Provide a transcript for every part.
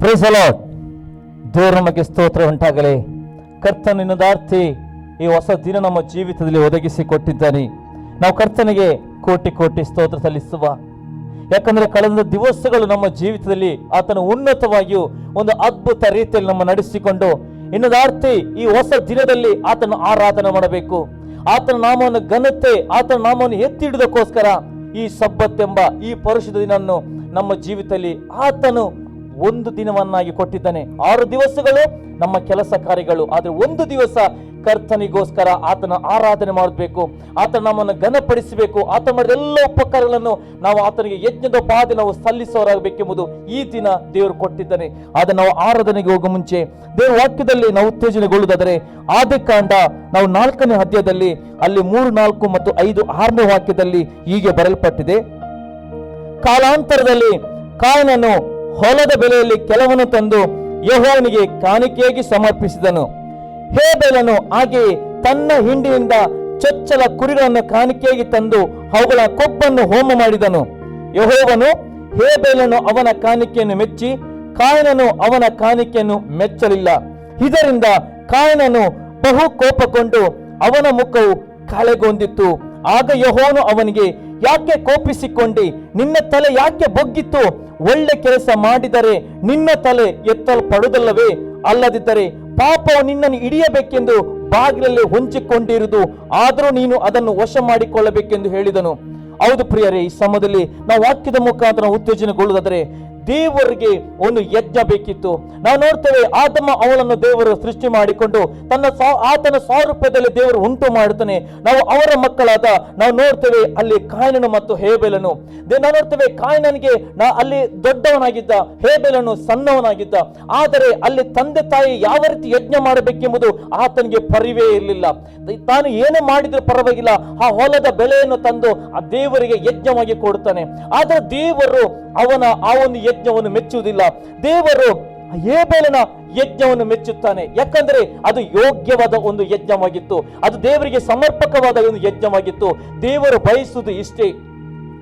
Price the lord. ದೇವರ ನಮಗೆ ಸ್ತೋತ್ರ ಉಂಟಾಗಲಿ. ಕರ್ತನ ನಿನ್ನದಾರ್ಥಿ ಈ ಹೊಸ ದಿನ ನಮ್ಮ ಜೀವಿತದಲ್ಲಿ ಒದಗಿಸಿ ಕೊಟ್ಟಿದ್ದಾನೆ. ನಾವು ಕರ್ತನಿಗೆ ಕೋಟಿ ಕೋಟಿ ಸ್ತೋತ್ರ ಸಲ್ಲಿಸುವ. ಯಾಕಂದ್ರೆ ಕಳೆದ ದಿವಸಗಳು ನಮ್ಮ ಜೀವಿತದಲ್ಲಿ ಆತನ ಉನ್ನತವಾಗಿಯೂ ಒಂದು ಅದ್ಭುತ ರೀತಿಯಲ್ಲಿ ನಮ್ಮ ನಡೆಸಿಕೊಂಡು ಇನ್ನದಾರ್ಥಿ ಈ ಹೊಸ ದಿನದಲ್ಲಿ ಆತನ ಆರಾಧನೆ ಮಾಡಬೇಕು. ಆತನ ನಾಮವನ್ನು ಘನತೆ, ಆತನ ನಾಮವನ್ನು ಎತ್ತಿ ಹಿಡಿದಕ್ಕೋಸ್ಕರ ಈ ಸಬ್ಬತ್ ಎಂಬ ಈ ಪರಿಶುದ್ಧ ದಿನವನ್ನು ನಮ್ಮ ಜೀವಿತದಲ್ಲಿ ಆತನು ಒಂದು ದಿನವನ್ನಾಗಿ ಕೊಟ್ಟಿದ್ದಾನೆ. 6 ದಿವಸಗಳು ನಮ್ಮ ಕೆಲಸ ಕಾರ್ಯಗಳು, ಆದ್ರೆ ಒಂದು ದಿವಸ ಕರ್ತನಿಗೋಸ್ಕರ ಆತನ ಆರಾಧನೆ ಮಾಡಬೇಕು, ಆತನ ನಮ್ಮನ್ನು ಘನಪಡಿಸಬೇಕು. ಆತ ಮಾಡಿದ ಎಲ್ಲ ಉಪಕಾರಗಳನ್ನು ನಾವು ಆತನಿಗೆ ಯಜ್ಞದೋಪಾದಿ ನಾವು ಸಲ್ಲಿಸೋರಾಗಬೇಕೆಂಬುದು ಈ ದಿನ ದೇವರು ಕೊಟ್ಟಿದ್ದಾನೆ. ಆದ್ರೆ ನಾವು ಆರಾಧನೆಗೆ ಹೋಗುವ ಮುಂಚೆ ದೇವರ ವಾಕ್ಯದಲ್ಲಿ ನಾವು ಉತ್ತೇಜನಗೊಳ್ಳುವುದಾದರೆ ಆದಿಕಾಂಡ ನಾವು 4ನೇ ಅಧ್ಯಾಯದಲ್ಲಿ ಅಲ್ಲಿ 3, 4 ಮತ್ತು 5, 6ನೇ ವಾಕ್ಯದಲ್ಲಿ ಹೀಗೆ ಬರೆಯಲ್ಪಟ್ಟಿದೆ. ಕಾಲಾಂತರದಲ್ಲಿ ಕಾಯಿನನು ಹೊಲದ ಬೆಲೆಯಲ್ಲಿ ಕೆಲವನ್ನು ತಂದು ಯೆಹೋವನಿಗೆ ಕಾಣಿಕೆಯಾಗಿ ಸಮರ್ಪಿಸಿದನು. ಹೇಬೆಲನು ಹಾಗೆಯೇ ತನ್ನ ಹಿಂಡಿನಿಂದ ಚೊಚ್ಚಲ ಕುರಿಗಳನ್ನು ಕಾಣಿಕೆಯಾಗಿ ತಂದು ಅವುಗಳ ಕೊಬ್ಬನ್ನು ಹೋಮ ಮಾಡಿದನು. ಯೆಹೋವನು ಹೇಬೆಲನು ಅವನ ಕಾಣಿಕೆಯನ್ನು ಮೆಚ್ಚಿ ಕಾಯಿನನು ಅವನ ಕಾಣಿಕೆಯನ್ನು ಮೆಚ್ಚಲಿಲ್ಲ. ಇದರಿಂದ ಕಾಯಿನನು ಬಹು ಕೋಪಗೊಂಡು ಅವನ ಮುಖವು ಕಳೆಗೊಂಡಿತ್ತು. ಆಗ ಯೆಹೋವನು ಅವನಿಗೆ, ಯಾಕೆ ಕೋಪಿಸಿಕೊಂಡಿ? ನಿನ್ನ ತಲೆ ಯಾಕೆ ಬೊಗ್ಗಿತ್ತು? ಒಳ್ಳೆ ಕೆಲಸ ಮಾಡಿದರೆ ನಿನ್ನ ತಲೆ ಎತ್ತಲ್ಪಡುವುದಲ್ಲವೇ? ಅಲ್ಲದಿದ್ದರೆ ಪಾಪವು ನಿನ್ನನ್ನು ಹಿಡಿಯಬೇಕೆಂದು ಬಾಗಿಲಲ್ಲಿ ಹೊಂಚಿಕೊಂಡಿರುವುದು, ಆದರೂ ನೀನು ಅದನ್ನು ವಶ ಮಾಡಿಕೊಳ್ಳಬೇಕೆಂದು ಹೇಳಿದನು. ಹೌದು ಪ್ರಿಯರೇ, ಈ ಸಮಯದಲ್ಲಿ ನಾವು ವಾಕ್ಯದ ಮುಖಾಂತರ ಉತ್ತೇಜನಗೊಳ್ಳುವುದಾದರೆ ದೇವರಿಗೆ ಒಂದು ಯಜ್ಞ ಬೇಕಿತ್ತು. ನಾವು ನೋಡ್ತೇವೆ, ಆದಮ ಅವಳನ್ನು ದೇವರು ಸೃಷ್ಟಿ ಮಾಡಿಕೊಂಡು ಆತನ ಸಾರೂಪ್ಯದಲ್ಲಿ ದೇವರು ಉಂಟು ಮಾಡುತ್ತಾನೆ. ನಾವು ಅವರ ಮಕ್ಕಳಾದ ನಾವು ನೋಡ್ತೇವೆ ಅಲ್ಲಿ ಕಾಯಿನನು ಮತ್ತು ಹೇಬೆಲನು. ನಾವು ನೋಡ್ತೇವೆ ಕಾಯಿನನಿಗೆ ಅಲ್ಲಿ ದೊಡ್ಡವನಾಗಿದ್ದ, ಹೇಬೆಲನು ಸಣ್ಣವನಾಗಿದ್ದ. ಆದರೆ ಅಲ್ಲಿ ತಂದೆ ತಾಯಿ ಯಾವ ರೀತಿ ಯಜ್ಞ ಮಾಡಬೇಕೆಂಬುದು ಆತನಿಗೆ ಪರಿವೇ ಇರಲಿಲ್ಲ. ತಾನು ಏನು ಮಾಡಿದ್ರೂ ಪರವಾಗಿಲ್ಲ, ಆ ಹೊಲದ ಬೆಳೆಯನ್ನು ತಂದು ಆ ದೇವರಿಗೆ ಯಜ್ಞವಾಗಿ ಕೊಡುತ್ತಾನೆ. ಆದರೆ ದೇವರು ಅವನ ಆ ಒಂದು ಯಜ್ಞವನ್ನು ಮೆಚ್ಚುವುದಿಲ್ಲ. ದೇವರು ಹೇಬೆಲನ ಯಜ್ಞವನ್ನು ಮೆಚ್ಚುತ್ತಾನೆ. ಯಾಕಂದ್ರೆ ಅದು ಯೋಗ್ಯವಾದ ಒಂದು ಯಜ್ಞವಾಗಿತ್ತು, ಅದು ದೇವರಿಗೆ ಸಮರ್ಪಕವಾದ ಒಂದು ಯಜ್ಞವಾಗಿತ್ತು. ದೇವರು ಬಯಸುವುದು ಇಷ್ಟೇ,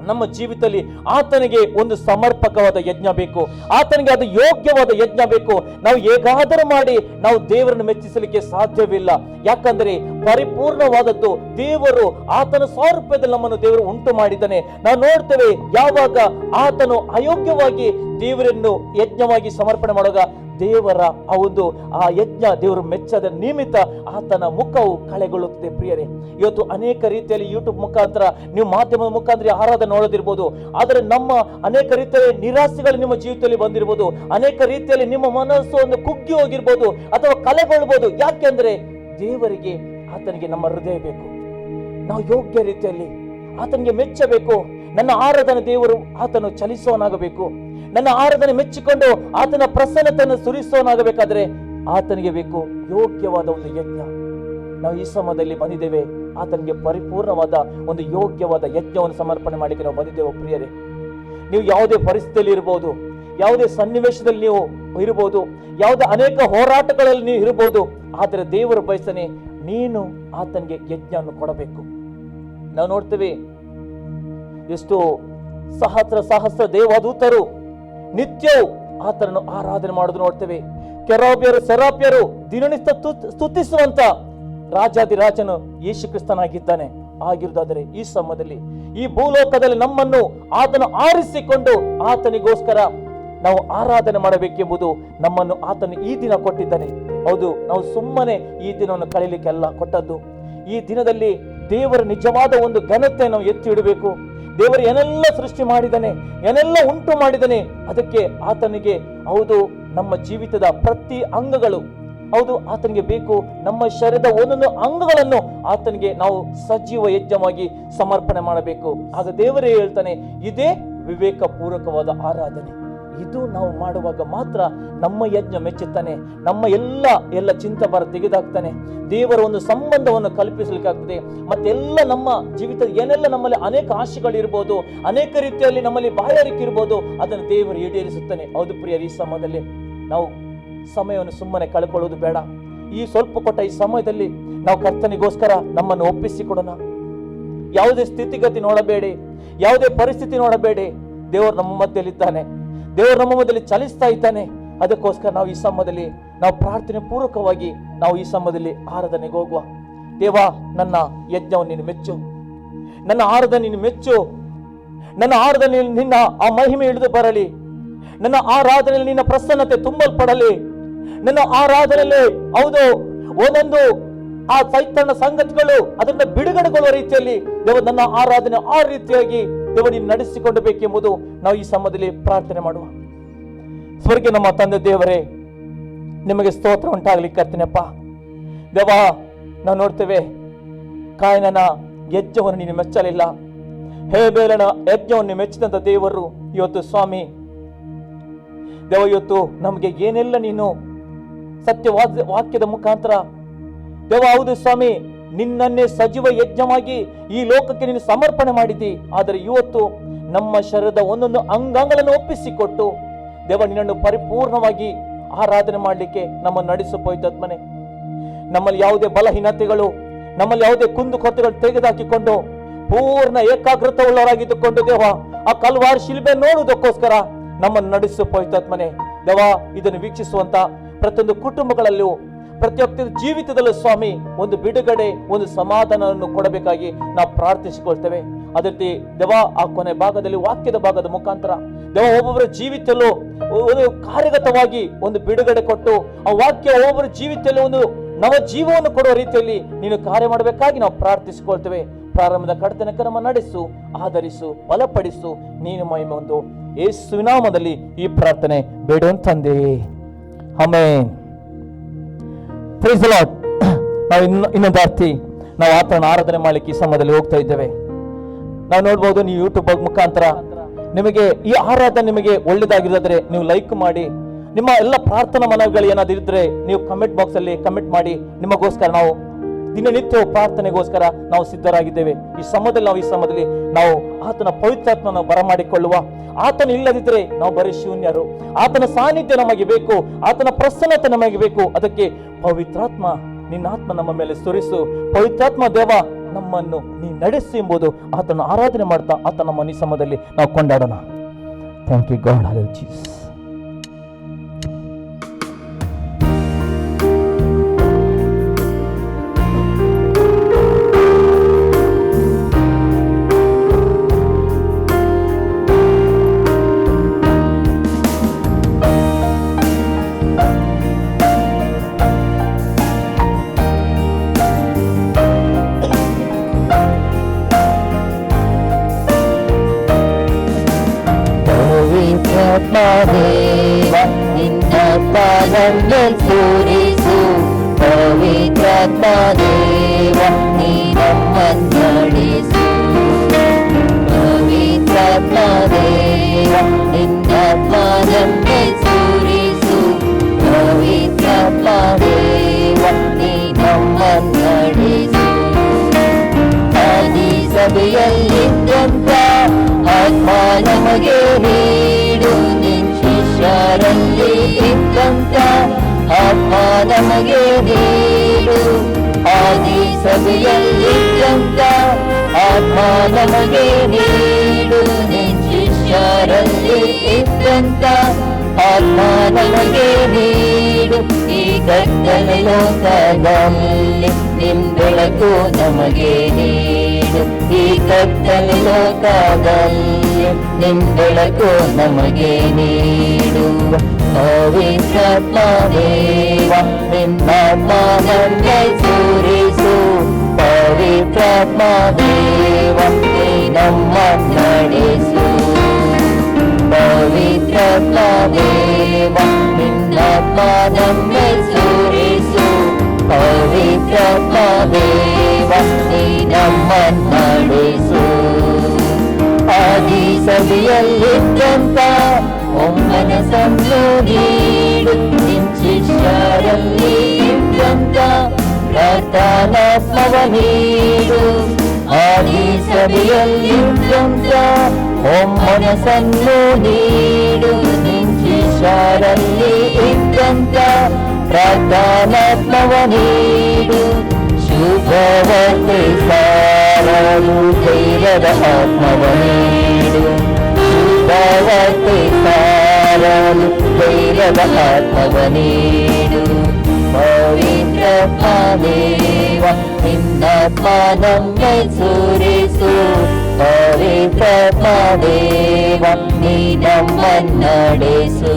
ನಮ್ಮ ಜೀವಿತದಲ್ಲಿ ಆತನಿಗೆ ಒಂದು ಸಮರ್ಪಕವಾದ ಯಜ್ಞ ಬೇಕು, ಆತನಿಗೆ ಅದು ಯೋಗ್ಯವಾದ ಯಜ್ಞ ಬೇಕು. ನಾವು ಹೇಗಾದರೂ ಮಾಡಿ ನಾವು ದೇವರನ್ನು ಮೆಚ್ಚಿಸಲಿಕ್ಕೆ ಸಾಧ್ಯವಿಲ್ಲ. ಯಾಕಂದ್ರೆ ಪರಿಪೂರ್ಣವಾದದ್ದು ದೇವರು ಆತನ ಸಾರೂಪ್ಯದಲ್ಲಿ ನಮ್ಮನ್ನು ದೇವರು ಉಂಟು ಮಾಡಿದ್ದಾನೆ. ನಾವು ನೋಡ್ತೇವೆ, ಯಾವಾಗ ಆತನು ಅಯೋಗ್ಯವಾಗಿ ದೇವರನ್ನು ಯಜ್ಞವಾಗಿ ಸಮರ್ಪಣೆ ಮಾಡುವಾಗ ದೇವರ ಆ ಯಜ್ಞ ದೇವರು ಮೆಚ್ಚದ ನಿಮಿತ್ತ ಆತನ ಮುಖವು ಕಳೆಗೊಳ್ಳುತ್ತದೆ. ಪ್ರಿಯರೇ, ಇವತ್ತು ಅನೇಕ ರೀತಿಯಲ್ಲಿ ಯೂಟ್ಯೂಬ್ ಮುಖಾಂತರ, ನೀವು ಮಾಧ್ಯಮದ ಮುಖಾಂತರ ಆರಾಧನೆ ನೋಡೋದಿರ್ಬೋದು. ಆದರೆ ನಮ್ಮ ಅನೇಕ ರೀತಿಯಲ್ಲಿ ನಿರಾಸೆಗಳು ನಿಮ್ಮ ಜೀವಿತದಲ್ಲಿ ಬಂದಿರ್ಬೋದು, ಅನೇಕ ರೀತಿಯಲ್ಲಿ ನಿಮ್ಮ ಮನಸ್ಸು ಒಂದು ಕುಗ್ಗಿ ಹೋಗಿರ್ಬೋದು ಅಥವಾ ಕಲೆಗೊಳ್ಬಹುದು. ಯಾಕೆಂದ್ರೆ ದೇವರಿಗೆ ಆತನಿಗೆ ನಮ್ಮ ಹೃದಯ ಬೇಕು. ನಾವು ಯೋಗ್ಯ ರೀತಿಯಲ್ಲಿ ಆತನಿಗೆ ಮೆಚ್ಚಬೇಕು. ನನ್ನ ಆರಾಧನೆ ದೇವರು ಆತನು ಚಲಿಸೋನಾಗಬೇಕು. ನನ್ನ ಆರಾಧನೆ ಮೆಚ್ಚಿಕೊಂಡು ಆತನ ಪ್ರಸನ್ನತೆಯನ್ನು ಸುರಿಸೋನಾಗಬೇಕಾದ್ರೆ ಆತನಿಗೆ ಬೇಕು ಯೋಗ್ಯವಾದ ಒಂದು ಯಜ್ಞ. ನಾವು ಈ ಸಮಯದಲ್ಲಿ ಬಂದಿದ್ದೇವೆ, ಆತನಿಗೆ ಪರಿಪೂರ್ಣವಾದ ಒಂದು ಯೋಗ್ಯವಾದ ಯಜ್ಞವನ್ನು ಸಮರ್ಪಣೆ ಮಾಡಲಿಕ್ಕೆ ನಾವು ಬಂದಿದ್ದೇವೆ. ಪ್ರಿಯರೇ, ನೀವು ಯಾವುದೇ ಪರಿಸ್ಥಿತಿಯಲ್ಲಿ ಇರಬಹುದು, ಯಾವುದೇ ಸನ್ನಿವೇಶದಲ್ಲಿ ನೀವು ಇರಬಹುದು, ಯಾವುದೇ ಅನೇಕ ಹೋರಾಟಗಳಲ್ಲಿ ನೀವು ಇರಬಹುದು. ಆದರೆ ದೇವರ ಬಯಸನೆ ನೀನು ಆತನಿಗೆ ಯಜ್ಞವನ್ನು ಕೊಡಬೇಕು. ನಾವು ನೋಡ್ತೇವೆ, ಎಷ್ಟು ಸಹಸ್ರ ದೇವದೂತರು ನಿತ್ಯವೂ ಆತನನ್ನು ಆರಾಧನೆ ಮಾಡೋದು ನೋಡ್ತೇವೆ. ಕೆರೂಬಿಯರು ಸೆರಾಫಿಯರು ದಿನನಿತ್ಯ ಸ್ತುತಿಸುವಂತ ರಾಜಾದಿರಾಜನು ಯೇಸು ಕ್ರಿಸ್ತನಾಗಿದ್ದಾನೆ. ಆಗಿರುವುದಾದರೆ ಈ ಸಮಯದಲ್ಲಿ ಈ ಭೂಲೋಕದಲ್ಲಿ ನಮ್ಮನ್ನು ಆತನು ಆರಿಸಿಕೊಂಡು ಆತನಿಗೋಸ್ಕರ ನಾವು ಆರಾಧನೆ ಮಾಡಬೇಕೆಂಬುದು ನಮ್ಮನ್ನು ಆತನು ಈ ದಿನ ಕೊಟ್ಟಿದ್ದಾನೆ. ಹೌದು, ನಾವು ಸುಮ್ಮನೆ ಈ ದಿನವನ್ನು ಕಳೀಲಿಕ್ಕೆ ಅಲ್ಲ ಕೊಟ್ಟದ್ದು. ಈ ದಿನದಲ್ಲಿ ದೇವರ ನಿಜವಾದ ಒಂದು ಘನತೆ ನಾವು ಎತ್ತಿ ಇಡಬೇಕು. ದೇವರು ಏನೆಲ್ಲ ಸೃಷ್ಟಿ ಮಾಡಿದ್ದಾನೆ, ಏನೆಲ್ಲ ಉಂಟು ಮಾಡಿದ್ದಾನೆ, ಅದಕ್ಕೆ ಆತನಿಗೆ ಹೌದು ನಮ್ಮ ಜೀವಿತದ ಪ್ರತಿ ಅಂಗಗಳು ಹೌದು ಆತನಿಗೆ ಬೇಕು. ನಮ್ಮ ಶರೀರದ ಒಂದೊಂದು ಅಂಗಗಳನ್ನು ಆತನಿಗೆ ನಾವು ಸಜೀವ ಯಜ್ಞವಾಗಿ ಸಮರ್ಪಣೆ ಮಾಡಬೇಕು. ಆಗ ದೇವರೇ ಹೇಳ್ತಾನೆ, ಇದೇ ವಿವೇಕ ಪೂರ್ವಕವಾದ ಆರಾಧನೆ. ಇದು ನಾವು ಮಾಡುವಾಗ ಮಾತ್ರ ನಮ್ಮ ಯಜ್ಞ ಮೆಚ್ಚುತ್ತಾನೆ, ನಮ್ಮ ಎಲ್ಲ ಚಿಂತಭಾರ ತೆಗೆದಾಕ್ತಾನೆ, ದೇವರ ಒಂದು ಸಂಬಂಧವನ್ನು ಕಲ್ಪಿಸಲಿಕ್ಕಾಗ್ತದೆ. ಮತ್ತೆಲ್ಲ ನಮ್ಮ ಜೀವಿತದ ಏನೆಲ್ಲ ನಮ್ಮಲ್ಲಿ ಅನೇಕ ಆಶೆಗಳು ಇರ್ಬೋದು, ಅನೇಕ ರೀತಿಯಲ್ಲಿ ನಮ್ಮಲ್ಲಿ ಬಾಯಾರಿಕೆ ಇರ್ಬೋದು, ಅದನ್ನು ದೇವರು ಈಡೇರಿಸುತ್ತಾನೆ. ಹೌದು ಪ್ರಿಯರು, ಈ ಸಮಯದಲ್ಲಿ ನಾವು ಸಮಯವನ್ನು ಸುಮ್ಮನೆ ಕಳ್ಕೊಳ್ಳೋದು ಬೇಡ. ಈ ಸ್ವಲ್ಪ ಕೊಟ್ಟ ಈ ಸಮಯದಲ್ಲಿ ನಾವು ಕರ್ತನಿಗೋಸ್ಕರ ನಮ್ಮನ್ನು ಒಪ್ಪಿಸಿಕೊಡೋಣ. ಯಾವುದೇ ಸ್ಥಿತಿಗತಿ ನೋಡಬೇಡಿ, ಯಾವುದೇ ಪರಿಸ್ಥಿತಿ ನೋಡಬೇಡಿ. ದೇವರು ನಮ್ಮ ಮಧ್ಯದಲ್ಲಿದ್ದಾನೆ, ದೇವರು ನಮ್ಮ ಮಧ್ಯದಲ್ಲಿ ಚಲಿಸ್ತಾ ಇದ್ದಾನೆ. ಅದಕ್ಕೋಸ್ಕರ ನಾವು ಈ ಸಮಯದಲ್ಲಿ ನಾವು ಪ್ರಾರ್ಥನೆ ಪೂರ್ವಕವಾಗಿ ನಾವು ಈ ಸಮಯದಲ್ಲಿ ಆರಾಧನೆಗೆ ಹೋಗುವ. ದೇವಾ, ನನ್ನ ಯಜ್ಞವನ್ನು ನೀನು ಮೆಚ್ಚು, ನನ್ನ ಆರಾಧನೆ ನೀನು ಮೆಚ್ಚು, ನನ್ನ ಆರಾಧನೆಯಲ್ಲಿ ನಿನ್ನ ಆ ಮಹಿಮೆ ಇಳಿದು ಬರಲಿ, ನನ್ನ ಆರಾಧನೆಯಲ್ಲಿ ನಿನ್ನ ಪ್ರಸನ್ನತೆ ತುಂಬಲ್ಪಡಲಿ. ನನ್ನ ಆರಾಧನೆಯಲ್ಲಿ ಹೌದು ಒಂದೊಂದು ಆ ಸೈತಾನ ಸಂಗತಿಗಳು ಅದನ್ನ ಬಿಡುಗಡೆಗೊಳ್ಳುವ ರೀತಿಯಲ್ಲಿ ದೇವ ನನ್ನ ಆರಾಧನೆ ಆ ರೀತಿಯಾಗಿ ದೇವ ನೀನು ನಡೆಸಿಕೊಂಡು ಬೇಕೆಂಬುದು ನಾವು ಈ ಸಮಯದಲ್ಲಿ ಪ್ರಾರ್ಥನೆ ಮಾಡುವ. ಸ್ವರ್ಗ ನಮ್ಮ ತಂದೆ ದೇವರೇ, ನಿಮಗೆ ಸ್ತೋತ್ರ ಉಂಟಾಗಲಿ ಕರ್ತನೆಪ್ಪ. ದೇವ, ನಾವು ನೋಡ್ತೇವೆ ಕಾಯಿನನ ಯಜ್ಞವನ್ನು ನೀನು ಮೆಚ್ಚಲಿಲ್ಲ, ಹೇಬೇಲನ ಯಜ್ಞವನ್ನು ಮೆಚ್ಚಿದಂತ ದೇವರು ಇವತ್ತು ಸ್ವಾಮಿ ದೇವ ಇವತ್ತು ನಮಗೆ ಏನೆಲ್ಲ ನೀನು ಸತ್ಯವಾದ ವಾಕ್ಯದ ಮುಖಾಂತರ ದೇವ ಹೌದು ಸ್ವಾಮಿ, ನಿನ್ನನ್ನೇ ಸಜೀವ ಯಜ್ಞವಾಗಿ ಈ ಲೋಕಕ್ಕೆ ನೀನು ಸಮರ್ಪಣೆ ಮಾಡಿದ್ದಿ. ಆದರೆ ಇವತ್ತು ನಮ್ಮ ಶರೀರದ ಒಂದೊಂದು ಅಂಗಾಂಗಗಳನ್ನು ಒಪ್ಪಿಸಿಕೊಟ್ಟು ದೇವ ನಿನ್ನನ್ನು ಪರಿಪೂರ್ಣವಾಗಿ ಆರಾಧನೆ ಮಾಡಲಿಕ್ಕೆ ನಮ್ಮನ್ನು ನಡೆಸು ಪವಿತ್ರಾತ್ಮನೇ. ನಮ್ಮಲ್ಲಿ ಯಾವುದೇ ಬಲಹೀನತೆಗಳು, ನಮ್ಮಲ್ಲಿ ಯಾವುದೇ ಕುಂದು ಕೊರತೆಗಳು ತೆಗೆದುಹಾಕಿಕೊಂಡು ಪೂರ್ಣ ಏಕಾಗ್ರತೆ ಉಳ್ಳವರಾಗಿದ್ದುಕೊಂಡು ದೇವ ಆ ಕಲ್ವಾರಿ ಶಿಲ್ಬೆ ನೋಡುವುದಕ್ಕೋಸ್ಕರ ನಮ್ಮನ್ನು ನಡೆಸು ಪವಿತ್ರಾತ್ಮನೇ. ದೇವ, ಇದನ್ನು ವೀಕ್ಷಿಸುವಂತ ಪ್ರತಿಯೊಂದು ಕುಟುಂಬಗಳಲ್ಲೂ ಪ್ರತಿಯೊಬ್ಬರ ಜೀವಿತದಲ್ಲೂ ಸ್ವಾಮಿ ಒಂದು ಬಿಡುಗಡೆ, ಒಂದು ಸಮಾಧಾನವನ್ನು ಕೊಡಬೇಕಾಗಿ ನಾವು ಪ್ರಾರ್ಥಿಸಿಕೊಳ್ತೇವೆ. ಅದೇ ರೀತಿ ದೇವ ಆ ಕೊನೆ ಭಾಗದಲ್ಲಿ ವಾಕ್ಯದ ಭಾಗದ ಮುಖಾಂತರ ದೇವ ಒಬ್ಬೊಬ್ಬರ ಜೀವಿತಲ್ಲೂ ಒಂದು ಕಾರ್ಯಗತವಾಗಿ ಒಂದು ಬಿಡುಗಡೆ ಕೊಟ್ಟು ಆ ವಾಕ್ಯ ಒಬ್ಬೊಬ್ಬರ ಜೀವಿತದಲ್ಲಿ ಒಂದು ನವ ಜೀವವನ್ನು ಕೊಡುವ ರೀತಿಯಲ್ಲಿ ನೀನು ಕಾರ್ಯ ಮಾಡಬೇಕಾಗಿ ನಾವು ಪ್ರಾರ್ಥಿಸಿಕೊಳ್ತೇವೆ. ಪ್ರಾರಂಭದ ಕಡತನಕ ನಮ್ಮ ನಡೆಸು, ಆಧರಿಸು, ಬಲಪಡಿಸು. ನೀನು ಮಹಿಮೆ ಒಂದು ಯೇಸುವಿನ ನಾಮದಲ್ಲಿ ಈ ಪ್ರಾರ್ಥನೆ ಬೇಡುವಂತಂದೆ, ಆಮೆನ್. Praise the Lord. ನಾವು ಇನ್ನೊಂದು ಅರ್ಥಿ ನಾವು ಆತನ ಆರಾಧನೆ ಮಾಡಲಿಕ್ಕೆ ಈ ಸಮಯದಲ್ಲಿ ಹೋಗ್ತಾ ಇದ್ದೇವೆ. ನಾವು ನೋಡ್ಬೋದು, ನೀವು ಯೂಟ್ಯೂಬ್ ಮುಖಾಂತರ ನಿಮಗೆ ಈ ಆರಾಧನೆ ನಿಮಗೆ ಒಳ್ಳೆದಾಗಿರೋದ್ರೆ ನೀವು ಲೈಕ್ ಮಾಡಿ, ನಿಮ್ಮ ಎಲ್ಲ ಪ್ರಾರ್ಥನಾ ಮನವಿಗಳು ಏನಾದ್ರು ಇದ್ರೆ ನೀವು ಕಮೆಂಟ್ ಬಾಕ್ಸ್ ಅಲ್ಲಿ ಕಮೆಂಟ್ ಮಾಡಿ. ನಿಮಗೋಸ್ಕರ ನಾವು ದಿನನಿತ್ಯ ಪ್ರಾರ್ಥನೆಗೋಸ್ಕರ ನಾವು ಸಿದ್ಧರಾಗಿದ್ದೇವೆ. ಈ ಸಮಯದಲ್ಲಿ ನಾವು ಆತನ ಪವಿತ್ರಾತ್ಮನ ಬರಮಾಡಿಕೊಳ್ಳುವ. ಆತನ ಇಲ್ಲದಿದ್ರೆ ನಾವು ಬರೀ ಶೂನ್ಯರು. ಆತನ ಸಾನ್ನಿಧ್ಯ ನಮಗೆ ಬೇಕು, ಆತನ ಪ್ರಸನ್ನತೆ ನಮಗೆ ಬೇಕು. ಅದಕ್ಕೆ ಪವಿತ್ರಾತ್ಮ, ನಿನ್ನ ಆತ್ಮ ನಮ್ಮ ಮೇಲೆ ಸುರಿಸು. ಪವಿತ್ರಾತ್ಮ ದೇವ, ನಮ್ಮನ್ನು ನೀ ನಡೆಸು ಎಂಬುದು ಆತನ ಆರಾಧನೆ ಮಾಡ್ತಾ ಆತನ ಮನಿ ಸಮಯದಲ್ಲಿ ನಾವು ಕೊಂಡಾಡೋಣ. Thank you God, hallelujah Jesus. ದೇವ ನಿನ್ನ ಪಾದங்கள் ಸುರಿಸು. ಪವಿತ್ರಾತ್ಮ ದೇವ ನೀ ನಮ್ಮನ್ನಡಿಸು. ಪವಿತ್ರಾತ್ಮ ದೇವ ನಿನ್ನ ಪಾದங்கள் ಸುರಿಸು. ಪವಿತ್ರಾತ್ಮ ದೇವ ನೀ ನಮ್ಮನ್ನಡಿಸು. ಆದಿ ಸಭೆಯಲ್ಲಿದ್ದಂತ ಆತ್ಮ ನಮಗೆ ನೀಡು. ನಿನ್ನ ಶಿಷ್ಯರಲ್ಲಿ ಇದ್ದಂತ ಆತ್ಮ ನಮಗೆ ನೀಡು. ಆದಿ ಸಭೆಯಲ್ಲಿದ್ದಂತ ಆತ್ಮ ನಮಗೆ ನೀಡು. ನಿನ್ನ ಶಿಷ್ಯರಲ್ಲಿ ಇದ್ದಂತ ಆತ್ಮ ನಮಗೆ ನೀಡು. ಈ ಕತ್ತಲ ಲೋಕದಲ್ಲಿ ನಿನ್ನ ಬೆಳಕು ನಮಗೆ ನೀಡು. ಈ ಕತ್ತಲ ಲೋಕದಲ್ಲಿ ನಿನ್ನ ಬೆಳಕು ನಮಗೆ ನೀಡು. ಪವಿತ್ರಾತ್ಮ ದೇವ ನಿನ್ನ ಪಾದಕ್ಕೆ ಸುರಿಸು. ಪವಿತ್ರಾತ್ಮ ದೇವ ನೀ ನಮ್ಮ ನಡೆಸು. ಪವಿತ್ರಾತ್ಮ ದೇವ ನಿನ್ನ ಪಾದಕ್ಕೆ ಸುರಿಸು. ಪವಿತ್ರಾತ್ಮ ದೇವ ನೀ ನಮ್ಮ ನಡೆಸು. ಆದಿ ಸಭೆಯಲ್ಲಿದ್ದಂತ ಒಮ್ಮನಸನ್ನು ನೀಡು. ನಿನ್ನ ಶಿಷ್ಯರಲ್ಲಿ ಇದ್ದಂತ ಪ್ರಾರ್ಥನಾತ್ಮವ ನೀಡು. ಆದಿ ಸಭೆಯಲ್ಲಿದ್ದಂತ ಒಮ್ಮನಸನ್ನು ನೀಡು. ನಿನ್ನ ಶಿಷ್ಯರಲ್ಲಿ ಇದ್ದಂತ ಪ್ರಾರ್ಥನಾತ್ಮವ ನೀಡು. ಶುಭವರ್ತೆ ಸಾರಲು ಧೈರ್ಯದ ಆತ್ಮವ ನೀಡು. ಶುಭವರ್ತೆ ಸಾರಲು ಧೈರ್ಯದ ಆತ್ಮವ ನೀಡು. ಪವಿತ್ರಾತ್ಮ ದೇವ ನಿನ್ನಾತ್ಮ ನಮ್ಮೆ ಸುರಿಸು. ಪವಿತ್ರಾತ್ಮ ದೇವ ನೀ ನಮ್ಮನ್ನಡೆಸು.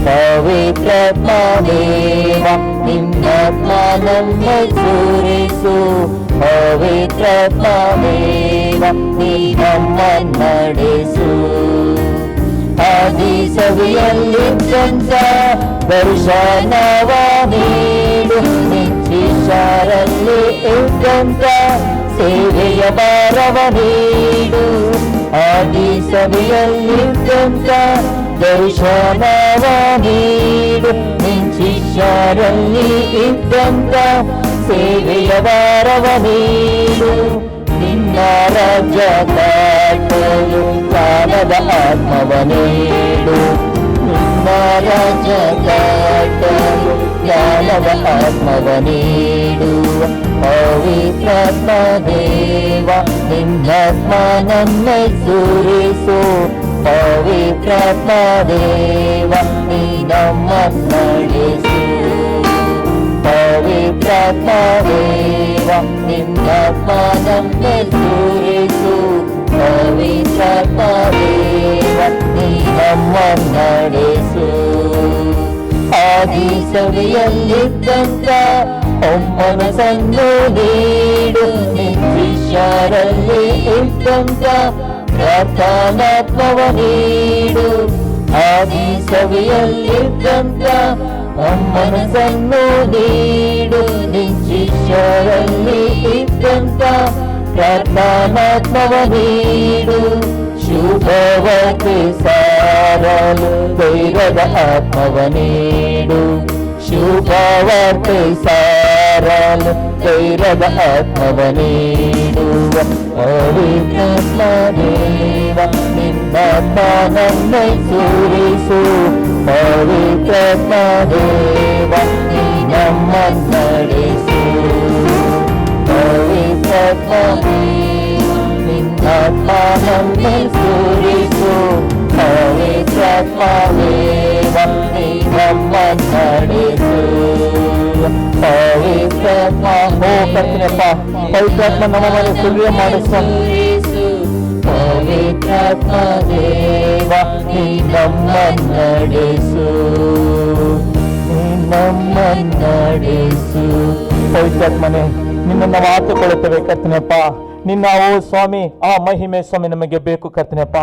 ಪವಿತ್ರಾತ್ಮ ದೇವ ನಿನ್ನಾತ್ಮ ನಮ್ಮೆ ಸುರಿಸು. ಪವಿತ್ರಾತ್ಮ ದೇವ ನೀ ನಮ್ಮನ್ನಡೆಸು. ಆದಿ ಸವಿಯಲ್ಲಿದ್ದಂತ ದರ್ಶನವ ನೀಡು. ಶಿಷ್ಯರಲ್ಲಿ ಇದ್ದಂತ ಸೇವೆಯ ಭಾರವ ನೀಡು. ಆದಿ ಸಭೆಯಲ್ಲಿದ್ದಂತ ದರ್ಶನವ ನೀಡು. ಶಿಷ್ಯರಲ್ಲಿ ಇದ್ದಂತ ಸೇವೆಯ ಭಾರವ ನೀಡು. ನಿನ್ನ ರಾಜ್ಯ ದಾಟಲು ಜ್ಞಾನದ ಆತ್ಮವ ನೀಡು. ನಿನ್ನ ರಾಜ್ಯ ದಾಟಲು ಜ್ಞಾನದ ಆತ್ಮವ ನೀಡು. ಪವಿತ್ರಾತ್ಮ ದೇವ ನಿನ್ನಾತ್ಮ ನನ್ನೆ ಸುರಿಸು. ಪವಿತ್ರಾತ್ಮ ದೇವ ನೀ ನಮ್ಮನ್ನಡೆಸು. ಪವಿತ್ರಾತ್ಮ ದೇವ ನಿನ್ನಾತ್ಮ ನನ್ನೆ ಸುರಿಸು. ಪವಿತ್ರಾತ್ಮ ದೇವ ನೀ ನಮ್ಮನ್ನಡೆಸು. ಆದಿ ಸಭೆಯಲ್ಲಿದ್ದಂತ ಒಮ್ಮನಸನ್ನು ನೀಡು. ಶಿಷ್ಯರಲ್ಲಿ ಇದ್ದಂತ ಪ್ರಾರ್ಥನಾತ್ಮವ ನೀಡು. ಆದಿ ಸಭೆಯಲ್ಲಿದ್ದಂತ ಒಮ್ಮನಸನ್ನು ನೀಡು. ಶಿಷ್ಯರಲ್ಲಿ ಇದ್ದಂತ ಪ್ರಾರ್ಥನಾತ್ಮವ ನೀಡು. ಶುಭವತೆ ಸಾರಲು ಧೈರ್ಯದ ಆತ್ಮವ ನೀಡು. ಶುಭವಾರ್ತೆ ಸಾರಲು ಧೈರ್ಯದ ಆತ್ಮವ ನೀಡು. ಪವಿತ್ರಾತ್ಮ ದೇವ ನಿನ್ನಾತ್ಮ ನನ್ನೆ ಸುರಿಸು. ಪವಿತ್ರಾತ್ಮ ದೇವ ನೀ ನಮ್ಮನ್ನಡೆಸು. ಪವಿತ್ರಾತ್ಮ ದೇವ ನಿನ್ನಾತ್ಮ ನನ್ನೆ ಸುರಿಸು. ಪವಿತ್ರಾತ್ಮ ದೇವ ನೀ ನಮ್ಮನ್ನಡೆಸು. ಪವಿತ್ರಾತ್ಮ ಓ ಕರ್ತನಪ್ಪ, ಪವಿತ್ರಾತ್ಮ ನಮ್ಮ ಮನೆ ಸುಳ್ಯ ಮಾಡಿಸು. ಪವಿತ್ರಾತ್ಮ ದೇವ ನೀ ನಮ್ಮನ್ನಡೆಸು. ನೀ ನಮ್ಮನ್ನಡೆಸು. ಪವಿತ್ರಾತ್ಮನೇ ನಿನ್ನನ್ನು ಮಾತುಕೊಳ್ಳುತ್ತೇವೆ ಕರ್ತನಪ್ಪ. ನಿನ್ನ ಓ ಸ್ವಾಮಿ ಆ ಮಹಿಮೆ ಸ್ವಾಮಿ ನಮಗೆ ಬೇಕು ಕರ್ತನಪ್ಪ.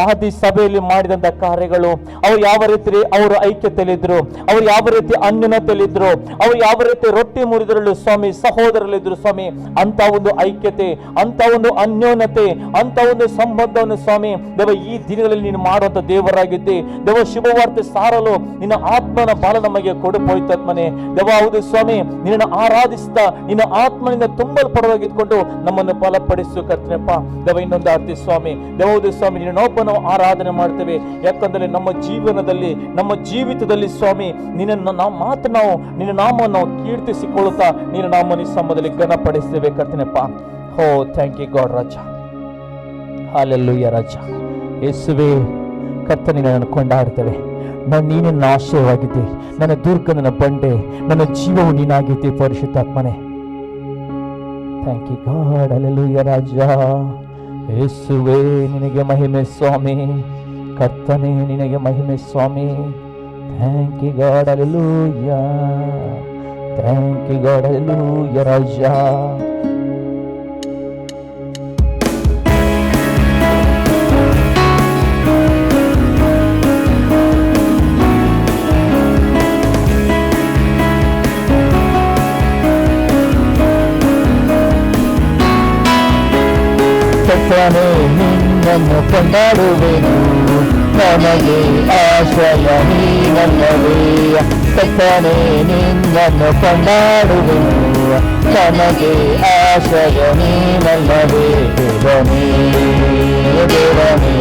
ಆದಿ ಸಭೆಯಲ್ಲಿ ಮಾಡಿದಂಥ ಕಾರ್ಯಗಳು ಅವ್ರು ಯಾವ ರೀತಿ ಅವರು ಐಕ್ಯತೆಯಲ್ಲಿದ್ರು, ಅವ್ರು ಯಾವ ರೀತಿ ಅನ್ಯೋನ್ಯತೆಯಲ್ಲಿದ್ರು, ಅವ್ರು ಯಾವ ರೀತಿ ರೊಟ್ಟಿ ಮುರಿದರಲ್ಲೂ ಸ್ವಾಮಿ ಸಹೋದರಲ್ಲಿದ್ರು ಸ್ವಾಮಿ. ಅಂತ ಒಂದು ಐಕ್ಯತೆ, ಅಂತ ಒಂದು ಅನ್ಯೋನ್ಯತೆ, ಅಂತ ಒಂದು ಸಂಬಂಧವನ್ನು ಸ್ವಾಮಿ ದೇವ ಈ ದಿನಗಳಲ್ಲಿ ನೀನು ಮಾಡುವಂಥ ದೇವರಾಗಿದ್ದೆ ದೇವ. ಶುಭವಾರ್ತೆ ಸಾರಲು ನಿನ್ನ ಆತ್ಮನ ಬಾಲ ನಮಗೆ ಕೊಡು ಪವಿತ್ರಾತ್ಮನೇ ದೇವ. ಹೌದು ಸ್ವಾಮಿ, ನಿನ್ನನ್ನು ಆರಾಧಿಸ್ತಾ ನಿನ್ನ ಆತ್ಮನಿಂದ ತುಂಬಲ್ಪಡುವಾಗಿದ್ದುಕೊಂಡು ನಮ್ಮನ್ನು ಬಲಪಡಿಸು ಕರ್ತನಪ್ಪ ದೇವ. ಇನ್ನೊಂದು ಆರ್ತಿ ಸ್ವಾಮಿ ದೇವ. ಹೌದು ಸ್ವಾಮಿ, ನಿನ್ನೊಬ್ಬ ನಾವು ಆರಾಧನೆ ಮಾಡ್ತೇವೆ. ಯಾಕಂದ್ರೆ ನಮ್ಮ ಜೀವನದಲ್ಲಿ ನಮ್ಮ ಜೀವಿತದಲ್ಲಿ ಸ್ವಾಮಿ ನಿನ್ನ ನಾವು ನಿನ್ನ ನಾಮವನ್ನು ನಾವು ಕೀರ್ತಿಸಿಕೊಳ್ಳುತ್ತಾ ನಿನ್ನ ನಾಮ ನಿಸ್ಸಂಬದಲ್ಲಿ ಘನಪಡಿಸ್ತೇವೆ ಕರ್ತನಪ್ಪ. ಹೋ thank you god Raja. Hallelujah ರಾಜ. ಯೇಸುವೇ ಕರ್ತನೆ ನಾನು ಕೊಂಡಾಡ್ತೇವೆ. ನೀನು ನನ್ನ ಆಶ್ರಯವಾಗಿದ್ದೆ, ನನ್ನ ದುರ್ಗ, ನನ್ನ ಬಂಡೆ, ನನ್ನ ಜೀವವು ನೀನಾಗಿದ್ದೆ ಪರಿಶುದ್ಧಾತ್ಮನೇ. Thank you God. ಹಲ್ಲೆಲೂಯಾ ರಾಜ. ಯೇಸುವೇ ನಿನಗೆ ಮಹಿಮೆ ಸ್ವಾಮಿ. ಕರ್ತನೇ ನಿನಗೆ ಮಹಿಮೆ ಸ್ವಾಮಿ. Thank you God. Hallelujah. Thank you God. Hallelujah ರಾಜ. ಕರ್ತನೇ ನಿನ್ನನ್ನು ಕೊಂಡಾಡುವೆನು, ನನಗೆ ಆಶ್ರಯ ನೀನಲ್ಲವೇ. ಕರ್ತನೇ ನಿನ್ನನ್ನು ಕೊಂಡಾಡುವೆನು, ನನಗೆ ಆಶ್ರಯ ನೀನಲ್ಲವೇ. ದೇವನೇ ದೇವನೇ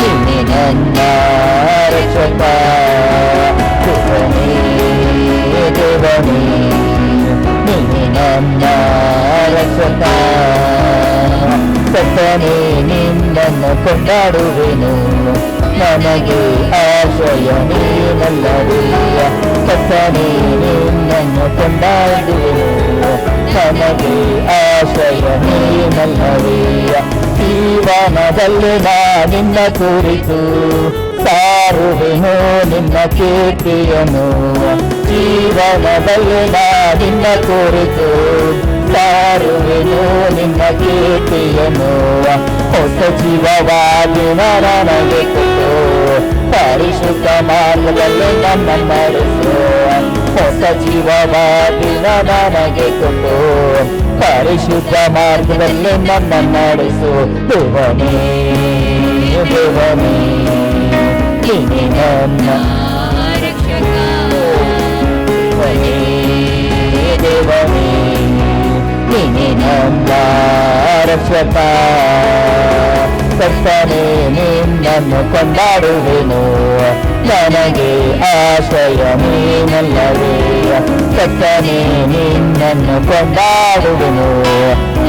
ನೀನೇ ನನ್ನ ರಕ್ಷಕ. ದೇವನೇ ದೇವನೇ ನೀನೇ ನನ್ನ ರಕ್ಷಕ. ಕರ್ತನೇ ನಿನ್ನನ್ನು ಕೊಂಡಾಡುವೆನು, ನನಗೆ ಆಶ್ರಯ ನೀನಲ್ಲವೀಯ ಕರ್ತನೇ ನಿನ್ನನ್ನು ಕೊಂಡಾಡುವೆನು ನನಗೆ ಆಶ್ರಯ ನೀನಲ್ಲವೀಯ ಜೀವನದಲ್ಲಿ ನಾ ನಿನ್ನ ಕುರಿತು ಸಾರುವೆನು ನಿನ್ನ ಕೀರ್ತಿಯನು ಜೀವನದಲ್ಲಿ ನಾ ನಿನ್ನ ಕುರಿತು ಸಾರುವೆನು ನಿನ್ನ ಕೀರ್ತಿಯನು ಹೊಸ ಜೀವವಾಗಿ ನನಗೆ ಕೊಟ್ಟು ಪರಿಶುದ್ಧ ಮಾರ್ಗದಲ್ಲಿ ನನ್ನ ನಡೆಸು ಹೊಸ ಜೀವವಾಗಿ ನನಗೆ ಕೊಟ್ಟು ಪರಿಶುದ್ಧ ಮಾರ್ಗದಲ್ಲಿ ನನ್ನ ನಡೆಸು ದೇವನೇ ದೇವನೇ ನೀನೇ ನನ್ನ ದೇವನೇ ದೇವನೇ ನೀನೇ ನನ್ನ ರಕ್ಷಕ ಕರ್ತನೇ ನಿನ್ನನ್ನು ಕೊಂಡಾಡುವೆನು ನನಗೆ ಆಶ್ರಯ ನೀನಲ್ಲವೀಯ ಕರ್ತನೇ ನಿನ್ನನ್ನು ಕೊಂಡಾಡುವೆನು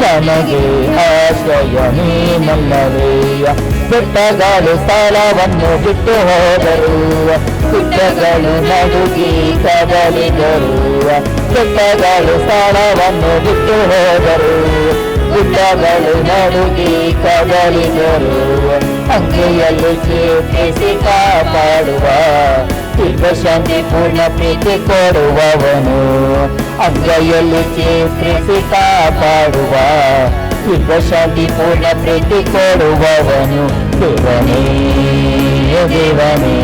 ನನಗೆ ಆಶ್ರಯ ನೀನಲ್ಲವೀಯ ಬೆಟ್ಟಗಳು ಸ್ಥಳವನ್ನು ಬಿಟ್ಟು ಹೋದರು ಗುಡ್ಡಗಳು ನಡುಗಿ ಕದಲಿದರು ಬೆಟ್ಟಗಳು ಸ್ಥಳವನ್ನು ಬಿಟ್ಟು ಹೋದರು ಗುಡ್ಡಗಳು ನಡುಗಿ ಕದಲಿದರು ಅಂಗೈಯಲ್ಲಿ ಚೇತಿಸಿ ಕಾಪಾಡುವ ಶಾಂತಿ ಪೂರ್ಣ ಪ್ರೀತಿ ಕೊಡುವವನು ಅಂಗೈಯಲ್ಲಿ ಚೇತಿಸಿ ಕಾಪಾಡುವ ಶಾಂತಿ ಪೂರ್ಣ ಪ್ರೀತಿ ಕೊಡುವವನು ದೇವನೇ ದೇವನೇ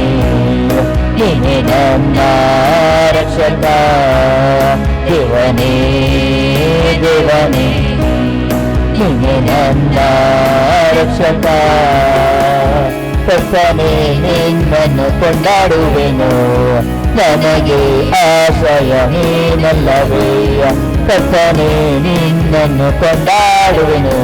ನೀನೇ ನನ್ನ ರಕ್ಷಕ ದೇವನೇ ದೇವನೇ ನೀನೇ ನನ್ನ ರಕ್ಷಕ ಕರ್ತನೇ ನಿನ್ನನ್ನು ಕೊಂಡಾಡುವೆನು ನನಗೆ ಆಶ್ರಯ ನೀನಲ್ಲವೀಯ ಕರ್ತನೇ ನಿನ್ನನ್ನು ಕೊಂಡಾಡುವೆನು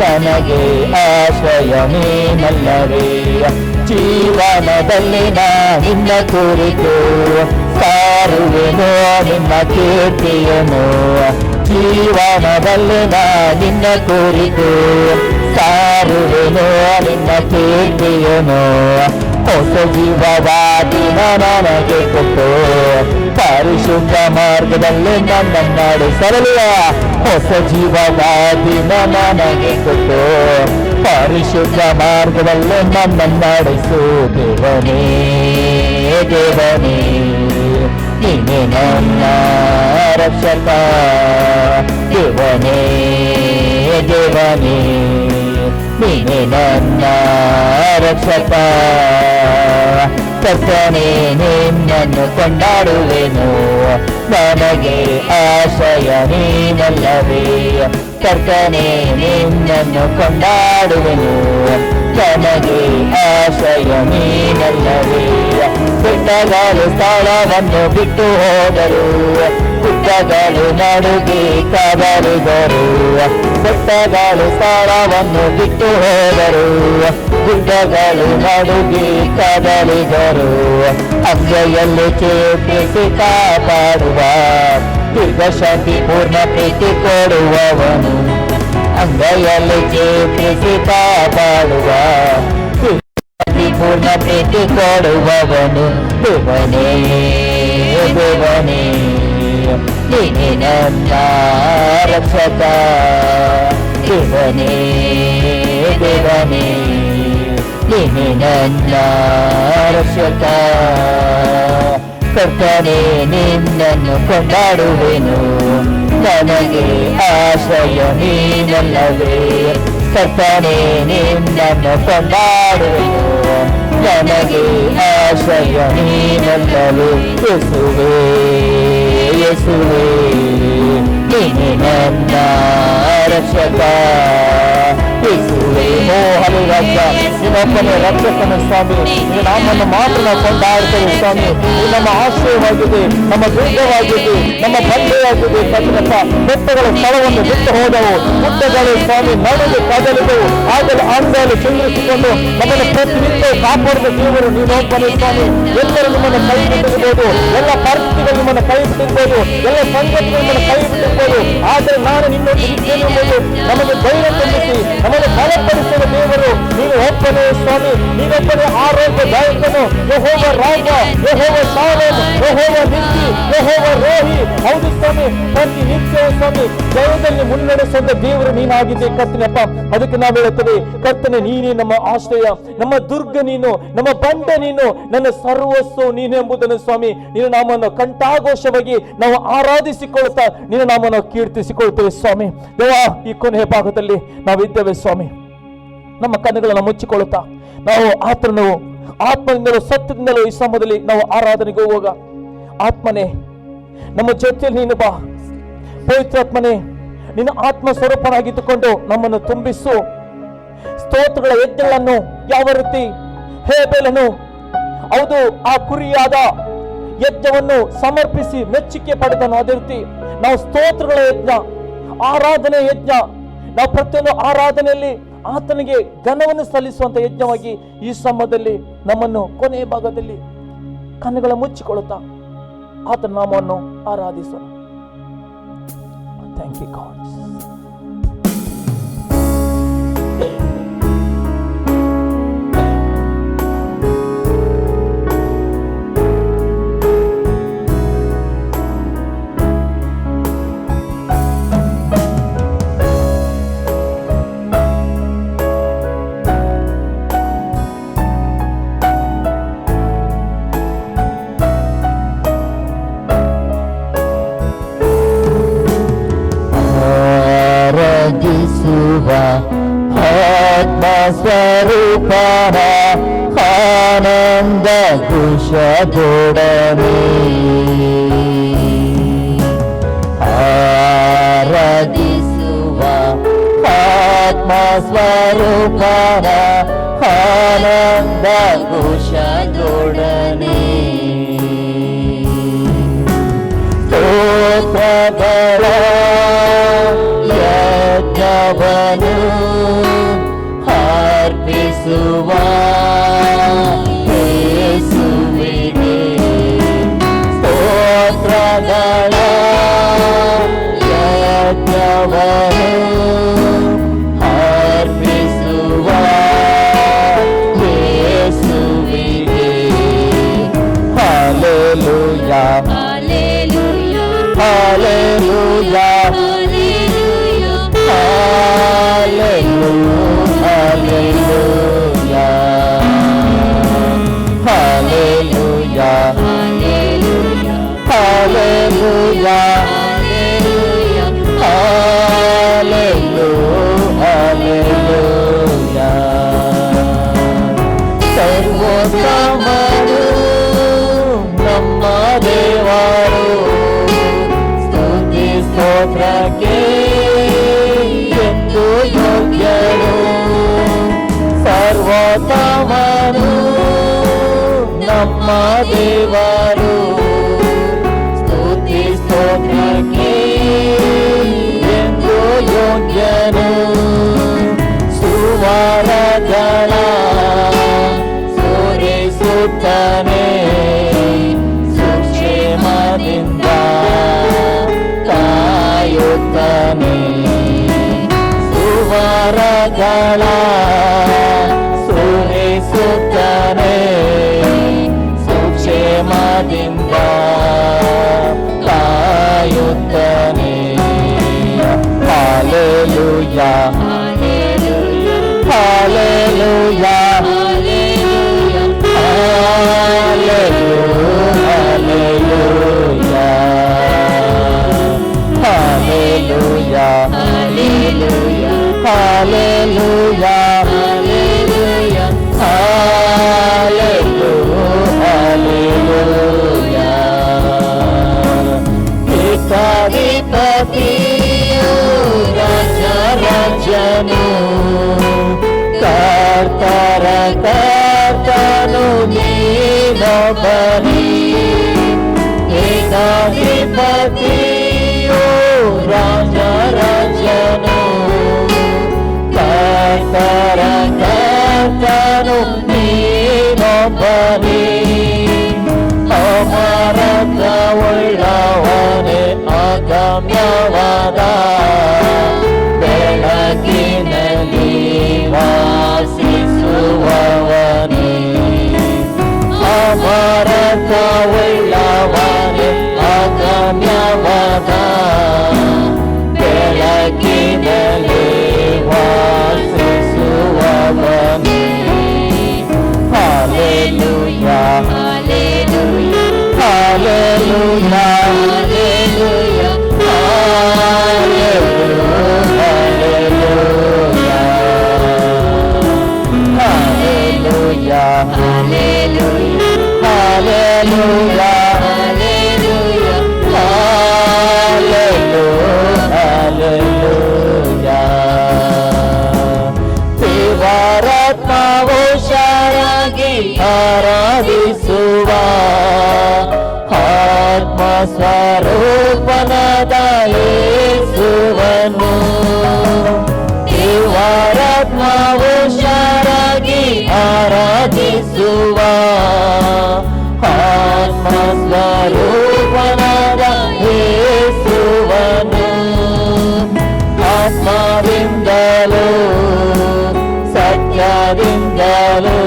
ನನಗೆ ಆಶ್ರಯ ನೀನಲ್ಲವೀಯ ಜೀವನದಲ್ಲಿ ನಾ ನಿನ್ನ ಕುರಿತು ಸಾರುವೆನು ನಿನ್ನ ಕೀರ್ತಿಯನು ಜೀವನದಲ್ಲಿ ನಾ ನಿನ್ನ ಕುರಿತು ಸಾರುವೆನು ನಿನ್ನ ಕೀರ್ತಿಯನು ಹೊಸ ಜೀವವಾಗಿ ನನಗೆ ಕೊಟ್ಟು ಪರಿಶುದ್ಧ ಮಾರ್ಗದಲ್ಲಿ ನನ್ನ ನಡೆಸಲಿಯ ಹೊಸ ಜೀವವಾಗಿ ನನಗೆ ಕೊಟ್ಟು ಪರಿಶುದ್ಧ ಮಾರ್ಗದಲ್ಲಿ ನನ್ನ ನಡೆಸು ದೇವನೇ ದೇವನೇ ನೀನೇ ನನ್ನ ರಕ್ಷಕ ದೇವನೇ ದೇವನೇ ನೀನೇ ನನ್ನ ರಕ್ಷಕ ಕರ್ತನೇ ನಿನ್ನನ್ನು ಕೊಂಡಾಡುವೆನು ನನಗೆ ಆಶ್ರಯ ನೀನಲ್ಲವೀಯ ಕರ್ತನೇ ನಿನ್ನನ್ನು ಕೊಂಡಾಡುವೆನು ನನಗೆ ಆಶ್ರಯ ನೀನಲ್ಲವೀಯ ಬೆಟ್ಟಗಳು ಸ್ಥಳವನ್ನು ಬಿಟ್ಟು ಹೋದರು ಗುಡ್ಡಗಳು ನಡುಗಿ ಕದಲಿದರು ಬೆಟ್ಟಗಳು ಸ್ಥಳವನ್ನು ಬಿಟ್ಟು ಹೋದರು ಗುಡ್ಡಗಳು ನಡುಗಿ ಕದಲಿದರು ಅಂಗೈಯಲ್ಲಿ ಚೇತಿಸಿ ಕಾಪಾಡುವ ಶಾಂತಿ ಪೂರ್ಣ ಪ್ರೀತಿ ಕೊಡುವವನು ಅಂಗೈಯಲ್ಲಿ ಚೇತಿಸಿ ಕಾಪಾಡುವ ಪೂರ್ಣ ಪ್ರೀತಿ ಕೊಡುವವನು ದೇವನೇ ದೇವನೇ ನೀನೇ ನನ್ನ ರಕ್ಷಕ ದೇವನೇ ದೇವನೇ ನೀನೇ ನನ್ನ ರಕ್ಷಕ ಕರ್ತನೇ ನಿನ್ನನ್ನು ಕೊಂಡಾಡುವೆನು ನನಗೆ ಆಶ್ರಯ ನೀನಲ್ಲವೇ ಕರ್ತನೇ ನಿನ್ನನ್ನು ಕೊಂಡಾಡುವೆನು ನನಗೆ ಆಶ್ರಯ ನೀನಲ್ಲವೇ ಯೇಸುವೇ ಯೇಸುವೇ ನೀನೇ ನನ್ನ ರಕ್ಷಕ ಯೇಸುವೇ ಹಲ್ಲೆಲೂಯಾ ನಿನ್ನೊಬ್ಬನೇ ರಕ್ಷಕನ ಸ್ವಾಮಿ ನಿನ್ನ ನಾಮವನ್ನು ಮಾತ್ರ ನಾವು ಕೊಂಡಾಡ್ತೇವೆ ಸ್ವಾಮಿ ಇದು ನಮ್ಮ ಆಶ್ರಯವಾಗಿದೆ ನಮ್ಮ ದುರ್ಗವಾಗಿದೆ ನಮ್ಮ ಬಂಡೆಯಾಗಿದೆ ಕರ್ತನಪ್ಪ ಬೆಟ್ಟಗಳ ಸ್ಥಳವನ್ನು ಬಿಟ್ಟು ಹೋದವು ಗುಡ್ಡಗಳು ಸ್ವಾಮಿ ನಡುವೆ ಕದಲಿದವು ಆಗಲು ಅಂಗಲು ಚಂದ್ರಿಸಿಕೊಂಡು ನಮ್ಮನ್ನು ಪ್ರತಿನಿತ್ಯ ಕಾಪಾಡಿದ ದೇವರು ನೀನೊಬ್ಬನೇ ಸ್ವಾಮಿ ಎಲ್ಲರೂ ನಿಮ್ಮನ್ನು ಕೈ ಬಿಟ್ಟಿರ್ಬೋದು ಎಲ್ಲ ಪರಿಸ್ಥಿತಿಗಳು ನಿಮ್ಮನ್ನು ಕೈ ಬಿಟ್ಟಿರ್ಬೋದು ಎಲ್ಲ ಸಂಗತಿಗಳು ನಿಮ್ಮನ್ನು ಕೈ ಬಿಟ್ಟಿರ್ಬೋದು ಆದರೆ ನಾನು ನಿನ್ನೊಂದಿಗೆ ಇದ್ದೇನೆ ಎಂಬುದು ನಮಗೆ ಧೈರ್ಯ ತುಂಬಿಸಿ ನಮ್ಮ ಕರ್ತನೆ ಬಲಪಡಿಸುವ ದೇವರು ನೀನು ಒಬ್ಬನೇ ಸ್ವಾಮಿ, ನೀನೊಬ್ಬನೇ ಆರೋಗ್ಯದಾಯಕನು. ಯೆಹೋವ ರಾಮ, ಯೆಹೋವ ಶಾಲೋಮ್, ಯೆಹೋವ ನಿತ್ಯ, ಯೆಹೋವ ರೋಹಿ. ಹೌದು ಸ್ವಾಮಿ, ಪ್ರತಿ ನಿತ್ಯವೂ ಸ್ವಾಮಿ ಜಯದಲ್ಲಿ ಮುನ್ನಡೆಸುವಂತ ದೇವರು ನೀನಾಗಿದೆ ಕರ್ತನೆಪ್ಪ. ಅದಕ್ಕೆ ನಾವು ಹೇಳುತ್ತೇವೆ ಕರ್ತನೆ, ನೀನೇ ನಮ್ಮ ಆಶ್ರಯ, ನಮ್ಮ ದುರ್ಗ ನೀನು, ನಮ್ಮ ಬಂಡೆ ನೀನು, ನನ್ನ ಸರ್ವಸ್ವ ನೀನು ಎಂಬುದನ್ನು ಸ್ವಾಮಿ ನೀನು ನಾಮವನ್ನು ಕಂಠಾಘೋಷವಾಗಿ ನಾವು ಆರಾಧಿಸಿಕೊಳ್ಳುತ್ತಾ ನೀನು ನಾಮವನ್ನು ಕೀರ್ತಿಸಿಕೊಳ್ಳುತ್ತೇವೆ ಸ್ವಾಮಿ. ದೇವಾ, ಈ ಕೊನೆಯ ಭಾಗದಲ್ಲಿ ನಾವಿದ್ದೇವೆ ಸ್ವಾಮಿ. ನಮ್ಮ ಕಣ್ಣುಗಳನ್ನು ಮುಚ್ಚಿಕೊಳ್ಳುತ್ತಾ ನಾವು ಆತನನ್ನು ಆತ್ಮದಿಂದಲೂ ಸತ್ಯದಿಂದಲೂ ಈ ಸಮಯದಲ್ಲಿ ನಾವು ಆರಾಧನೆಗೆ ಹೋಗುವಾಗ, ಆತ್ಮನೇ ನಮ್ಮ ಜೊತೆಯಲ್ಲಿ ನೀನು ಬಾ. ಪವಿತ್ರಾತ್ಮನೇ, ನಿನ್ನ ಆತ್ಮ ಸ್ವರೂಪನಾಗಿದ್ದುಕೊಂಡು ನಮ್ಮನ್ನು ತುಂಬಿಸು. ಸ್ತೋತ್ರಗಳ ಯಜ್ಞಗಳನ್ನು ಯಾವ ರೀತಿ ಹೇಬೇಲನು ಹೌದು ಆ ಕುರಿಯಾದ ಯಜ್ಞವನ್ನು ಸಮರ್ಪಿಸಿ ಮೆಚ್ಚುಗೆ ಪಡೆದನು, ಅದೇ ರೀತಿ ನಾವು ಸ್ತೋತ್ರಗಳ ಯಜ್ಞ, ಆರಾಧನೆ ಯಜ್ಞ, ನಾವು ಪ್ರತಿಯೊಂದು ಆರಾಧನೆಯಲ್ಲಿ ಆತನಿಗೆ ಘನವನ್ನು ಸಲ್ಲಿಸುವಂತ ಯಜ್ಞವಾಗಿ ಈ ಸಮಯದಲ್ಲಿ ನಮ್ಮನ್ನು ಕೊನೆಯ ಭಾಗದಲ್ಲಿ ಕಣ್ಣುಗಳ ಮುಚ್ಚಿಕೊಳ್ಳುತ್ತಾ ಆತನ ನಾಮವನ್ನು ಆರಾಧಿಸೋಣ. Thank you god. ಆತ್ಮ ಸ್ವರೂಪನ ಆನಂದ ಕುಶದೊಡನೆ ಆರಾಧಿಸುವ ಆತ್ಮ ಸ್ವರೂಪನ ಆನಂದ ಕುಶದೊಡನೆ ಸ್ತೋತ್ರಗಳ ಯಜ್ಞವನ್ನು ಅರ್ಪಿಸುವ ಯೇಸುವಿಗೆ ಸ್ತೋತ್ರಗಳ ಯಜ್ಞವನ್ನು ಅರ್ಪಿಸುವ ಯೇಸುವಿಗೆ hallelujah hallelujah hallelujah Hallelujah, hallelujah, hallelujah. ಸರ್ವೋತ್ತಮನು ನಮ್ಮ ದೇವರು, ಸ್ತುತಿ ಸ್ತೋತ್ರಕ್ಕೆ ಎಂದು ಯೋಗ್ಯನು. ಸರ್ವೋತ್ತಮನು ನಮ್ಮ ದೇವರು, ಸ್ತುತಿ ಸ್ತೋತ್ರಕ್ಕೆ ಎಂದು ಯೋಗ್ಯನು. ಸುವರಗಳ ಸುರಿಸುತ್ತಾನೆ, ಸುಕ್ಷೇಮದಿಂದ ಕಾಯುತ್ತಾನೆ. ಸುವರಗಳ ಸುರಿಸುತ್ತಾನೆ, ಸುಕ್ಷೇಮದಿಂದ ಕಾಯುತ್ತಾನೆ. Hallelujah, hallelujah, hallelujah, hallelujah, hallelujah, hallelujah, hallelujah. ಏಕಾಧಿಪತಿಯು ರಾಜ ರಾಜನು, ಕರ್ತರ ಕರ್ತನು ನೀನೊಬ್ಬನೇ. ಏಕಾಧಿಪತಿಯು ರಾಜ ರಾಜನು, ಕರ್ತರ ಕರ್ತನು ನೀನೊಬ್ಬನೇ. ಅಮರತ್ವವುಳ್ಳವನೇ, ಅಗಮ್ಯವಾದ ಬೆಳಕಿನಲ್ಲಿ ಸರ್ವಶಕ್ತವುಳ್ಳವನೇ ಅಗಮ್ಯವಾದ ಬೆಳಕಿನಲ್ಲಿ ವಾಸಿಸುವವನೇ. ಹಾಲೆಲೂಯಾ ಹಾಲೆಲೂಯಾ ಹಾಲೆಲೂಯಾ ದೇವರಾತ್ಮವು ಶರಾಗಿ ಆರಾಧಿಸುವ ಆತ್ಮ ಸ್ವರೂಪನಾದ ಯೇಸುವನು. ದೇವರಾತ್ಮವು ಶರಾಗಿ ಆರಾಧಿಸುವ ಆತ್ಮ ಸ್ವರೂಪನಾದ ಯೇಸುವನು. ಆತ್ಮದಿಂದಲೂ ಸತ್ಯದಿಂದಲೂ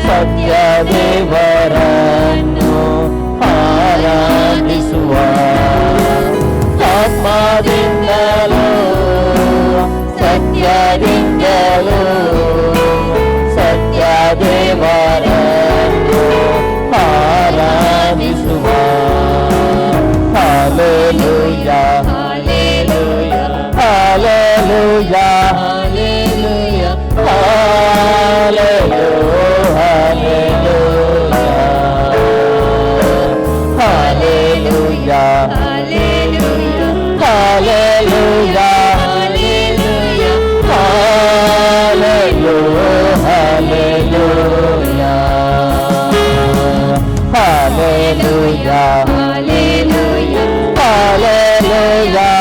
ಸತ್ಯ ದೇವರನ್ನು ಆರಾಧಿಸುವ. ಆತ್ಮದಿಂದಲೂ ಸತ್ಯದಿಂದಲೂ ಸತ್ಯ ದೇವರನ್ನು ಆರಾಧಿಸುವ. Hallelujah hallelujah hallelujah hallelujah hallelujah hallelujah Hallelujah, hallelujah, hallelujah,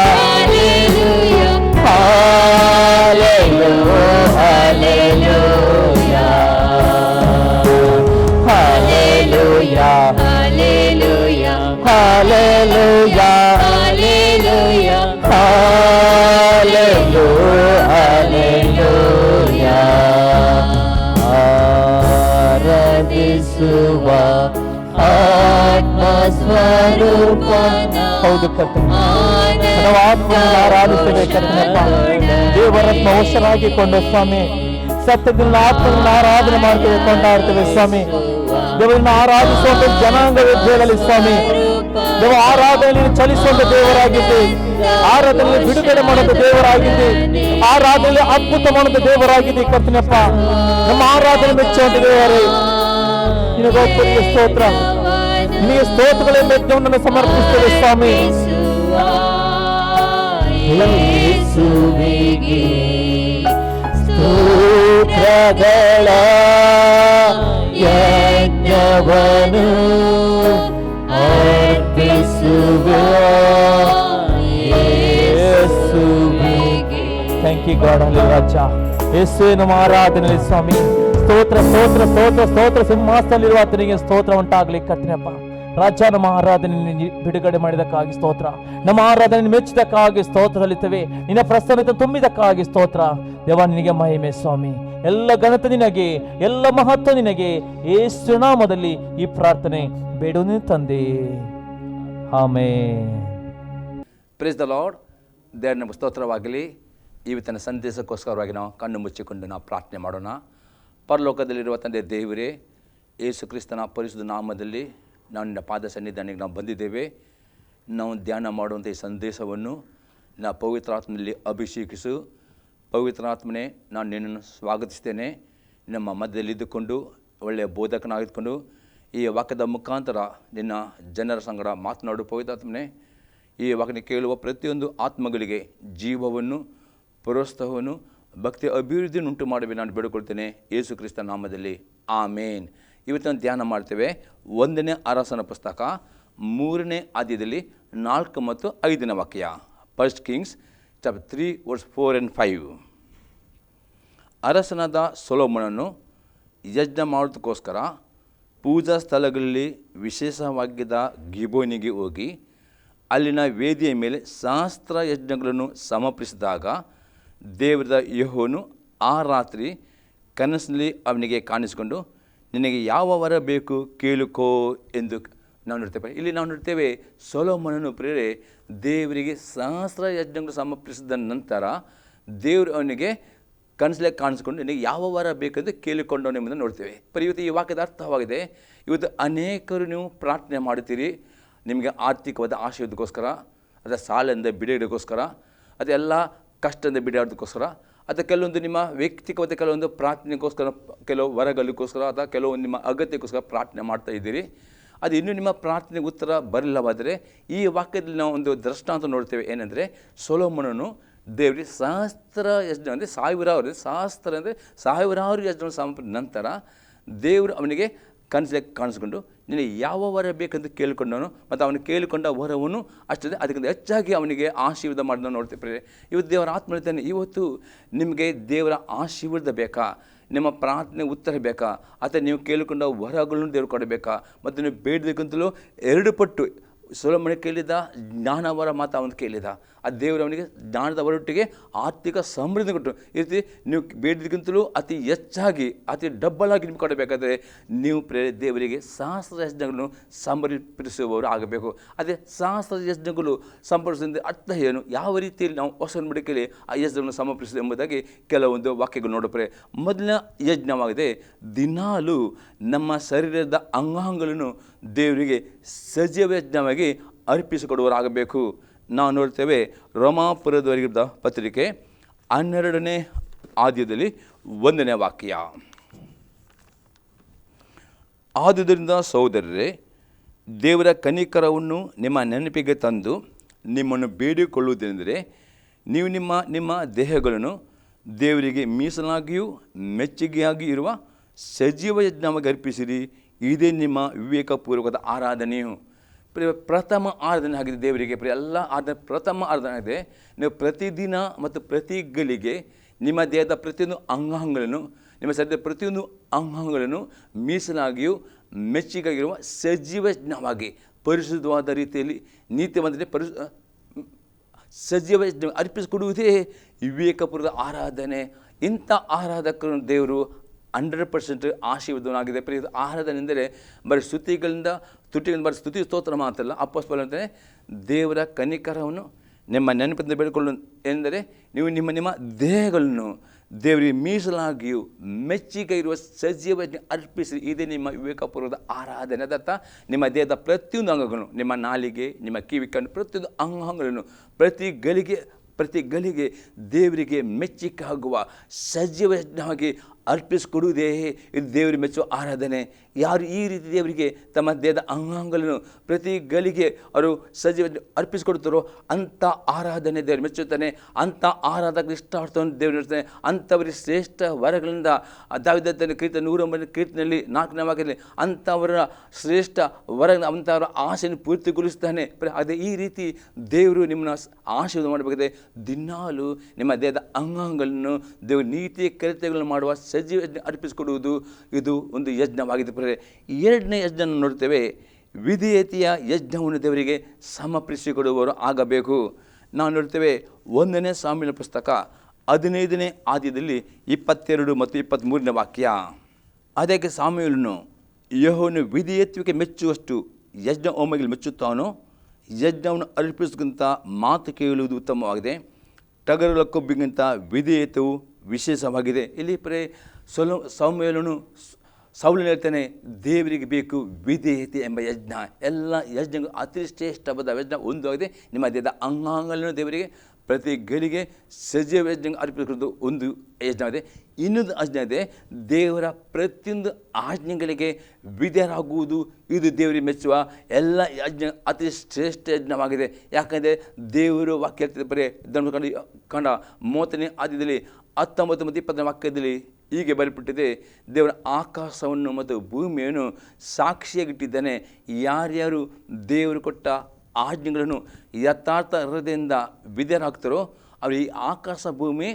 hallelujah, hallelujah, hallelujah, hallelujah. ಆರಾಧಿಸುವ ಆತ್ಮ ಸ್ವರೂಪನ. ಹೌದು ಕರ್ತನೆ, ನಾವು ಆತ್ಮವನ್ನು ಆರಾಧಿಸಬೇಕು ಕರ್ತನಪ್ಪ. ದೇವರತ್ನ ವಶರಾಗಿಕೊಂಡು ಸ್ವಾಮಿ ಸತ್ಯದಿಂದ ಆತ್ಮವನ್ನು ಆರಾಧನೆ ಮಾಡ್ತೇವೆ, ಕೊಂಡಾಡ್ತೇವೆ ಸ್ವಾಮಿ. ದೇವರನ್ನು ಆರಾಧಿಸುವಂತ ಜನಾಂಗವೇ ಜೇಲಲ್ಲಿ ಸ್ವಾಮಿ. ದೇವ ಆರಾಧನೆಯಲ್ಲಿ ಚಲಿಸುವಂತ ದೇವರಾಗಿದ್ದೆ, ಆರಾಧನೆಯಲ್ಲಿ ಬಿಡುಗಡೆ ಮಾಡುವಂತ ದೇವರಾಗಿದ್ದೆ, ಆರಾಧನೆಯಲ್ಲಿ ಅದ್ಭುತ ಮಾಡುವಂತ ದೇವರಾಗಿದೆ ಕರ್ತನಪ್ಪ. ನಮ್ಮ ಆರಾಧನೆ ಮೆಚ್ಚುವಂತ ದೇವರೇ, ನಿನಗೊಬ್ಬರಿಗೆ ಸ್ತೋತ್ರ, ನಿನಗೆ ಸ್ತೋತ್ರಗಳೆಂಬ ಯಜ್ಞವನ್ನು ಸಮರ್ಪಿಸ್ತೇವೆ ಸ್ವಾಮಿ. ಯೇಸುವಿಗೆ ಸ್ತೋತ್ರಗಳ ಯಜ್ಞವನ್ನು ಅರ್ಪಿಸುವೆ ಯೇಸುವಿಗೆ. Thank you god. ರಾಜ ಯೇಸುವೆ ನಮ್ಮ ಆರಾಧನೆಯಲ್ಲಿ ಸ್ವಾಮಿ ಸ್ತೋತ್ರ ಸ್ತೋತ್ರ ಸ್ತೋತ್ರ ಸ್ತೋತ್ರ. ಸಿಂಹಾಸನದಲ್ಲಿರುವ ಆತನಿಗೆ ಸ್ತೋತ್ರ ಉಂಟಾಗಲಿ ಕರ್ತನಪ್ಪ. ರಾಜ ನಮ್ಮ ಆರಾಧನೆ ಬಿಡುಗಡೆ ಮಾಡಿದಕ್ಕಾಗಿ ಸ್ತೋತ್ರ, ನಮ್ಮ ಆರಾಧನೆ ಮೆಚ್ಚಿದಕ್ಕಾಗಿ ಸ್ತೋತ್ರ ಸಲ್ಲಿಸುತ್ತೇವೆ. ನಿನ್ನ ಪ್ರಸನ್ನತೆ ತುಂಬಿದಕ್ಕಾಗಿ ಸ್ತೋತ್ರ ದೇವ, ನಿನಗೆ ಮಹಿಮೆ ಸ್ವಾಮಿ. ಎಲ್ಲ ಘನತೆ ನಿನಗೆ, ಎಲ್ಲ ಮಹತ್ವ ನಿನಗೆ. ಯೇಸು ನಾಮದಲ್ಲಿ ಈ ಪ್ರಾರ್ಥನೆ ಬೇಡುವೆ ತಂದೆ, ಆಮೆನ್. Praise the lord. ದೇವರ ಸ್ತೋತ್ರವಾಗಲಿ. ಇವತ್ತಿನ ಸಂದೇಶಕ್ಕೋಸ್ಕರವಾಗಿ ನಾವು ಕಣ್ಣು ಮುಚ್ಚಿಕೊಂಡು ನಾವು ಪ್ರಾರ್ಥನೆ ಮಾಡೋಣ. ಪರಲೋಕದಲ್ಲಿರುವ ತಂದೆ ದೇವರೇ, ಯೇಸು ಕ್ರಿಸ್ತನ ಪರಿಶುದ್ಧ ನಾಮದಲ್ಲಿ ನಾವು ನಿನ್ನ ಪಾದ ಸನ್ನಿಧಾನಕ್ಕೆ ನಾವು ಬಂದಿದ್ದೇವೆ. ನಾವು ಧ್ಯಾನ ಮಾಡುವಂಥ ಈ ಸಂದೇಶವನ್ನು ನಾವು ಪವಿತ್ರಾತ್ಮನಲ್ಲಿ ಅಭಿಷೇಕಿಸು. ಪವಿತ್ರಾತ್ಮನೇ, ನಾನು ನಿನ್ನನ್ನು ಸ್ವಾಗತಿಸ್ತೇನೆ. ನಮ್ಮ ಮಧ್ಯದಲ್ಲಿದ್ದುಕೊಂಡು ಒಳ್ಳೆಯ ಬೋಧಕನಾಗಿದ್ದುಕೊಂಡು ಈ ವಾಕ್ಯದ ಮುಖಾಂತರ ನಿನ್ನ ಜನರ ಸಂಗಡ ಮಾತನಾಡು. ಪವಿತ್ರಾತ್ಮನೇ, ಈ ವಾಕ್ಯ ಕೇಳುವ ಪ್ರತಿಯೊಂದು ಆತ್ಮಗಳಿಗೆ ಜೀವವನ್ನು, ಪ್ರೋತ್ಸಾಹವನ್ನು, ಭಕ್ತಿ ಅಭಿವೃದ್ಧಿಯನ್ನು ಉಂಟು ಮಾಡಬೇಕು ನಾನು ಬೇಡಿಕೊಳ್ತೇನೆ ಯೇಸು ಕ್ರಿಸ್ತ ನಾಮದಲ್ಲಿ, ಆಮೇನ್. ಇವತ್ತು ಧ್ಯಾನ ಮಾಡ್ತೇವೆ 1ನೇ ಅರಸನ ಪುಸ್ತಕ 3ನೇ ಅಧ್ಯಾಯದಲ್ಲಿ 4 ಮತ್ತು 5ನೇ ವಾಕ್ಯ. 1 Kings chapter 3 verse 4 and 5. ಅರಸನಾದ ಸೊಲೊಮೋನನು ಯಜ್ಞ ಮಾಡೋದಕ್ಕೋಸ್ಕರ ಪೂಜಾ ಸ್ಥಳಗಳಲ್ಲಿ ವಿಶೇಷವಾಗಿದ್ದ ಗಿಬೋನಿಗೆ ಹೋಗಿ ಅಲ್ಲಿನ ವೇದಿಯ ಮೇಲೆ ಸಹಸ್ರ ಯಜ್ಞಗಳನ್ನು ಸಮರ್ಪಿಸಿದಾಗ ದೇವರ ಯೆಹೋವನು ಆ ರಾತ್ರಿ ಕನಸಿನಲ್ಲಿ ಅವನಿಗೆ ಕಾಣಿಸಿಕೊಂಡು, ನಿನಗೆ ಯಾವ ವರ ಬೇಕು ಕೇಳುಕೋ ಎಂದು ನಾವು ನೋಡ್ತೇವೆ. ಇಲ್ಲಿ ನಾವು ನೋಡ್ತೇವೆ ಸೊಲೊಮೋನನು ಪ್ರೇರೆ ದೇವರಿಗೆ ಸಹಸ್ರ ಯಜ್ಞಗಳು ಸಮರ್ಪಿಸಿದ ನಂತರ ದೇವರು ಅವನಿಗೆ ಕನಸಲೆ ಕಾಣಿಸ್ಕೊಂಡು ನಿನಗೆ ಯಾವ ವರ ಬೇಕೆಂದು ಕೇಳಿಕೊಂಡವನು ಎಂಬುದನ್ನು ನೋಡ್ತೇವೆ. ಇವತ್ತು ಈ ವಾಕ್ಯದ ಅರ್ಥವಾಗಿದೆ. ಇವತ್ತು ಅನೇಕರು ನೀವು ಪ್ರಾರ್ಥನೆ ಮಾಡುತ್ತೀರಿ, ನಿಮಗೆ ಆರ್ಥಿಕವಾದ ಆಶೀರ್ವಾದಕ್ಕೋಸ್ಕರ, ಅಥವಾ ಸಾಲದಿಂದ ಬಿಡುಗಡೆಗೋಸ್ಕರ, ಅದೆಲ್ಲ ಕಷ್ಟದಿಂದ ಬಿಡುಗಡೆಗೋಸ್ಕರ, ಅಥವಾ ಕೆಲವೊಂದು ನಿಮ್ಮ ವ್ಯಕ್ತಿಗತ ಕೆಲವೊಂದು ಪ್ರಾರ್ಥನೆಗೋಸ್ಕರ, ಕೆಲವು ವರಗಳಿಗೋಸ್ಕರ, ಅಥವಾ ಕೆಲವೊಂದು ನಿಮ್ಮ ಅಗತ್ಯಕ್ಕೋಸ್ಕರ ಪ್ರಾರ್ಥನೆ ಮಾಡ್ತಾ ಇದ್ದೀರಿ. ಅದು ಇನ್ನೂ ನಿಮ್ಮ ಪ್ರಾರ್ಥನೆಗೆ ಉತ್ತರ ಬರಲಿಲ್ಲವಾದರೆ ಈ ವಾಕ್ಯದಲ್ಲಿ ನಾವು ಒಂದು ದೃಷ್ಟಾಂತ ನೋಡ್ತೇವೆ. ಏನಂದರೆ ಸೊಲೊಮೋನನು ದೇವರಿಗೆ ಸಹಸ್ರ ಯಜ್ಞ ಅಂದರೆ ಸಹಸ್ರ ಅಂದರೆ ಸಾವಿರಾರು ಯಜ್ಞ ಸಮರ್ಪಣೆ ನಂತರ ದೇವರು ಅವನಿಗೆ ಕನಸಲ್ಲಿ ಕಾಣಿಸ್ಕೊಂಡು ನಿನಗೆ ಯಾವ ವರ ಬೇಕಂತ ಕೇಳಿಕೊಂಡವನು, ಮತ್ತು ಅವನು ಕೇಳಿಕೊಂಡ ವರವನ್ನು ಅಷ್ಟೇ ಅದಕ್ಕಿಂತ ಹೆಚ್ಚಾಗಿ ಅವನಿಗೆ ಆಶೀರ್ವಾದ ಮಾಡೋದನ್ನು ನೋಡ್ತೇವೆ. ಇವತ್ತು ದೇವರ ಆತ್ಮ ಹೇಳ್ತಾನೆ, ಇವತ್ತು ನಿಮಗೆ ದೇವರ ಆಶೀರ್ವಾದ ಬೇಕಾ, ನಿಮ್ಮ ಪ್ರಾರ್ಥನೆ ಉತ್ತರ ಬೇಕಾ, ಅಥವಾ ನೀವು ಕೇಳಿಕೊಂಡ ವರಗಳನ್ನು ದೇವರು ಕೊಡಬೇಕಾ, ಮತ್ತು ನೀವು ಬೇಡಬೇಕಂತಲೂ 2 ಪಟ್ಟು ಸೊಲೊಮೋನ ಕೇಳಿದ ಜ್ಞಾನವರ ಮಾತು ಅವನು ಕೇಳಿದ. ಆ ದೇವರು ಅವನಿಗೆ ಜ್ಞಾನದ ಹೊರೊಟ್ಟಿಗೆ ಆರ್ಥಿಕ ಸಮೃದ್ಧಿ ಕೊಟ್ಟು ಈ ರೀತಿ ನೀವು ಬೇಡದಕ್ಕಿಂತಲೂ ಅತಿ ಹೆಚ್ಚಾಗಿ ಅತಿ ಡಬ್ಬಲ್ ಆಗಿ ನಿಮ್ಗೆ ಕೊಡಬೇಕಾದ್ರೆ ನೀವು ದೇವರಿಗೆ ಸಹಸ್ರ ಯಜ್ಞಗಳನ್ನು ಸಮರ್ಪಿಸುವವರು ಆಗಬೇಕು. ಅದೇ ಸಹಸ್ರ ಯಜ್ಞಗಳು ಸಮರ್ಪಿಸಿದ ಅರ್ಥ ಏನು, ಯಾವ ರೀತಿಯಲ್ಲಿ ನಾವು ಹೊಸ ಒಡಂಬಡಿಕೆಯಲ್ಲಿ ಆ ಯಜ್ಞವನ್ನು ಸಮರ್ಪಿಸುವುದು ಎಂಬುದಾಗಿ ಕೆಲವೊಂದು ವಾಕ್ಯಗಳು ನೋಡಪ್ರೆ. ಮೊದಲನೇ ಯಜ್ಞವಾಗಿದೆ, ದಿನಾಲು ನಮ್ಮ ಶರೀರದ ಅಂಗಾಂಗಗಳನ್ನು ದೇವರಿಗೆ ಸಜೀವ ಯಜ್ಞವಾಗಿ ಅರ್ಪಿಸಿಕೊಡುವರಾಗಬೇಕು. ನಾವು ನೋಡ್ತೇವೆ ರೋಮಾಪುರದವರೆಗಿದ್ದ ಪತ್ರಿಕೆ 12ನೇ ಅಧ್ಯಾಯದಲ್ಲಿ 1ನೇ ವಾಕ್ಯ. ಆದುದರಿಂದ ಸಹೋದರರೇ, ದೇವರ ಕನಿಕರವನ್ನು ನಿಮ್ಮ ನೆನಪಿಗೆ ತಂದು ನಿಮ್ಮನ್ನು ಬೇಡಿಕೊಳ್ಳುವುದೆಂದರೆ ನೀವು ನಿಮ್ಮ ದೇಹಗಳನ್ನು ದೇವರಿಗೆ ಮೀಸಲಾಗಿಯೂ ಮೆಚ್ಚುಗೆಯಾಗಿ ಇರುವ ಸಜೀವ ಯಜ್ಞವಾಗಿ ಅರ್ಪಿಸಿರಿ, ಇದೇ ನಿಮ್ಮ ವಿವೇಕಪೂರ್ವಕದ ಆರಾಧನೆಯು. ಪ್ರಥಮ ಆರಾಧನೆ ಆಗಿದೆ ದೇವರಿಗೆ. ಎಲ್ಲ ಆರಾಧನೆ ಪ್ರಥಮ ಆರಾಧನೆ ಆಗಿದೆ. ನೀವು ಪ್ರತಿದಿನ ಮತ್ತು ಪ್ರತಿ ಗಳಿಗೆ ನಿಮ್ಮ ದೇಹದ ಪ್ರತಿಯೊಂದು ಅಂಗಾಂಗಗಳನ್ನು, ನಿಮ್ಮ ಶರೀರದ ಪ್ರತಿಯೊಂದು ಅಂಗಾಂಗಗಳನ್ನು ಮೀಸಲಾಗಿಯೂ ಮೆಚ್ಚುಗೆಯಾಗಿರುವ ಸಜೀವ ಯಜ್ಞವಾಗಿ ಪರಿಶುದ್ಧವಾದ ರೀತಿಯಲ್ಲಿ ನೀತಿವಂತನೇ ಸಜೀವ ಯಜ್ಞ ಅರ್ಪಿಸಿಕೊಡುವುದೇ ವಿವೇಕಪೂರ್ವಕ ಆರಾಧನೆ. ಇಂಥ ಆರಾಧಕರನ್ನು ದೇವರು 100% ಆಶೀರ್ವಾದವಾಗಿದೆ. ಆರಾಧನೆ ಎಂದರೆ ಬರೀ ಸ್ತುತಿಗಳಿಂದ ಬರೀ ಸ್ತುತಿ ಸ್ತೋತ್ರ ಮಾತ್ರ ಅಲ್ಲ. ಅಪೊಸ್ತಲರು ಅಂತಾರೆ ದೇವರ ಕನಿಕರವನ್ನು ನಿಮ್ಮ ನೆನಪಿಂದ ಬೇಡಿಕೊಳ್ಳು ಎಂದರೆ ನೀವು ನಿಮ್ಮ ದೇಹಗಳನ್ನು ದೇವರಿಗೆ ಮೀಸಲಾಗಿಯೂ ಮೆಚ್ಚುಗೆ ಇರುವ ಸಜೀವ ಅರ್ಪಿಸಿ, ಇದೇ ನಿಮ್ಮ ವಿವೇಕಪೂರ್ವದ ಆರಾಧನೆ. ಅದರ್ಥ ನಿಮ್ಮ ದೇಹದ ಪ್ರತಿಯೊಂದು ಅಂಗಗಳನ್ನು, ನಿಮ್ಮ ನಾಲಿಗೆ, ನಿಮ್ಮ ಕಿವಿ, ಕಣ್ಣು, ಪ್ರತಿಯೊಂದು ಅಂಗಾಂಗಗಳನ್ನು ಪ್ರತಿ ಗಳಿಗೆ ದೇವರಿಗೆ ಮೆಚ್ಚುಗೆ ಆಗುವ ಸಜೀವ ಯಜ್ಞವಾಗಿ ಅರ್ಪಿಸಿಕೊಡುವುದೇ ಇದು ದೇವರಿಗೆ ಮೆಚ್ಚುವ ಆರಾಧನೆ. ಯಾರು ಈ ರೀತಿ ದೇವರಿಗೆ ತಮ್ಮ ದೇಹದ ಅಂಗಾಂಗಗಳನ್ನು ಪ್ರತಿ ಗಳಿಗೆ ಅವರು ಸಜೀವ ಅರ್ಪಿಸಿಕೊಡುತ್ತಾರೋ ಅಂಥ ಆರಾಧನೆ ದೇವರು ಮೆಚ್ಚುತ್ತಾನೆ. ಅಂಥ ಆರಾಧಕ ಇಷ್ಟಾರ್ಥವನ್ನು ದೇವರು ಇರ್ತಾನೆ. ಅಂಥವರಿಗೆ ಶ್ರೇಷ್ಠ ವರಗಳಿಂದ ದಾವೀದನ ಕೀರ್ತನೆ 109 ಕೀರ್ತನೆಯಲ್ಲಿ 4ನೇ ವಾಕ್ಯದಲ್ಲಿ ಅಂಥವರ ಶ್ರೇಷ್ಠ ವರ, ಅಂಥವರ ಆಸೆಯನ್ನು ಪೂರ್ತಿಗೊಳಿಸ್ತಾನೆ. ಅದೇ ಈ ರೀತಿ ದೇವರು ನಿಮ್ಮನ್ನು ಆಶೀರ್ವಾದ ಮಾಡಬೇಕಾದ್ರೆ ದಿನಾಲು ನಿಮ್ಮ ದೇಹದ ಅಂಗಾಂಗಗಳನ್ನು ದೇವರು ನೀತಿಯ ಕೃತ್ಯಗಳನ್ನು ಮಾಡುವ ಸಜೀವ ಯಜ್ಞ ಅರ್ಪಿಸಿಕೊಡುವುದು ಇದು ಒಂದು ಯಜ್ಞವಾಗಿದೆ. 2ನೇ ಯಜ್ಞ ನೋಡ್ತೇವೆ, ವಿಧೇಯತೆಯ ಯಜ್ಞವನ್ನು ದೇವರಿಗೆ ಸಮರ್ಪಿಸಿಕೊಡುವವರು ಆಗಬೇಕು. ನಾವು ನೋಡ್ತೇವೆ 1ನೇ ಸಾಮುವೇಲನ ಪುಸ್ತಕ 15ನೇ ಅಧ್ಯಾಯದಲ್ಲಿ 22 ಮತ್ತು 23ನೇ ವಾಕ್ಯ. ಅದಕ್ಕೆ ಸಾಮುವೇಲನು ಯೆಹೋವನು ವಿಧೇಯತ್ವಕ್ಕೆ ಮೆಚ್ಚುವಷ್ಟು ಯಜ್ಞ ಹೋಮಗಳಿಗೆ ಮೆಚ್ಚುತ್ತಾನೋ, ಯಜ್ಞವನ್ನು ಅರ್ಪಿಸೋಕ್ಕಿಂತ ಮಾತು ಕೇಳುವುದು ಉತ್ತಮವಾಗಿದೆ, ಟಗರುಗಳ ಕೊಬ್ಬಿಗಿಂತ ವಿಧೇಯತೆಯು ವಿಶೇಷವಾಗಿದೆ. ಇಲ್ಲಿ ಸಾಮುವೇಲನು ಸೌಲನು ಹೇಳ್ತಾನೆ, ದೇವರಿಗೆ ಬೇಕು ವಿಧೇಯತೆ ಎಂಬ ಯಜ್ಞ. ಎಲ್ಲ ಯಜ್ಞಗಳು ಅತಿ ಶ್ರೇಷ್ಠವಾದ ಯಜ್ಞ ಒಂದು ಆಗಿದೆ. ನಿಮ್ಮ ದೇಹದ ಅಂಗಾಂಗಗಳನ್ನು ದೇವರಿಗೆ ಪ್ರತಿ ಗಳಿಗೆ ಸಜೀವ ಯಜ್ಞ ಅರ್ಪಿಸುವುದು ಒಂದು ಯಜ್ಞವಿದೆ. ಇನ್ನೊಂದು ಯಜ್ಞ ಇದೆ, ದೇವರ ಪ್ರತಿಯೊಂದು ಆಜ್ಞೆಗಳಿಗೆ ವಿಧೇಯರಾಗುವುದು. ಇದು ದೇವರಿಗೆ ಮೆಚ್ಚುವ ಎಲ್ಲ ಯಜ್ಞ ಅತಿ ಶ್ರೇಷ್ಠ ಯಜ್ಞವಾಗಿದೆ. ಯಾಕಂದರೆ ದೇವರು ವಾಕ್ಯ ಹೇಳ್ತಿದ್ದರೆ ಕಂಡ 30ನೇ ಅಧ್ಯಾಯದಲ್ಲಿ 19 ಮತ್ತು 20ನೇ ವಾಕ್ಯದಲ್ಲಿ ಹೀಗೆ ಬರೆಯಲ್ಪಟ್ಟಿದೆ, ದೇವರ ಆಕಾಶವನ್ನು ಮತ್ತು ಭೂಮಿಯನ್ನು ಸಾಕ್ಷಿಯಾಗಿಟ್ಟಿದ್ದಾನೆ. ಯಾರ್ಯಾರು ದೇವರು ಕೊಟ್ಟ ಆಜ್ಞೆಗಳನ್ನು ಯಥಾರ್ಥ ಹೃದಯದಿಂದ ವಿಧೇಯರಾಗ್ತಾರೋ ಅವರು ಈ ಆಕಾಶ ಭೂಮಿ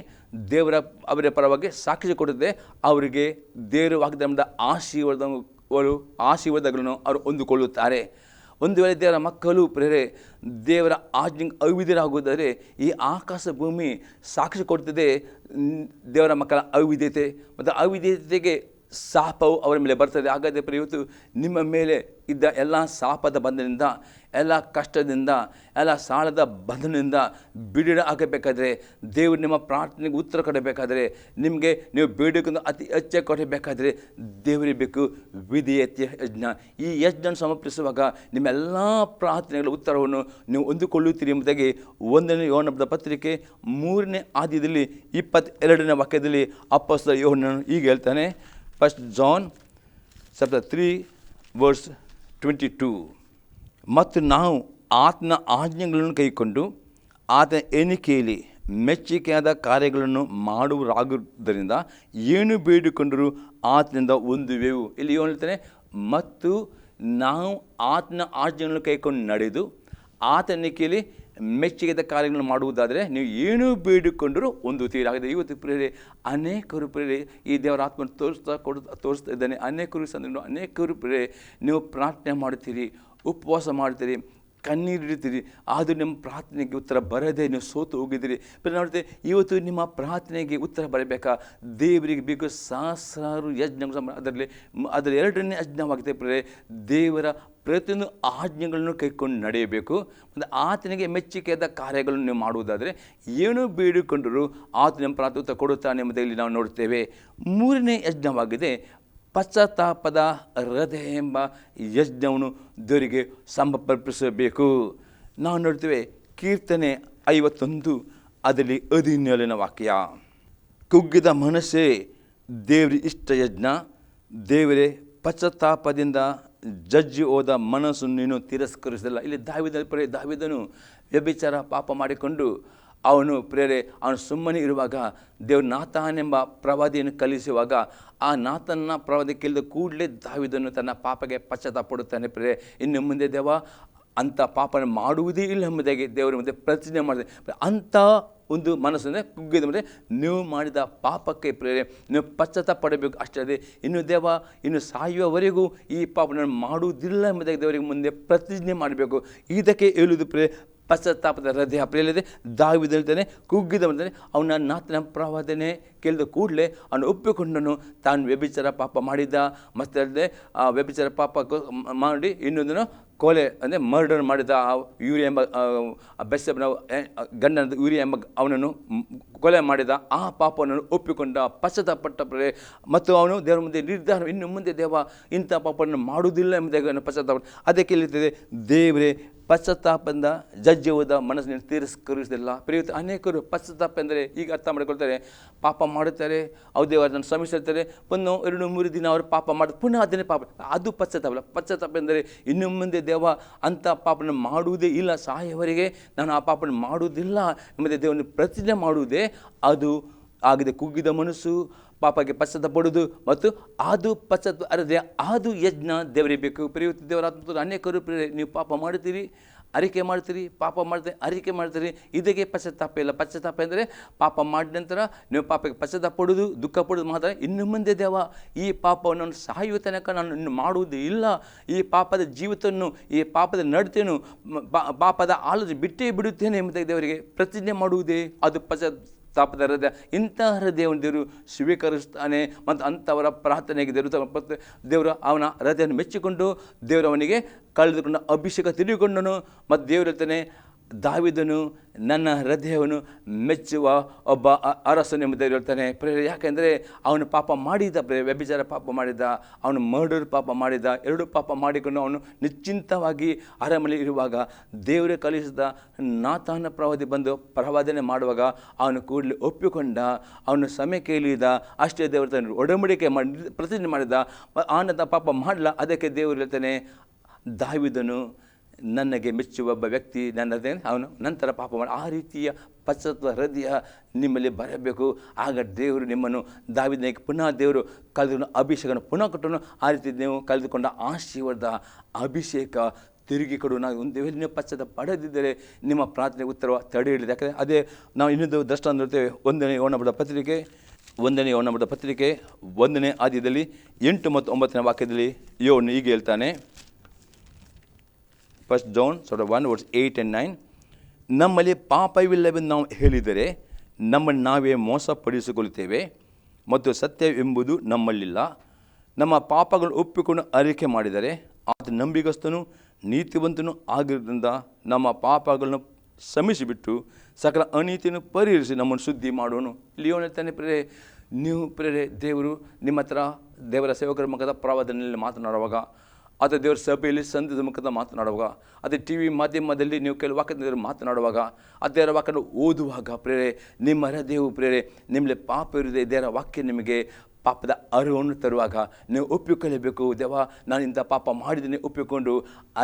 ಅವರ ಪರವಾಗಿ ಸಾಕ್ಷಿ ಕೊಡುತ್ತೆ. ಅವರಿಗೆ ದೇವರು ವಾಗ್ದಾನದ ಆಶೀರ್ವಾದಗಳನ್ನು ಅವರು ಹೊಂದಿಕೊಳ್ಳುತ್ತಾರೆ. ಒಂದು ವೇಳೆ ದೇವರ ಮಕ್ಕಳು ದೇವರ ಆಜ್ಞೆ ಅವಿಧೇಯರಾಗುವುದಾದರೆ ಈ ಆಕಾಶ ಭೂಮಿ ಸಾಕ್ಷಿ ಕೊಡ್ತದೆ ದೇವರ ಮಕ್ಕಳ ಅವಿಧೇಯತೆ. ಮತ್ತು ಅವಿಧೇಯತೆಗೆ ಶಾಪವು ಅವರ ಮೇಲೆ ಬರ್ತದೆ. ಹಾಗಾದರೆ ಪ್ರಿಯ, ಇವತ್ತು ನಿಮ್ಮ ಮೇಲೆ ಇದ್ದ ಎಲ್ಲ ಶಾಪದ ಬಂಧನದಿಂದ, ಎಲ್ಲ ಕಷ್ಟದಿಂದ, ಎಲ್ಲ ಸಾಲದ ಬಂಧನದಿಂದ ಬಿಡುಗಡೆ ಆಗಬೇಕಾದ್ರೆ, ದೇವರು ನಿಮ್ಮ ಪ್ರಾರ್ಥನೆಗೆ ಉತ್ತರ ಕೊಡಬೇಕಾದ್ರೆ, ನಿಮಗೆ ನೀವು ಬೇಡಿಕೊಂಡು ಅತಿ ಹೆಚ್ಚಾಗಿ ಕೊಡಬೇಕಾದ್ರೆ ದೇವರಿಗೆ ಬೇಕು ವಿಧೇಯತೆಯ ಯಜ್ಞ. ಈ ಯಜ್ಞ ಸಮರ್ಪಿಸುವಾಗ ನಿಮ್ಮೆಲ್ಲ ಪ್ರಾರ್ಥನೆಗಳ ಉತ್ತರವನ್ನು ನೀವು ಹೊಂದಿಕೊಳ್ಳುತ್ತೀರಿ ಎಂಬುದಾಗಿ 1ನೇ ಯೋಹನ ಪತ್ರಿಕೆ 3ನೇ ಅಧ್ಯಾಯದಲ್ಲಿ 22ನೇ ವಾಕ್ಯದಲ್ಲಿ ಅಪೊಸ್ತಲ ಯೋಹನನು ಹೀಗೆ ಹೇಳ್ತಾನೆ. 1 John chapter 3 verse 22. ಮತ್ತು ನಾವು ಆತನ ಆಜ್ಞೆಗಳನ್ನು ಕೈಕೊಂಡು ಆತನ ಎಣಿಕೆಯಲ್ಲಿ ಮೆಚ್ಚುಗೆಯಾದ ಕಾರ್ಯಗಳನ್ನು ಮಾಡುವರಾಗುವುದರಿಂದ ಏನು ಬೇಡಿಕೊಂಡರೂ ಆತನಿಂದ ಹೊಂದುವೆವು. ಇಲ್ಲಿ ಏನು ಹೇಳ್ತಾನೆ? ಮತ್ತು ನಾವು ಆತನ ಆಜ್ಞೆಗಳನ್ನು ಕೈಕೊಂಡು ನಡೆದು ಆತನ ಎಣಿಕೆಯಲ್ಲಿ ಮೆಚ್ಚುಗೆದ ಕಾರ್ಯಗಳನ್ನು ಮಾಡುವುದಾದರೆ ನೀವು ಏನೂ ಬೇಡಿಕೊಂಡರೂ ಹೊಂದುತ್ತೀರಿ. ಹಾಗಾದರೆ ಇವತ್ತು ಪ್ರೇರೆ ಅನೇಕರು ಪ್ರೇರೆ ಈ ದೇವರ ಆತ್ಮ ತೋರಿಸ್ತಾ ಇದ್ದಾನೆ. ಅನೇಕರು ಸಂದರ್ಭ ಅನೇಕರು ಪ್ರೇರೆ ನೀವು ಪ್ರಾರ್ಥನೆ ಮಾಡುತ್ತೀರಿ, ಉಪವಾಸ ಮಾಡ್ತೀರಿ, ಕಣ್ಣೀರಿಡ್ತೀರಿ, ಆದರೂ ನಿಮ್ಮ ಪ್ರಾರ್ಥನೆಗೆ ಉತ್ತರ ಬರದೆ ನೀವು ಸೋತು ಹೋಗಿದ್ದೀರಿ. ನೋಡ್ತೀವಿ, ಇವತ್ತು ನಿಮ್ಮ ಪ್ರಾರ್ಥನೆಗೆ ಉತ್ತರ ಬರಬೇಕಾ? ದೇವರಿಗೆ ಬೇಕು ಸಹಸ್ರಾರು ಯಜ್ಞ. ಅದರ 2ನೇ ಯಜ್ಞವಾಗಿದೆ ಪ್ರೇರೆ, ದೇವರ ಪ್ರತಿಯೊಂದು ಆಜ್ಞೆಗಳನ್ನು ಕೈಕೊಂಡು ನಡೆಯಬೇಕು. ಮತ್ತು ಆತನಿಗೆ ಮೆಚ್ಚುಗೆಯಾದ ಕಾರ್ಯಗಳನ್ನು ನೀವು ಮಾಡುವುದಾದರೆ ಏನೂ ಬೇಡಿಕೊಂಡರೂ ಆತ ನಿಮ್ಮ ಪ್ರಾರ್ಥನೆ ಉತ್ತರ ಕೊಡುತ್ತಾನೆ ಎಂಬುದಾಗಿ ನಾವು ನೋಡ್ತೇವೆ. 3ನೇ ಯಜ್ಞವಾಗಿದೆ ಪಶ್ಚಾತ್ತಾಪದ ಹೃದಯ ಎಂಬ ಯಜ್ಞವನ್ನು ದೇವರಿಗೆ ಸಮರ್ಪಿಸಬೇಕು. ನಾವು ನೋಡ್ತೇವೆ ಕೀರ್ತನೆ 51 ಅದರಲ್ಲಿ 17ನೇ ವಾಕ್ಯ, ಕುಗ್ಗಿದ ಮನಸ್ಸೇ ದೇವರ ಇಷ್ಟ ಯಜ್ಞ, ದೇವರೇ ಪಶ್ಚಾತ್ತಾಪದಿಂದ ಜಜ್ಜಿ ಹೋದ ಮನಸ್ಸನ್ನು ನೀನು ತಿರಸ್ಕರಿಸಲಿಲ್ಲ. ಇಲ್ಲಿ ದಾವೀದನು ವ್ಯಭಿಚಾರ ಪಾಪ ಮಾಡಿಕೊಂಡು ಅವನು ಸುಮ್ಮನೆ ಇರುವಾಗ ದೇವರು ನಾತಾನೆಂಬ ಪ್ರವಾದಿಯನ್ನು ಕಲಿಸುವಾಗ ಆ ನಾತನ ಪ್ರವಾದಿ ಕೇಳಿದ ಕೂಡಲೇ ದಾವೀದನು ತನ್ನ ಪಾಪಗೆ ಪಶ್ಚಾತ್ತಾಪ ಪಡುತ್ತಾನೆ. ಇನ್ನು ಮುಂದೆ ದೇವ ಅಂಥ ಪಾಪನ ಮಾಡುವುದೇ ಇಲ್ಲ ಎಂಬುದಾಗಿ ದೇವರ ಮುಂದೆ ಪ್ರತಿಜ್ಞೆ ಮಾಡಿದೆ. ಅಂಥ ಒಂದು ಮನಸ್ಸನ್ನೇ ಕುಗ್ಗಿದ ಮೇಲೆ ನೀವು ಮಾಡಿದ ಪಾಪಕ್ಕೆ ನೀವು ಪಶ್ಚಾತ್ತಾಪ ಪಡಬೇಕು. ಅಷ್ಟೇ ಅದೇ ಇನ್ನು ದೇವ ಇನ್ನು ಸಾಯುವವರೆಗೂ ಈ ಪಾಪನ ಮಾಡುವುದಿಲ್ಲ ಎಂಬುದಾಗಿ ದೇವರಿಗೆ ಮುಂದೆ ಪ್ರತಿಜ್ಞೆ ಮಾಡಬೇಕು. ಇದಕ್ಕೆ ಹೇಳುವುದು ಪಶ್ಚಾತ್ತಾಪದ ಹೃದಯ. ಪ್ರೇಲಿದೆ ದಾವೀದ ಹೇಳ್ತಾನೆ, ಕುಗ್ಗಿದ ಬಂದರೆ ಅವನ ನಾತನ ಪ್ರವಾದನೆ ಕೇಳಿದ ಕೂಡಲೇ ಅವನು ಒಪ್ಪಿಕೊಂಡನು ತಾನು ವ್ಯಭಿಚಾರ ಪಾಪ ಮಾಡಿದ್ದ. ಮತ್ತೆ ಅಲ್ಲದೆ ಆ ವ್ಯಭಿಚಾರ ಪಾಪ ಮಾಡಿ ಇನ್ನೊಂದನ್ನು ಕೊಲೆ ಅಂದರೆ ಮರ್ಡರ್ ಮಾಡಿದ ಯೂರಿಯಾ ಎಂಬ ಬೆಸ್ಸೆಬನ ಗಂಡನ ಯೂರಿಯಾ ಎಂಬ ಅವನನ್ನು ಕೊಲೆ ಮಾಡಿದ. ಆ ಪಾಪವನ್ನು ಒಪ್ಪಿಕೊಂಡ, ಪಶ್ಚಾತ್ತಾಪಟ್ಟ ಮತ್ತು ಅವನು ದೇವರ ಮುಂದೆ ನಿರ್ಧಾರ, ಇನ್ನು ಮುಂದೆ ದೇವ ಇಂಥ ಪಾಪವನ್ನು ಮಾಡುವುದಿಲ್ಲ ಎಂಬುದಾಗಿ ಪಶ್ಚಾತ್ತಾಪ. ಅದಕ್ಕೆ ಹೇಳ್ತದೆ ದೇವರೇ ಪಶ್ಚಾತ್ತಾಪದಿಂದ ಜಜ್ಜಿ ಹೋದ ಮನಸ್ಸನ್ನು ತಿರಸ್ಕರಿಸಲಿಲ್ಲ. ಪ್ರಿಯ ಅನೇಕರು ಪಶ್ಚಾತ್ತಾಪ ಎಂದರೆ ಈಗ ಅರ್ಥ ಮಾಡಿಕೊಳ್ತಾರೆ, ಪಾಪ ಮಾಡುತ್ತಾರೆ, ಅವ್ರು ದೇವರನ್ನು ಶ್ರಮಿಸಿರ್ತಾರೆ, 1-2-3 ದಿನ ಅವರು ಪಾಪ ಮಾಡಿ ಪುನಃ ಅದನ್ನೇ ಪಾಪ, ಅದು ಪಶ್ಚಾತ್ತಾಪ. ಪಶ್ಚಾತ್ತಾಪ ಎಂದರೆ ಇನ್ನು ಮುಂದೆ ದೇವ ಅಂಥ ಪಾಪನ ಮಾಡುವುದೇ ಇಲ್ಲ, ಸಾಯವರೆಗೆ ನಾನು ಆ ಪಾಪನ ಮಾಡುವುದಿಲ್ಲ ಎಂಬುದೇ ದೇವರನ್ನು ಪ್ರತಿಜ್ಞೆ ಮಾಡುವುದೇ ಅದು ಆಗಿದೆ. ಕುಗ್ಗಿದ ಮನಸ್ಸು, ಪಾಪಕ್ಕೆ ಪಶ್ಚಾತ್ತಾಪ ಪಡುವುದು ಮತ್ತು ಅದು ಪಶ್ಚಾತ್ತಾಪ ಅರದೆ ಅದು ಯಜ್ಞ ದೇವರಿಗೆ ಬೇಕು. ಪ್ರಿಯುತ್ತ ದೇವರ ಅನೇಕರು ನೀವು ಪಾಪ ಮಾಡ್ತೀರಿ, ಅರಿಕೆ ಮಾಡ್ತೀರಿ, ಪಾಪ ಮಾಡ್ತೀರಿ, ಅರಿಕೆ ಮಾಡ್ತೀರಿ, ಇದಕ್ಕೆ ಪಶ್ಚಾತ್ತಾಪ ಇಲ್ಲ. ಪಶ್ಚಾತ್ತಾಪ ಎಂದರೆ ಪಾಪ ಮಾಡಿದ ನಂತರ ನೀವು ಪಾಪಕ್ಕೆ ಪಶ್ಚಾತ್ತಾಪ ಪಡೋದು, ದುಃಖ ಪಡೋದು ಮಾತ್ರ. ಇನ್ನು ಮುಂದೆ ದೇವ ಈ ಪಾಪವನ್ನು ಸಾಯುವ ತನಕ ನಾನು ಇನ್ನು ಮಾಡುವುದು ಇಲ್ಲ, ಈ ಪಾಪದ ಜೀವಿತವನ್ನು, ಈ ಪಾಪದ ನಡತೆಯನ್ನು, ಪಾಪದ ಆಲೋಚನೆ ಬಿಟ್ಟೇ ಬಿಡುತ್ತೇನೆ ಎಂಬುದಾಗಿ ದೇವರಿಗೆ ಪ್ರತಿಜ್ಞೆ ಮಾಡುವುದೇ ಅದು ಪಶ್ಚಾತ್ತಾಪದ ಹೃದಯ. ಇಂಥ ಹೃದಯವನ್ನು ದೇವರು ಸ್ವೀಕರಿಸ್ತಾನೆ ಮತ್ತು ಅಂಥವರ ಪ್ರಾರ್ಥನೆಗೆ ದೇವರು ಅವನ ಹೃದಯವನ್ನು ಮೆಚ್ಚಿಕೊಂಡು ದೇವರು ಅವನಿಗೆ ಕಳೆದುಕೊಂಡು ಅಭಿಷೇಕ ತಿರುಗಿಕೊಂಡನು. ಮತ್ತು ದೇವರು ಹೇಳ್ತಾನೆ, ದಾವೀದನು ನನ್ನ ಹೃದಯವನ್ನು ಮೆಚ್ಚುವ ಒಬ್ಬ ಅರಸನು ಎಂಬುದಾಗಿ ಹೇಳ್ತಾನೆ. ಯಾಕೆಂದರೆ ಅವನು ಪಾಪ ಮಾಡಿದ, ವ್ಯಭಿಚಾರ ಪಾಪ ಮಾಡಿದ, ಅವನು ಮರ್ಡರ್ ಪಾಪ ಮಾಡಿದ, 2 ಪಾಪ ಮಾಡಿಕೊಂಡು ಅವನು ನಿಶ್ಚಿಂತವಾಗಿ ಅರಮನೆ ಇರುವಾಗ ದೇವರೇ ಕಲಿಸಿದ ನಾತಾನ ಪ್ರವಾದಿ ಬಂದು ಪ್ರವಾದನೆ ಮಾಡುವಾಗ ಅವನು ಕೂಡಲೇ ಒಪ್ಪಿಕೊಂಡ, ಅವನು ಸಮಯ ಕೇಳಿದ. ಅಷ್ಟೇ ದೇವರು ತನ್ನ ಒಡಂಬಡಿಕೆ ಮಾಡಿ ಪ್ರತಿಜ್ಞೆ ಮಾಡಿದ, ಆನಂದ ಪಾಪ ಮಾಡಲ್ಲ. ಅದಕ್ಕೆ ದೇವರು ಹೇಳ್ತಾನೆ, ದಾವೀದನು ನನಗೆ ಮೆಚ್ಚುವ ಒಬ್ಬ ವ್ಯಕ್ತಿ ನನ್ನ ಹೃದಯ, ಅವನು ನಂತರ ಪಾಪ ಮಾಡಿ. ಆ ರೀತಿಯ ಪಶ್ಚಾತ್ತಾಪ ಹೃದಯ ನಿಮ್ಮಲ್ಲಿ ಬರಬೇಕು. ಆಗ ದೇವರು ನಿಮ್ಮನ್ನು ದಾವೀದನಿಗೆ ಪುನಃ ದೇವರು ಕಳೆದುಕೊಂಡ ಅಭಿಷೇಕನ ಪುನಃ ಕೊಟ್ಟನು. ಆ ರೀತಿ ನೀವು ಕಳೆದುಕೊಂಡ ಆಶೀರ್ವಾದ ಅಭಿಷೇಕ ತಿರುಗಿ ಕೊಡು. ನಾವು ಒಂದು ವೇಳೆ ನೀವು ಪಶ್ಚಾತ್ತಾಪ ಪಡೆದಿದ್ದರೆ ನಿಮ್ಮ ಪ್ರಾರ್ಥನೆಗೆ ಉತ್ತರ ತಡೆ ಹಿಡಿದು. ಯಾಕಂದರೆ ಅದೇ ನಾವು ಇನ್ನೊಂದು ದೃಷ್ಟಾಂತ ನೋಡ್ತೇವೆ. 1ನೇ ಯೋಹನ ಪತ್ರಿಕೆ 1ನೇ ಅಧ್ಯಾಯದಲ್ಲಿ 8 ಮತ್ತು 9ನೇ ವಾಕ್ಯದಲ್ಲಿ ಯೋಹನ ಹೀಗೆ ಹೇಳ್ತಾನೆ. 1 John 1 verse 8 and 9. ನಮ್ಮಲ್ಲಿ ಪಾಪವಿಲ್ಲವೆಂದು ನಾವು ಹೇಳಿದರೆ ನಮ್ಮನ್ನು ನಾವೇ ಮೋಸಪಡಿಸಿಕೊಳ್ಳುತ್ತೇವೆ ಮತ್ತು ಸತ್ಯವೆಂಬುದು ನಮ್ಮಲ್ಲಿಲ್ಲ. ನಮ್ಮ ಪಾಪಗಳನ್ನು ಒಪ್ಪಿಕೊಂಡು ಅರಿಕೆ ಮಾಡಿದರೆ ಆತ ನಂಬಿಗಸ್ತನು ನೀತಿವಂತನು ಆಗಿರೋದ್ರಿಂದ ನಮ್ಮ ಪಾಪಗಳನ್ನು ಶ್ರಮಿಸಿಬಿಟ್ಟು ಸಕಲ ಅನೀತಿಯನ್ನು ಪರಿಹರಿಸಿ ನಮ್ಮನ್ನು ಶುದ್ಧಿ ಮಾಡೋನು. ಇಲ್ಲಿ ಹೇಳ್ತಾನೆ ಪ್ರೇರೆ, ನೀವು ಪ್ರೇರೆ ದೇವರು ನಿಮ್ಮ ಹತ್ರ ದೇವರ ಸೇವಕರ ಮುಖದ ಪ್ರವಾದನೆಯಲ್ಲಿ ಮಾತನಾಡುವಾಗ, ಅಥವಾ ದೇವರ ಸಭೆಯಲ್ಲಿ ಸಂದದ ಮುಖದ ಮಾತನಾಡುವಾಗ, ಅದೇ ಟಿ ವಿ ಮಾಧ್ಯಮದಲ್ಲಿ ನೀವು ಕೆಲವು ವಾಕ್ಯದ ಮಾತನಾಡುವಾಗ, ದೇವರ ವಾಕ್ಯನ ಓದುವಾಗ ಪ್ರೇರೆ ನಿಮ್ಮ ಹೃದಯವು ಪ್ರೇರೆ ನಿಮ್ಮಲ್ಲಿ ಪಾಪ ಇರುವುದೇ, ದೇವರ ವಾಕ್ಯ ನಿಮಗೆ ಪಾಪದ ಅರಿವನ್ನು ತರುವಾಗ ನೀವು ಒಪ್ಪಿಕೊಳ್ಳಬೇಕು. ದೇವ, ನಾನು ಇಂಥ ಪಾಪ ಮಾಡಿದ್ದೀನಿ ಒಪ್ಪಿಕೊಂಡು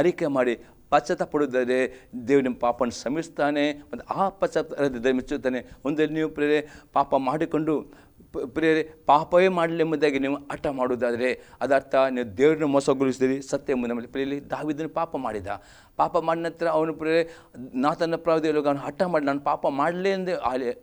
ಅರಿಕೆ ಮಾಡಿ ಪಶ್ಚಾತ್ತಾಪಡುವುದಾದರೆ ದೇವರು ನಿಮ್ಮ ಪಾಪವನ್ನು ಶ್ರಮಿಸ್ತಾನೆ ಮತ್ತು ಆ ಪಶ್ಚಾತ್ತಾಪ ಮೆಚ್ಚುತ್ತಾನೆ. ಒಂದೇ ನೀವು ಪ್ರೇರೆ ಪಾಪ ಮಾಡಿಕೊಂಡು ಪ್ರೇರೆ ಪಾಪವೇ ಮಾಡಲಿ ಎಂಬುದಾಗಿ ನೀವು ಹಠ ಮಾಡುವುದಾದರೆ ಅದರ್ಥ ನೀವು ದೇವರನ್ನು ಮೋಸಗೊಳಿಸಿದಿರಿ. ಸತ್ಯ ಎಂಬುದು ನಮ್ಮಲ್ಲಿ ಪ್ರೇಲಿ ದಾವೀದನು ಪಾಪ ಮಾಡಿದ ನಂತರ ಅವನು ಪ್ರೇರೆ ನಾತನ ಪ್ರವಾದಿಯಲ್ಲಿ ಅವನು ಹಠ ಮಾಡಿ ನಾನು ಪಾಪ ಮಾಡಲೇ ಎಂದೇ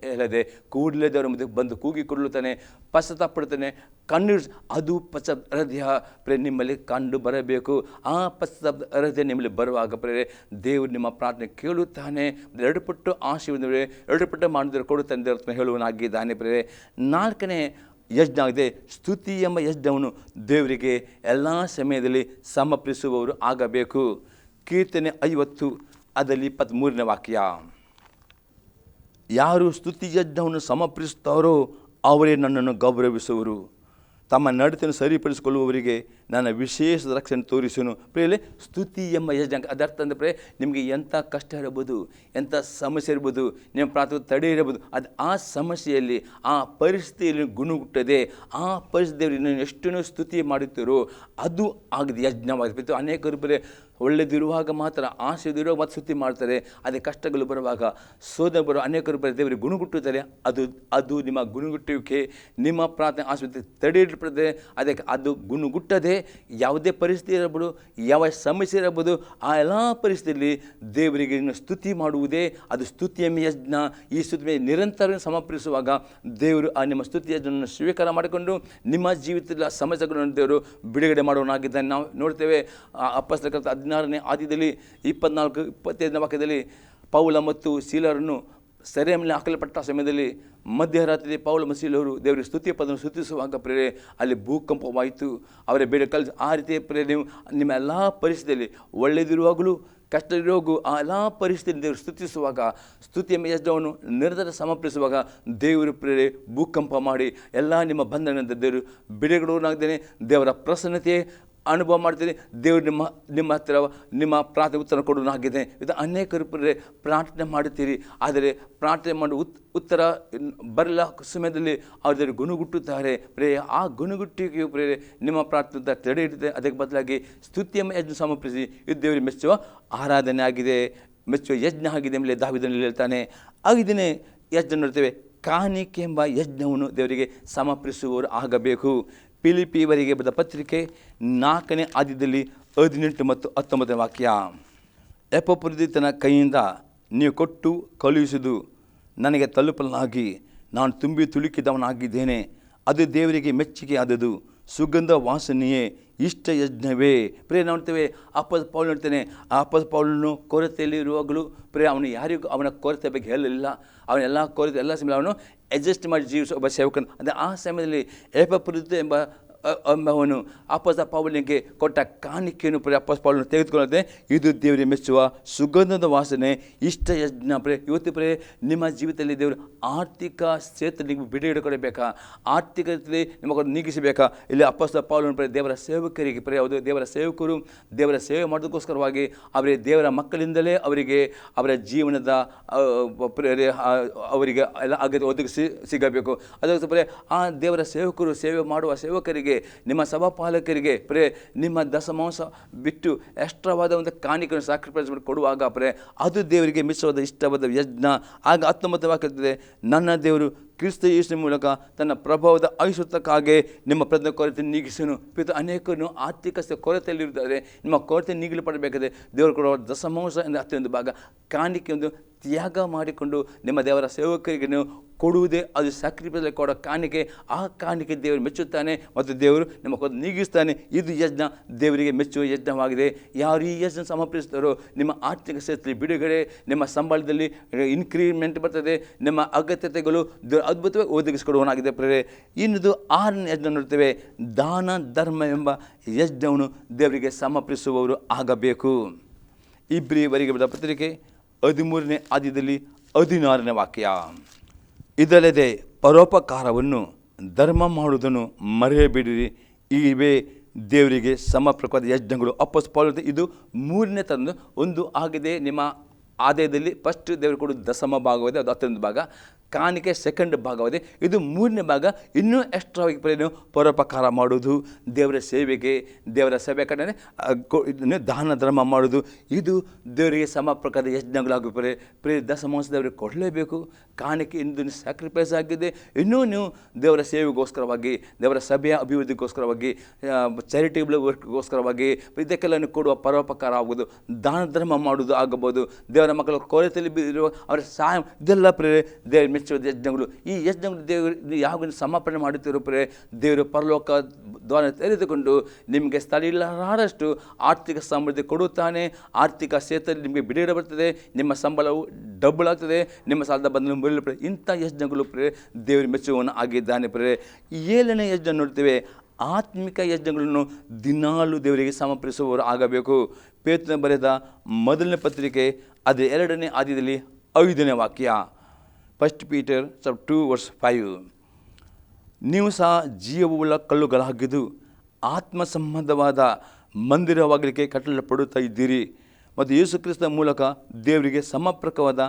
ಹೇಳದೆ ಕೂಡಲೇ ದೇವರ ಮುಂದೆ ಬಂದು ಕೂಗಿಕೊಳ್ಳುತ್ತಾನೆ, ಪಶ್ಚಾತ್ತಾಪಡುತ್ತಾನೆ, ಕಣ್ಣೀರು. ಅದು ಪಶ್ಚಾತ್ತಾಪ ಹೃದಯ ಪ್ರೇರೆ ನಿಮ್ಮಲ್ಲಿ ಕಂಡು ಬರಬೇಕು. ಆ ಪಶ್ಚಾತ್ತಾಪ ಹೃದಯ ನಿಮ್ಮಲ್ಲಿ ಬರುವಾಗ ಪ್ರೇರೆ ದೇವರು ನಿಮ್ಮ ಪ್ರಾರ್ಥನೆ ಕೇಳುತ್ತಾನೆ. ಎರಡು ಪಟ್ಟು ಆಶೀರ್ವಾದ, ಎರಡು ಪಟ್ಟು ಮಾಡಿದರೆ ಕೊಡುತ್ತಾನೆ ದೇವರ ಹೇಳುವನಾಗಿದ್ದಾನೆ. ಪ್ರೇರೆ ನಾಲ್ಕನೇ ಯಜ್ಞ ಆಗಿದೆ, ಸ್ತುತಿ ಎಂಬ ಯಜ್ಞವನ್ನು ದೇವರಿಗೆ ಎಲ್ಲ ಸಮಯದಲ್ಲಿ ಸಮರ್ಪಿಸುವವರು ಆಗಬೇಕು. ಕೀರ್ತನೆ 50 ಅದರಲ್ಲಿ 23ನೇ ವಾಕ್ಯ, ಯಾರು ಸ್ತುತಿ ಯಜ್ಞವನ್ನು ಸಮರ್ಪಿಸುತ್ತಾರೋ ಅವರೇ ನನ್ನನ್ನು ಗೌರವಿಸುವರು. ತಮ್ಮ ನಡತೆಯನ್ನು ಸರಿಪಡಿಸಿಕೊಳ್ಳುವವರಿಗೆ ನನ್ನ ವಿಶೇಷ ರಕ್ಷಣೆ ತೋರಿಸುವನು. ಪ್ರೇಲೆ ಸ್ತುತಿ ಎಂಬ ಯಜ್ಞ ಅದರ್ಥ ಅಂದರೆ ನಿಮಗೆ ಎಂಥ ಕಷ್ಟ ಇರಬಹುದು, ಎಂಥ ಸಮಸ್ಯೆ ಇರ್ಬೋದು, ನಿಮ್ಮ ಪ್ರಾರ್ಥನೆ ತಡೆ ಇರಬಹುದು, ಅದು ಆ ಸಮಸ್ಯೆಯಲ್ಲಿ ಆ ಪರಿಸ್ಥಿತಿಯಲ್ಲಿ ಗುಣಗುಟ್ಟದೆ ಆ ಪರಿಸ್ಥಿತಿಯಲ್ಲಿ ನೀವು ಎಷ್ಟು ಸ್ತುತಿ ಮಾಡುತ್ತೀರೋ ಅದು ಆಗದೆ ಯಜ್ಞವಾಗಬೇಕು. ಅನೇಕರು ಬರೀ ಒಳ್ಳೆದಿರುವಾಗ ಮಾತ್ರ, ಆಶೆದಿರುವಾಗ ಮಾತ್ರ ಸ್ತುತಿ ಮಾಡ್ತಾರೆ. ಅದೇ ಕಷ್ಟಗಳು ಬರುವಾಗ, ಸೋದರ ಬರುವ ಅನೇಕರು ಬರೀ ದೇವರಿಗೆ ಗುಣಗುಟ್ಟುತ್ತಾರೆ. ಅದು ನಿಮ್ಮ ಗುಣಗುಟ್ಟುವಿಕೆ, ನಿಮ್ಮ ಪ್ರಾರ್ಥನೆ ಆಸ್ಪತ್ರೆ ತಡೆ ಇಡಲ್ಪಡುತ್ತದೆ. ಅದಕ್ಕೆ ಅದು ಗುಣಗುಟ್ಟದೆ ಯಾವುದೇ ಪರಿಸ್ಥಿತಿ ಇರಬಹುದು, ಯಾವ ಸಮಸ್ಯೆ ಇರಬಹುದು, ಆ ಎಲ್ಲ ಪರಿಸ್ಥಿತಿಯಲ್ಲಿ ದೇವರಿಗೆ ಸ್ತುತಿ ಮಾಡುವುದೇ ಅದು ಸ್ತುತಿಯ ಯಜ್ಞ. ಈ ಸ್ತುತಿ ನಿರಂತರ ಸಮರ್ಪಿಸುವಾಗ ದೇವರು ಆ ನಿಮ್ಮ ಸ್ತುತಿ ಯಜ್ಞವನ್ನು ಸ್ವೀಕಾರ ಮಾಡಿಕೊಂಡು ನಿಮ್ಮ ಜೀವಿತದ ಸಮಸ್ಯೆಗಳನ್ನು ದೇವರು ಬಿಡುಗಡೆ ಮಾಡುವನಾಗಿದ್ದಾನೆ. ನಾವು ನೋಡ್ತೇವೆ ಅಪೊಸ್ತಲರ 16ನೇ ಅಧ್ಯಾಯದಲ್ಲಿ 24-25ನೇ ವಾಕ್ಯದಲ್ಲಿ ಪೌಲ ಮತ್ತು ಸೀಲರನ್ನು ಸೆರೆ ಮೇಲೆ ಹಾಕಲ್ಪಟ್ಟ ಸಮಯದಲ್ಲಿ ಮಧ್ಯರಾತ್ರಿ ಪೌಲ ಮತ್ತು ಸೀಲರು ದೇವರಿಗೆ ಸ್ತುತಿಯ ಪದವನ್ನು ಸ್ತುತಿಸುವಾಗ ಪ್ರೇರೆ ಅಲ್ಲಿ ಭೂಕಂಪವಾಯಿತು. ಅವರೇ ಬೇಡ ಕಲಿಸಿ ಆ ರೀತಿಯ ಪ್ರೇರೆ ನೀವು ನಿಮ್ಮ ಎಲ್ಲ ಪರಿಸ್ಥಿತಿಯಲ್ಲಿ ಒಳ್ಳೆಯದಿರುವಾಗಲೂ ಕಷ್ಟ ಇರೋಗೂ ಆ ಎಲ್ಲ ಪರಿಸ್ಥಿತಿಯಲ್ಲಿ ದೇವರು ಸ್ತುತಿಸುವಾಗ, ಸ್ತುತಿಯ ಯಜ್ಞವನ್ನು ನಿರಂತರ ಸಮರ್ಪಿಸುವಾಗ ದೇವರು ಪ್ರೇರೆ ಭೂಕಂಪ ಮಾಡಿ ಎಲ್ಲ ನಿಮ್ಮ ಬಂಧನದಿಂದ ದೇವರು ಬಿಡುಗಡೆಯಾಗಿದ್ದೇನೆ. ದೇವರ ಪ್ರಸನ್ನತೆ ಅನುಭವ ಮಾಡ್ತೀನಿ. ದೇವರು ನಿಮ್ಮ ಹತ್ತಿರ ನಿಮ್ಮ ಪ್ರಾರ್ಥನೆ ಉತ್ತರ ಕೊಡೋನಾಗಿದೆ. ಇದು ಅನೇಕರು ಪ್ರೇರೆ ಪ್ರಾರ್ಥನೆ ಮಾಡುತ್ತೀರಿ, ಆದರೆ ಪ್ರಾರ್ಥನೆ ಮಾಡಿ ಉತ್ತರ ಬರಲ ಸಮಯದಲ್ಲಿ ಅವರು ಗುಣಗುಟ್ಟುತ್ತಾರೆ. ಪ್ರೇ ಆ ಗುಣಗುಟ್ಟಿಗೆ ಪ್ರೇರೆ ನಿಮ್ಮ ಪ್ರಾರ್ಥನೆ ತಡೆ ಇಡುತ್ತೆ. ಅದಕ್ಕೆ ಬದಲಾಗಿ ಸ್ತುತಿಯ ಯಜ್ಞ ಸಮರ್ಪಿಸಿ ಇದು ದೇವರಿಗೆ ಮೆಚ್ಚುವ ಆರಾಧನೆ ಆಗಿದೆ, ಮೆಚ್ಚುವ ಯಜ್ಞ ಆಗಿದೆ ಮೇಲೆ ದಾವೀದನು ಹೇಳ್ತಾನೆ. ಆಗಿದ್ದೇನೆ ಯಜ್ಞ ನೋಡ್ತೇವೆ, ಕಾಣಿಕೆ ಎಂಬ ಯಜ್ಞವನ್ನು ದೇವರಿಗೆ ಸಮರ್ಪಿಸುವವರು ಆಗಬೇಕು. ಫಿಲಿಪ್ಪಿಯವರಿಗೆ ಬರೆದ ಪತ್ರಿಕೆ 4ನೇ ಅಧ್ಯಾಯದಲ್ಲಿ 18 ಮತ್ತು 19ನೇ ವಾಕ್ಯ, ಎಪಫ್ರೊದಿತನ ಕೈಯಿಂದ ನೀವು ಕೊಟ್ಟು ಕಳುಹಿಸುವುದು ನನಗೆ ತಲುಪಲಾಗಿ ನಾನು ತುಂಬಿ ತುಳುಕಿದವನಾಗಿದ್ದೇನೆ. ಅದು ದೇವರಿಗೆ ಮೆಚ್ಚುಗೆ ಆದದು, ಸುಗಂಧ ವಾಸನೆಯೇ ಇಷ್ಟ ಯಜ್ಞವೇ. ಪ್ರೇ ನೋಡ್ತೇವೆ ಅಪೊಸ್ತಲ ಪೌಲ ನೋಡ್ತೇನೆ. ಆ ಅಪೊಸ್ತಲ ಪೌಲನು ಕೊರತೆಯಲ್ಲಿ ಇರುವಾಗಲೂ ಪ್ರೇ ಅವನು ಯಾರಿಗೂ ಅವನ ಕೊರತೆ ಬಗ್ಗೆ ಹೇಳಲಿಲ್ಲ. ಅವನೆಲ್ಲ ಕೊರತೆ ಎಲ್ಲ ಸಮಯ ಅವನು ಅಡ್ಜಸ್ಟ್ ಮಾಡಿ ಜೀವಿಸುವ ಒಬ್ಬ ಸೇವಕನು. ಅಂದರೆ ಆ ಸಮಯದಲ್ಲಿ ಎಪಫ್ರೊದಿತ ಎಂಬವನು ಅಪೊಸ್ತಲ ಪೌಲನಿಗೆ ಕೊಟ್ಟ ಕಾಣಿಕೆಯನ್ನು ಅಪೊಸ್ತಲ ಪೌಲನು ತೆಗೆದುಕೊಳ್ಳುತ್ತೆ. ಇದು ದೇವರಿಗೆ ಮೆಚ್ಚುವ ಸುಗಂಧದ ವಾಸನೆ ಇಷ್ಟ ಯಜ್ಞ. ಇವತ್ತು ನಿಮ್ಮ ಜೀವಿತದಲ್ಲಿ ದೇವರು ಆರ್ಥಿಕ ಕ್ಷೇತ್ರಕ್ಕೆ ಬಿಡುಗಡೆ ಕೊಡಬೇಕಾ, ಆರ್ಥಿಕತೆಯಲ್ಲಿ ನಿಮಗೆ ನೀಗಿಸಬೇಕಾ? ಇಲ್ಲಿ ಅಪೊಸ್ತಲ ಪೌಲನು ದೇವರ ಸೇವಕರಿಗೆ ಅವರು ದೇವರ ಸೇವಕರು ದೇವರ ಸೇವೆ ಮಾಡೋದಕ್ಕೋಸ್ಕರವಾಗಿ ಅವರಿಗೆ ದೇವರ ಮಕ್ಕಳಿಂದಲೇ ಅವರಿಗೆ ಅವರ ಜೀವನದ ಅವರಿಗೆ ಎಲ್ಲ ಅಗತ್ಯ ಒದಗಿಸಿ ಸಿಗಬೇಕು. ಅದಕ್ಕೋಸ್ಕರ ಆ ದೇವರ ಸೇವಕರು ಸೇವೆ ಮಾಡುವ ಸೇವಕರಿಗೆ, ನಿಮ್ಮ ಸಭಾಪಾಲಕರಿಗೆ ನಿಮ್ಮ ದಶಮಾಂಶ ಬಿಟ್ಟು ಎಕ್ಸ್ಟ್ರಾವಾದ ಒಂದು ಕಾಣಿಕೆಯನ್ನು ಸ್ಯಾಕ್ರಿಫೈಸ್ ಮಾಡಿ ಕೊಡುವಾಗ ಅದು ದೇವರಿಗೆ ಮಿಶ್ರವಾದ ಇಷ್ಟವಾದ ಯಜ್ಞ. ಆಗ 19ನೇ ವಾಕ್ಯ, ನನ್ನ ದೇವರು ಕ್ರಿಸ್ತ ಯೇಸುವಿನ ಮೂಲಕ ತನ್ನ ಪ್ರಭಾವದ ಐಶ್ವರ್ಯಕ್ಕಾಗಿ ನಿಮ್ಮ ಪ್ರಜ್ಞೆ ಕೊರತೆ ನೀಗಿಸನು. ಅನೇಕರು ಆರ್ಥಿಕ ಕೊರತೆಯಲ್ಲಿರುತ್ತಾರೆ. ನಿಮ್ಮ ಕೊರತೆ ನೀಗಲು ಪಡಬೇಕಾದ್ರೆ ದೇವರು ಕೊಡುವ ದಶಮಾಂಶ ಎಂದು 10 ಭಾಗ ಕಾಣಿಕೆ ಒಂದು ತ್ಯಾಗ ಮಾಡಿಕೊಂಡು ನಿಮ್ಮ ದೇವರ ಸೇವಕರಿಗೆ ನೀವು ಕೊಡುವುದೇ ಅದು ಸ್ಯಾಕ್ರಿಫೈಸ್ ಕೊಡೋ ಕಾಣಿಕೆ. ಆ ಕಾಣಿಕೆ ದೇವರು ಮೆಚ್ಚುತ್ತಾನೆ ಮತ್ತು ದೇವರು ನಿಮ್ಮ ಕೊಂದು ನೀಗಿಸ್ತಾನೆ. ಇದು ಯಜ್ಞ ದೇವರಿಗೆ ಮೆಚ್ಚುವ ಯಜ್ಞವಾಗಿದೆ. ಯಾರು ಈ ಯಜ್ಞ ಸಮರ್ಪಿಸ್ತಾರೋ ನಿಮ್ಮ ಆರ್ಥಿಕ ಸ್ಥಿತಿಯಲ್ಲಿ ಬಿಡುಗಡೆ, ನಿಮ್ಮ ಸಂಬಳದಲ್ಲಿ ಇನ್ಕ್ರಿಮೆಂಟ್ ಬರ್ತದೆ, ನಿಮ್ಮ ಅಗತ್ಯತೆಗಳು ಅದ್ಭುತವಾಗಿ ಒದಗಿಸಿಕೊಡುವನಾಗಿದೆ ಪ್ರೇರೆ. ಇನ್ನದು 6ನೇ ಯಜ್ಞ ನೋಡ್ತೇವೆ, ದಾನ ಧರ್ಮ ಎಂಬ ಯಜ್ಞವನ್ನು ದೇವರಿಗೆ ಸಮರ್ಪಿಸುವವರು ಆಗಬೇಕು. ಇಬ್ರಿಯವರಿಗೆ ಬರೆದ ಪತ್ರಿಕೆ 13ನೇ ಅಧ್ಯಾಯದಲ್ಲಿ 16ನೇ ವಾಕ್ಯ, ಇದಲ್ಲದೆ ಪರೋಪಕಾರವನ್ನು ಧರ್ಮ ಮಾಡುವುದನ್ನು ಮರೆಯಬೇಡಿರಿ, ಇವೇ ದೇವರಿಗೆ ಸಮರ್ಪಕವಾದ ಯಜ್ಞಗಳು. ಅಪೊಸ್ತಲ ಪೌಲನು ಇದು 3ನೇ ತಂದು ಒಂದು ಆಗಿದೆ. ನಿಮ್ಮ ಆದಾಯದಲ್ಲಿ ಫಸ್ಟ್ ದೇವರು ಕೊಡು ದಶಮ ಭಾಗವಾಗಿದೆ, ಅದು 10ನೇ ಭಾಗ. ಕಾಣಿಕೆ 2nd ಭಾಗವಾಗಿದೆ. ಇದು 3ನೇ ಭಾಗ. ಇನ್ನೂ ಎಕ್ಸ್ಟ್ರಾವಾಗಿ ಪ್ರೇರಣೆ ಪರೋಪಕಾರ ಮಾಡುವುದು, ದೇವರ ಸೇವೆಗೆ, ದೇವರ ಸೇವೆ ಕಡೆ ದಾನ ಧರ್ಮ ಮಾಡುವುದು, ಇದು ದೇವರಿಗೆ ಸಮರ್ಪಕವಾದ ಯಜ್ಞಗಳಾಗುತ್ತದೆ. ದಶಮಾಂಶ ದೇವರಿಗೆ ಕೊಡಲೇಬೇಕು. ಕಾಣಿಕೆ ಇಂದು ಸ್ಯಾಕ್ರಿಫೈಸ್ ಆಗಿದೆ. ಇನ್ನೂ ನೀವು ದೇವರ ಸೇವೆಗೋಸ್ಕರವಾಗಿ, ದೇವರ ಸಭೆಯ ಅಭಿವೃದ್ಧಿಗೋಸ್ಕರವಾಗಿ, ಚಾರಿಟೇಬಲ್ ವರ್ಕ್ಗೋಸ್ಕರವಾಗಿ ಇದಕ್ಕೆಲ್ಲ ಕೊಡುವ ಪರೋಪಕಾರ ಆಗುವುದು, ದಾನ ಧರ್ಮ ಮಾಡುವುದು ಆಗಬಹುದು. ದೇವರ ಮಕ್ಕಳ ಕೊರತೆಯಲ್ಲಿ ಬಿದ್ದಿರುವ ಅವರ ಸಹಾಯ, ಇದೆಲ್ಲ ಪ್ರೇರೆ ದೇವರು ಮೆಚ್ಚುವ ಯಜ್ಞಗಳು. ಈ ಯಜ್ಞಗಳು ದೇವರು ಯಾವ ಸಮರ್ಪಣೆ ಮಾಡುತ್ತಿರೋ ಪ್ರೇರೆ ದೇವರು ಪರಲೋಕ ದ್ವಾರ ತೆರೆದುಕೊಂಡು ನಿಮಗೆ ಸ್ಥಳ ಇಲ್ಲರಾದಷ್ಟು ಆರ್ಥಿಕ ಸಮೃದ್ಧಿ ಕೊಡುತ್ತಾನೆ. ಆರ್ಥಿಕ ಕ್ಷೇತ್ರದಲ್ಲಿ ನಿಮಗೆ ಬಿಡುಗಡೆ ಬರ್ತದೆ, ನಿಮ್ಮ ಸಂಬಳವು ಡಬಲ್ ಆಗ್ತದೆ, ನಿಮ್ಮ ಸಾಲದ ಬಂಧನ ಮುರಿಯಲು ಪ್ರೇರೆ. ಇಂಥ ಯಜ್ಞಗಳು ಪ್ರೇರೆ ದೇವರು ಮೆಚ್ಚುವವನು ಆಗಿದ್ದಾನೆ ಪ್ರೇರೆ. 7ನೇ ಯಜ್ಞ ನೋಡ್ತೇವೆ, ಆತ್ಮಿಕ ಯಜ್ಞಗಳನ್ನು ದಿನಾಲು ದೇವರಿಗೆ ಸಮರ್ಪಿಸುವವರು ಆಗಬೇಕು. ಪೇತ್ರನ ಬರೆದ 1ನೇ ಪತ್ರಿಕೆ ಅದು 2ನೇ ಅಧ್ಯಾಯದಲ್ಲಿ 5ನೇ ವಾಕ್ಯ, 1 Peter 2:5, ನೀವು ಸಹ ಜೀವವುಳ್ಳ ಕಲ್ಲುಗಳಾಗಿದ್ದು ಆತ್ಮ ಸಂಬಂಧವಾದ ಮಂದಿರವಾಗಲಿಕ್ಕೆ ಕಟ್ಟಲ್ಪಡುತ್ತಾ ಇದ್ದೀರಿ ಮತ್ತು ಯೇಸು ಕ್ರಿಸ್ತ ಮೂಲಕ ದೇವರಿಗೆ ಸಮರ್ಪಕವಾದ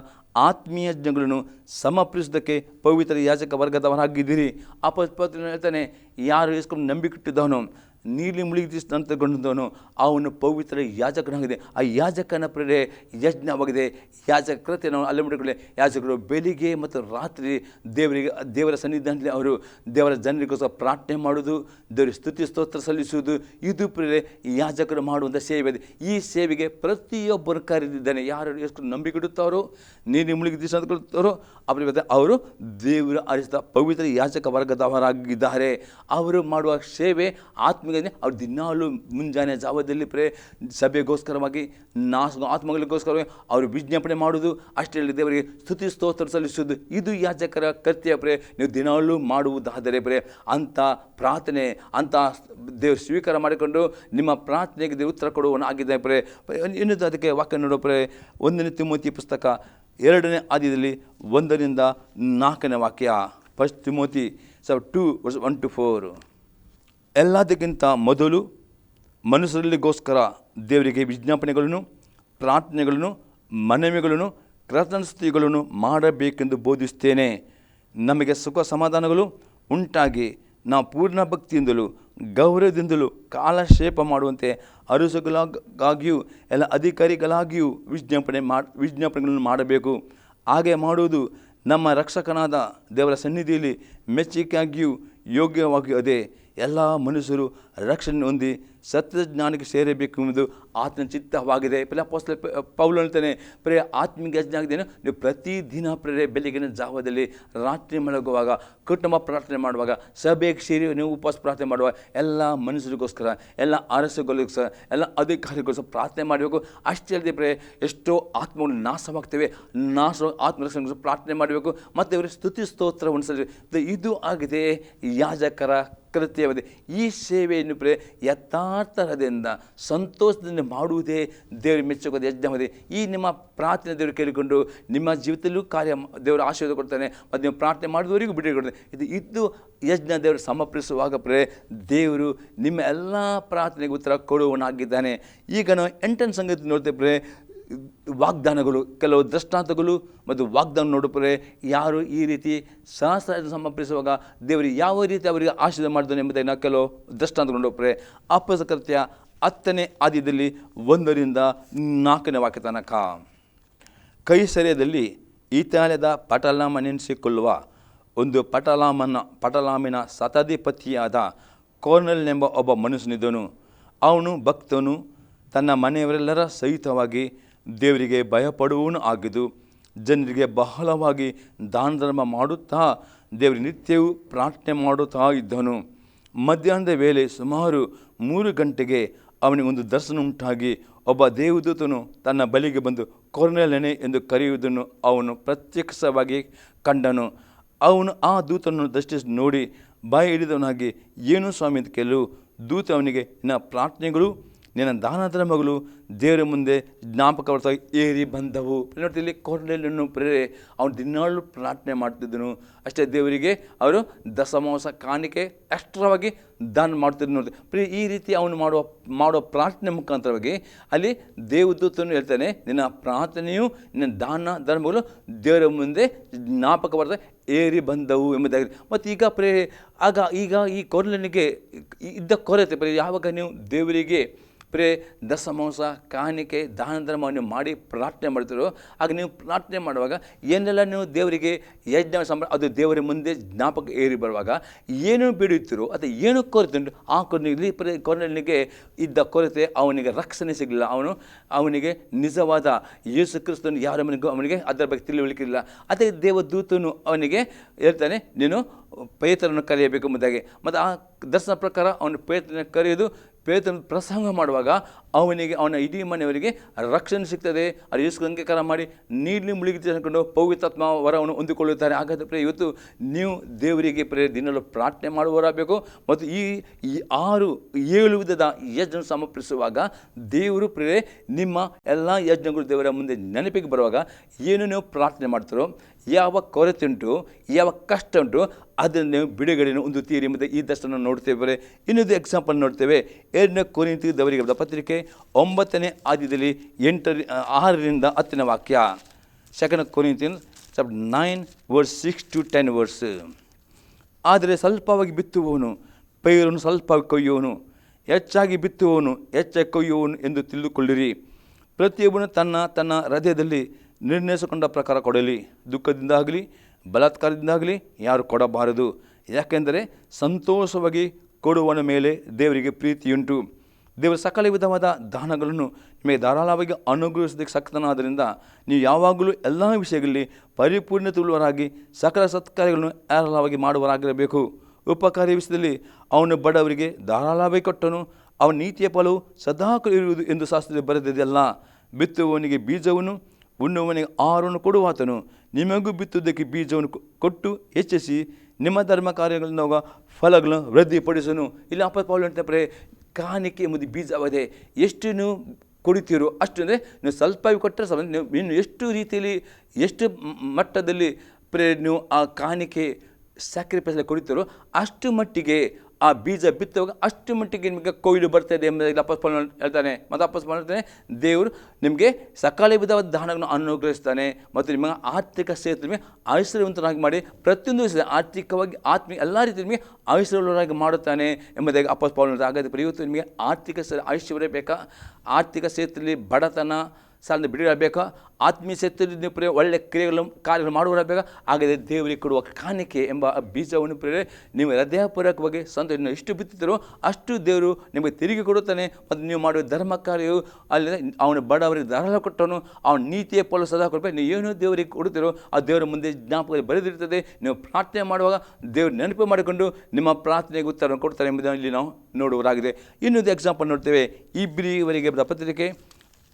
ಆತ್ಮೀಯ ಯಜ್ಞಗಳನ್ನು ಸಮರ್ಪಿಸುವುದಕ್ಕೆ ಪವಿತ್ರ ಯಾಜಕ ವರ್ಗದವರಾಗಿದ್ದೀರಿ. ಅಪೊಸ್ತಲನು ಹೇಳ್ತಾನೆ, ಯಾರು ಯೇಸುವನ್ನು ನಂಬಿಕೆಟ್ಟಿದ್ದವನು, ನೀಲಿ ಮುಳುಗಿ ನಂತರಗೊಂಡವನು, ಅವನು ಪವಿತ್ರ ಯಾಜಕನಾಗಿದೆ. ಆ ಯಾಜಕನ ಪ್ರೇರೆ ಯಜ್ಞವಾಗಿದೆ. ಯಾಜಕ ಕೃತ್ಯ ನಾವು ಅಲ್ಲೇ ಮಾಡಿಕೊಳ್ಳಿ. ಯಾಜಕರು ಬೆಳಿಗ್ಗೆ ಮತ್ತು ರಾತ್ರಿ ದೇವರ ಸನ್ನಿಧಾನದಲ್ಲಿ ಅವರು ದೇವರ ಜನರಿಗೋಸ್ಕರ ಪ್ರಾರ್ಥನೆ ಮಾಡುವುದು, ದೇವರ ಸ್ತುತಿ ಸ್ತೋತ್ರ ಸಲ್ಲಿಸುವುದು, ಇದು ಪ್ರೇರೆ ಯಾಜಕರು ಮಾಡುವಂಥ ಸೇವೆ ಇದೆ. ಈ ಸೇವೆಗೆ ಪ್ರತಿಯೊಬ್ಬರು ಕರೆದಿದ್ದಾನೆ. ಯಾರು ಎಷ್ಟು ನಂಬಿಕೆಡುತ್ತಾರೋ, ನೀಲಿ ಮುಳುಗಿ ನಂತರಗೊಳ್ಳುತ್ತಾರೋ ಅವರು ದೇವರು ಆರಿಸಿದ ಪವಿತ್ರ ಯಾಜಕ ವರ್ಗದವರಾಗಿದ್ದಾರೆ. ಅವರು ಮಾಡುವ ಸೇವೆ ಆತ್ಮಿಕ. ಅವ್ರು ದಿನಾಲು ಮುಂಜಾನೆ ಜಾವದಲ್ಲಿ ಸಭೆಗೋಸ್ಕರವಾಗಿ ಆತ್ಮಗಳಿಗೋಸ್ಕರವಾಗಿ ಅವರು ವಿಜ್ಞಾಪನೆ ಮಾಡುವುದು, ಅಷ್ಟೇ ದೇವರಿಗೆ ಸ್ತುತಿ ಸ್ತೋತ್ರ ಸಲ್ಲಿಸುವುದು, ಇದು ಯಾಜಕರ ಕರ್ತವ್ಯ. ನೀವು ದಿನಾಲೂ ಮಾಡುವುದಾದರೆ ಅಂಥ ಪ್ರಾರ್ಥನೆ, ಅಂಥ ದೇವರು ಸ್ವೀಕಾರ ಮಾಡಿಕೊಂಡು ನಿಮ್ಮ ಪ್ರಾರ್ಥನೆಗೆ ದೇವರು ಉತ್ತರ ಕೊಡುವನು ಆಗಿದ್ದಾರೆ. ಇನ್ನೊಂದು ಅದಕ್ಕೆ ವಾಕ್ಯ ನೋಡೋ 1ನೇ ತಿಮೋತಿ ಪುಸ್ತಕ 2ನೇ ಅಧ್ಯಾಯದಲ್ಲಿ 1ರಿಂದ 4ನೇ ವಾಕ್ಯ, 1 ತಿಮೋತಿ 2:1-4, ಎಲ್ಲದಕ್ಕಿಂತ ಮೊದಲು ಮನುಷ್ಯರಲ್ಲಿಗೋಸ್ಕರ ದೇವರಿಗೆ ವಿಜ್ಞಾಪನೆಗಳನ್ನು, ಪ್ರಾರ್ಥನೆಗಳನ್ನು, ಮನವಿಗಳನ್ನು, ಕೃತಜ್ಞತೆಗಳನ್ನು ಮಾಡಬೇಕೆಂದು ಬೋಧಿಸ್ತೇನೆ. ನಮಗೆ ಸುಖ ಸಮಾಧಾನಗಳು ಉಂಟಾಗಿ ನಾವು ಪೂರ್ಣ ಭಕ್ತಿಯಿಂದಲೂ ಗೌರವದಿಂದಲೂ ಕಾಲಕ್ಷೇಪ ಮಾಡುವಂತೆ ಅರಸುಗಳಿಗಾಗಿಯೂ ಎಲ್ಲ ಅಧಿಕಾರಿಗಳಾಗಿಯೂ ವಿಜ್ಞಾಪನೆಗಳನ್ನು ಮಾಡಬೇಕು. ಹಾಗೆ ಮಾಡುವುದು ನಮ್ಮ ರಕ್ಷಕನಾದ ದೇವರ ಸನ್ನಿಧಿಯಲ್ಲಿ ಮೆಚ್ಚುಗೆಯಾಗಿಯೂ ಯೋಗ್ಯವಾಗಿಯೂ ಅದೇ. ಎಲ್ಲ ಮನುಷ್ಯರು ರಕ್ಷಣೆ ಹೊಂದಿ ಸತ್ಯ ಜ್ಞಾನಕ್ಕೆ ಸೇರಬೇಕೆಂಬುದು ಆತನ ಚಿತ್ತವಾಗಿದೆ. ಅಪೊಸ್ತಲ ಪೌಲನು ಹೇಳ್ತಾನೆ, ಆತ್ಮಿಕ ಯಜ್ಞ ಆಗಿದ್ದೇನೆ. ನೀವು ಪ್ರತಿದಿನ ಬೆಳಗಿನ ಜಾವದಲ್ಲಿ, ರಾತ್ರಿ ಮಲಗುವಾಗ, ಕುಟುಂಬ ಪ್ರಾರ್ಥನೆ ಮಾಡುವಾಗ, ಸಭೆಗೆ ಸೇರಿ ನೀವು ಉಪವಾಸ ಪ್ರಾರ್ಥನೆ ಮಾಡುವಾಗ ಎಲ್ಲ ಮನುಷ್ಯರಿಗೋಸ್ಕರ, ಎಲ್ಲ ಅರಸುಗಳಿಗೋಸ್ಕರ, ಎಲ್ಲ ಅಧಿಕಾರಿಗೋಸ್ಕರ ಪ್ರಾರ್ಥನೆ ಮಾಡಬೇಕು. ಅಷ್ಟೇ ಅಲ್ಲದೆ ಎಷ್ಟೋ ಆತ್ಮಗಳು ನಾಶವಾಗ್ತವೆ, ಆತ್ಮರಕ್ಷಣೆಗೋಸ್ಕರ ಪ್ರಾರ್ಥನೆ ಮಾಡಬೇಕು. ಮತ್ತು ಅವರಿಗೆ ಸ್ತುತಿ ಸ್ತೋತ್ರವನ್ನು ಸಲ್ಲಿಸಬೇಕು. ಇದು ಆಗಿದೆ ಯಾಜಕರ ಕೃತ್ಯವಾಗಿದೆ. ಈ ಸೇವೆಯನ್ನು ಯಥಾರ್ಥದಿಂದ ಸಂತೋಷದಿಂದ ಮಾಡುವುದೇ ದೇವರು ಮೆಚ್ಚುವ ಯಜ್ಞವಾಗಿದೆ. ಈ ನಿಮ್ಮ ಪ್ರಾರ್ಥನೆ ದೇವರು ಕೇಳಿಕೊಂಡು ನಿಮ್ಮ ಜೀವಿತದಲ್ಲೂ ಕಾರ್ಯ ದೇವರು ಆಶೀರ್ವಾದ ಕೊಡ್ತಾನೆ ಮತ್ತು ನೀವು ಪ್ರಾರ್ಥನೆ ಮಾಡಿದವರಿಗೂ ಬಿಡುಗಡೆ ಕೊಡ್ತಾನೆ. ಇದು ಯಜ್ಞ ದೇವರು ಸಮರ್ಪಿಸುವಾಗ ದೇವರು ನಿಮ್ಮ ಎಲ್ಲ ಪ್ರಾರ್ಥನೆಗೆ ಉತ್ತರ ಕೊಡುವನಾಗಿದ್ದಾನೆ. ಈಗ ನಾವು 8ನೇ ಸಂಗತಿ ನೋಡ್ತೇವೆ, ವಾಗ್ದಾನಗಳು, ಕೆಲವು ದೃಷ್ಟಾಂತಗಳು ಮತ್ತು ವಾಗ್ದಾನ ನೋಡುತ್ತಾರೆ. ಯಾರು ಈ ರೀತಿ ಸಹಸ್ರ ಸಮರ್ಪಿಸುವಾಗ ದೇವರು ಯಾವ ರೀತಿ ಅವರಿಗೆ ಆಶೀರ್ವಾದ ಮಾಡಿದ್ದಾನೆ ಎಂಬುದನ್ನು ಕೆಲವು ದೃಷ್ಟಾಂತಗಳು ನೋಡುತ್ತಾರೆ. ಅಪೊಸ್ತಲರ ಕೃತ್ಯ 10ನೇ ಅಧ್ಯಾಯದಲ್ಲಿ 1ರಿಂದ 4ನೇ ವಾಕ್ಯ ತನಕ, ಕೈಸರೈಯದಲ್ಲಿ ಇತಾಲಿಯಾದ ಪಟಾಲಮೆನೆನಿಸಿಕೊಳ್ಳುವ ಒಂದು ಪಟಾಲಮಿನ ಶತಾಧಿಪತಿಯಾದ ಕೊರ್ನೆಲ್ಯನೆಂಬ ಒಬ್ಬ ಮನುಷ್ಯನಿದ್ದನು. ಅವನು ಭಕ್ತನು, ತನ್ನ ಮನೆಯವರೆಲ್ಲರ ಸಹಿತವಾಗಿ ದೇವರಿಗೆ ಭಯಪಡುವವನು ಆಗಿದ್ದು ಜನರಿಗೆ ಬಹಳವಾಗಿ ದಾನ ಧರ್ಮ ಮಾಡುತ್ತಾ ದೇವರ ನಿತ್ಯವೂ ಪ್ರಾರ್ಥನೆ ಮಾಡುತ್ತಾ ಇದ್ದನು. ಮಧ್ಯಾಹ್ನದ ವೇಳೆ ಸುಮಾರು 3 ಗಂಟೆಗೆ ಅವನಿಗೆ ಒಂದು ದರ್ಶನ ಉಂಟಾಗಿ ಒಬ್ಬ ದೇವದೂತನು ತನ್ನ ಬಳಿಗೆ ಬಂದು ಕೊರ್ನೆಲ್ಯನೇ ಎಂದು ಕರೆಯುವುದನ್ನು ಅವನು ಪ್ರತ್ಯಕ್ಷವಾಗಿ ಕಂಡನು. ಅವನು ಆ ದೂತನನ್ನು ದೃಷ್ಟಿಸಿ ನೋಡಿ ಬಾಯಿ ಹಿಡಿದವನಾಗಿ, ಏನು ಸ್ವಾಮಿ ಅಂತ ಕೇಳಲು, ದೂತ ಅವನಿಗೆ, ನಿನ್ನ ಪ್ರಾರ್ಥನೆಗಳು ನಿನ್ನ ದಾನ ಧರ್ಮಗಳು ದೇವರ ಮುಂದೆ ಜ್ಞಾಪಕವರ್ತಾಗಿ ಏರಿ ಬಂದವು. ನೋಡ್ತಿಲ್ಲಿ ಕೊರ್ನೆಲ್ಯನು ಪ್ರೇರೆ ಅವನು ದಿನಾಳು ಪ್ರಾರ್ಥನೆ ಮಾಡ್ತಿದ್ದನು. ಅಷ್ಟೇ ದೇವರಿಗೆ ಅವರು ದಶಮಾಂಶ ಕಾಣಿಕೆ ಎಕ್ಸ್ಟ್ರಾವಾಗಿ ದಾನ ಮಾಡ್ತಿದ್ದು ನೋಡ್ತೀವಿ. ಈ ರೀತಿ ಅವನು ಮಾಡೋ ಪ್ರಾರ್ಥನೆ ಮುಖಾಂತರವಾಗಿ ಅಲ್ಲಿ ದೇವದೂತನು ಹೇಳ್ತಾನೆ, ನಿನ್ನ ಪ್ರಾರ್ಥನೆಯು ನಿನ್ನ ದಾನ ಧರ್ಮಗಳು ದೇವರ ಮುಂದೆ ಜ್ಞಾಪಕ ಬರ್ತಾ ಏರಿ ಬಂದವು ಎಂಬುದಾಗಿ. ಮತ್ತು ಈಗ ಈ ಕೊರ್ನೆಲ್ಯನಿಗೆ ಇದ್ದ ಕೊರತೆ ಯಾವಾಗ ನೀವು ದೇವರಿಗೆ ದಶಮಾಂಶ ಕಾಣಿಕೆ ದಾನ ಧರ್ಮವನ್ನು ಮಾಡಿ ಪ್ರಾರ್ಥನೆ ಮಾಡ್ತಿರೋ, ಆಗ ನೀವು ಪ್ರಾರ್ಥನೆ ಮಾಡುವಾಗ ಏನೆಲ್ಲ ನೀವು ದೇವರಿಗೆ ಯಜ್ಞ ಅದು ದೇವರ ಮುಂದೆ ಜ್ಞಾಪಕ ಏರಿ ಬರುವಾಗ ಏನು ಬಿಡುತ್ತೀರೋ ಅಥವಾ ಏನು ಕೊರತೆ ಉಂಟು ಆ ಇಲ್ಲಿ ಕೊರ್ನೆಲ್ಯನಿಗೆ ಇದ್ದ ಕೊರತೆ, ಅವನಿಗೆ ರಕ್ಷಣೆ ಸಿಗಲಿಲ್ಲ. ಅವನಿಗೆ ನಿಜವಾದ ಯೇಸು ಕ್ರಿಸ್ತನು ಯಾರ ಮನೆಗೂ ಅವನಿಗೆ ಅದರ ಬಗ್ಗೆ ತಿಳಿಯಲಿಕ್ಕಿಲ್ಲ. ಅದೇ ದೇವದೂತನು ಅವನಿಗೆ ಹೇಳ್ತಾನೆ, ನೀನು ಪೇತ್ರನನ್ನು ಕರೆಯಬೇಕು ಎಂಬುದಾಗಿ. ಮತ್ತು ಆ ದರ್ಶನ ಪ್ರಕಾರ ಅವನು ಪೇತ್ರನ ಕರೆಯೋದು, ಪೇತ್ರನ ಪ್ರಸಂಗ ಮಾಡುವಾಗ ಅವನಿಗೆ ಅವನ ಇಡೀ ಮನೆಯವರಿಗೆ ರಕ್ಷಣೆ ಸಿಗ್ತದೆ. ಅದು ಯೇಸು ಅಂಗೀಕಾರ ಮಾಡಿ ನೀರಿನ ಮುಳುಗಿ ತಿಳ್ಕೊಂಡು ಪವಿತ್ರಾತ್ಮ ವರವನ್ನು ಹೊಂದಿಕೊಳ್ಳುತ್ತಾರೆ. ಹಾಗಾದರೆ ಇವತ್ತು ನೀವು ದೇವರಿಗೆ ದಿನಲ್ಲೂ ಪ್ರಾರ್ಥನೆ ಮಾಡುವವರಾಗಬೇಕು. ಮತ್ತು ಈ 6-7 ವಿಧದ ಯಜ್ಞ ಸಮರ್ಪಿಸುವಾಗ ದೇವರು ನಿಮ್ಮ ಎಲ್ಲ ಯಜ್ಞಗಳು ದೇವರ ಮುಂದೆ ನೆನಪಿಗೆ ಬರುವಾಗ ಏನು ನೀವು ಪ್ರಾರ್ಥನೆ ಮಾಡ್ತಾರೋ, ಯಾವ ಕೊರತೆ ಉಂಟು, ಯಾವ ಕಷ್ಟ ಉಂಟು, ಅದನ್ನು ನೀವು ಬಿಡುಗಡೆಯನ್ನು ಹೊಂದುತ್ತೀರಿ ಎಂಬುದು ಈ ದರ್ಶನ ನೋಡ್ತೇವೆ. ಇನ್ನೊಂದು ಎಕ್ಸಾಂಪಲ್ ನೋಡ್ತೇವೆ. 2 ಕೊರಿಂಥದವರಿಗೆ ಬರೆದ ಪತ್ರಿಕೆ 9ನೇ ಅಧ್ಯಾಯದಲ್ಲಿ 6-10 ವಾಕ್ಯ. 2 Corinthians 9:6-10. ಆದರೆ ಸ್ವಲ್ಪವಾಗಿ ಬಿತ್ತುವವನು ಪೈರನ್ನು ಸ್ವಲ್ಪವಾಗಿ ಕೊಯ್ಯುವನು, ಹೆಚ್ಚಾಗಿ ಬಿತ್ತುವವನು ಹೆಚ್ಚಾಗಿ ಕೊಯ್ಯುವವನು ಎಂದು ತಿಳಿದುಕೊಳ್ಳಿರಿ. ಪ್ರತಿಯೊಬ್ಬನು ತನ್ನ ಹೃದಯದಲ್ಲಿ ನಿರ್ಣಯಿಸಿಕೊಂಡ ಪ್ರಕಾರ ಕೊಡಲಿ. ದುಃಖದಿಂದಾಗಲಿ ಬಲಾತ್ಕಾರದಿಂದಾಗಲಿ ಯಾರು ಕೊಡಬಾರದು. ಯಾಕೆಂದರೆ ಸಂತೋಷವಾಗಿ ಕೊಡುವವನ ಮೇಲೆ ದೇವರಿಗೆ ಪ್ರೀತಿಯುಂಟು. ದೇವರು ಸಕಲ ವಿಧವಾದ ದಾನಗಳನ್ನು ನಿಮಗೆ ಧಾರಾಳವಾಗಿ ಅನುಗ್ರಹಿಸೋದಕ್ಕೆ ಶಕ್ತನಾದ್ದರಿಂದ ನೀವು ಯಾವಾಗಲೂ ಎಲ್ಲ ವಿಷಯಗಳಲ್ಲಿ ಪರಿಪೂರ್ಣತೆಯುಳ್ಳವರಾಗಿ ಸಕಲ ಸತ್ಕಾರ್ಯಗಳನ್ನು ಹೇರಳವಾಗಿ ಮಾಡುವವರಾಗಿರಬೇಕು. ಉಪಕಾರ್ಯ ವಿಷಯದಲ್ಲಿ ಅವನು ಬಡವರಿಗೆ ಧಾರಾಳವಾಗಿ ಕೊಟ್ಟನು, ಅವನ ನೀತಿಯ ಫಲವು ಸದಾಕಾಲ ಇರುವುದು ಎಂದು ಶಾಸ್ತ್ರದಲ್ಲಿ ಬರೆದಿದೆಯಲ್ಲ. ಬಿತ್ತುವವನಿಗೆ ಬೀಜವನ್ನು, ಉಣ್ಣುವವನಿಗೆ ಆಹಾರವನ್ನು ಕೊಡುವಾತನು. ನಿಮಗೂ ಬಿತ್ತುವುದಕ್ಕೆ ಬೀಜವನ್ನು ಕೊಟ್ಟು ಹೆಚ್ಚಿಸಿ ನಿಮ್ಮ ಧರ್ಮ ಕಾರ್ಯಗಳಿಂದ ಫಲಗಳನ್ನು ವೃದ್ಧಿಪಡಿಸನು. ಇಲ್ಲಿ ಪೌಲ ಹೇಳ್ತಾರೆ, ಕಾಣಿಕೆ ಎಂಬುದು ಬೀಜವಾಗಿದೆ. ಎಷ್ಟು ನೀವು ಕೊಡುತ್ತೀರೋ ಅಷ್ಟು, ಅಂದರೆ ನೀವು ಸ್ವಲ್ಪ ಕೊಟ್ಟರೆ ನೀವು ಎಷ್ಟು ರೀತಿಯಲ್ಲಿ ಎಷ್ಟು ಮಟ್ಟದಲ್ಲಿ ನೀವು ಆ ಕಾಣಿಕೆ ಸ್ಯಾಕ್ರಿಫೈಸ್ ಕೊಡುತ್ತೀರೋ ಅಷ್ಟು ಮಟ್ಟಿಗೆ ಆ ಬೀಜ ಬಿತ್ತುವಾಗ ಅಷ್ಟು ಮಟ್ಟಿಗೆ ನಿಮಗೆ ಕೊಯ್ಲು ಬರ್ತದೆ ಎಂಬುದಾಗಿ ಅಪೊಸ್ತಲ ಹೇಳ್ತಾನೆ. ಮತ್ತು ಅಪೊಸ್ತಲ ಹೇಳ್ತಾನೆ, ದೇವರು ನಿಮಗೆ ಸಕಲ ವಿಧವಾದ ದಾನಗಳನ್ನು ಅನುಗ್ರಹಿಸ್ತಾನೆ ಮತ್ತು ನಿಮ್ಮ ಆರ್ಥಿಕ ಕ್ಷೇತ್ರ ಐಶ್ವರ್ಯವಂತರಾಗಿ ಮಾಡಿ ಪ್ರತಿಯೊಂದು ವಿಷಯ ಆರ್ಥಿಕವಾಗಿ ಆತ್ಮೀಯ ಎಲ್ಲ ರೀತಿ ನಿಮಗೆ ಐಶ್ವರ್ಯರಾಗಿ ಮಾಡುತ್ತಾನೆ ಎಂಬುದಾಗಿ ಅಪೊಸ್ತಲ ಹೇಳ್ತಾರೆ. ಹಾಗಾದರೆ ಇವತ್ತು ನಿಮಗೆ ಆರ್ಥಿಕ ಐಶ್ವರ್ಯ ಬೇಕಾ? ಆರ್ಥಿಕ ಕ್ಷೇತ್ರದಲ್ಲಿ ಬಡತನ ಸಾಲ ಬಿಡಿರಬೇಕಾ? ಆತ್ಮೀಯ ಕ್ಷೇತ್ರದಲ್ಲಿ ಒಳ್ಳೆಯ ಕಾರ್ಯಗಳು ಮಾಡುವರಾಗಬೇಕಾ? ಹಾಗಾದರೆ ದೇವರಿಗೆ ಕೊಡುವ ಕಾಣಿಕೆ ಎಂಬ ಬೀಜವನ್ನು ನೀವು ಹೃದಯಪೂರ್ವಕವಾಗಿ ಇನ್ನು ಎಷ್ಟು ಬಿತ್ತಿದ್ರೋ ಅಷ್ಟು ದೇವರು ನಿಮಗೆ ತಿರುಗಿ ಕೊಡುತ್ತಾನೆ. ಮತ್ತು ನೀವು ಮಾಡುವ ಧರ್ಮ ಕಾರ್ಯವು ಅಲ್ಲಿ ಅವನು ಬಡವರಿಗೆ ಧಾರಾಳ ಕೊಟ್ಟನು, ಅವನ ನೀತಿಯ ಫಲ ಸದಾ ಕೊಡಬೇಕು. ನೀವು ಏನು ದೇವರಿಗೆ ಕೊಡುತ್ತೀರೋ ಆ ದೇವರ ಮುಂದೆ ಜ್ಞಾಪಕ ಬರೆದಿರ್ತದೆ. ನೀವು ಪ್ರಾರ್ಥನೆ ಮಾಡುವಾಗ ದೇವರು ನೆನಪು ಮಾಡಿಕೊಂಡು ನಿಮ್ಮ ಪ್ರಾರ್ಥನೆಗೆ ಉತ್ತರವನ್ನು ಕೊಡ್ತಾರೆ ಎಂಬುದನ್ನು ಇಲ್ಲಿ ನಾವು ನೋಡುವರಾಗಿದೆ. ಇನ್ನೊಂದು ಎಕ್ಸಾಂಪಲ್ ನೋಡ್ತೇವೆ. ಇಬ್ರಿಯವರಿಗೆ ಪತ್ರಿಕೆ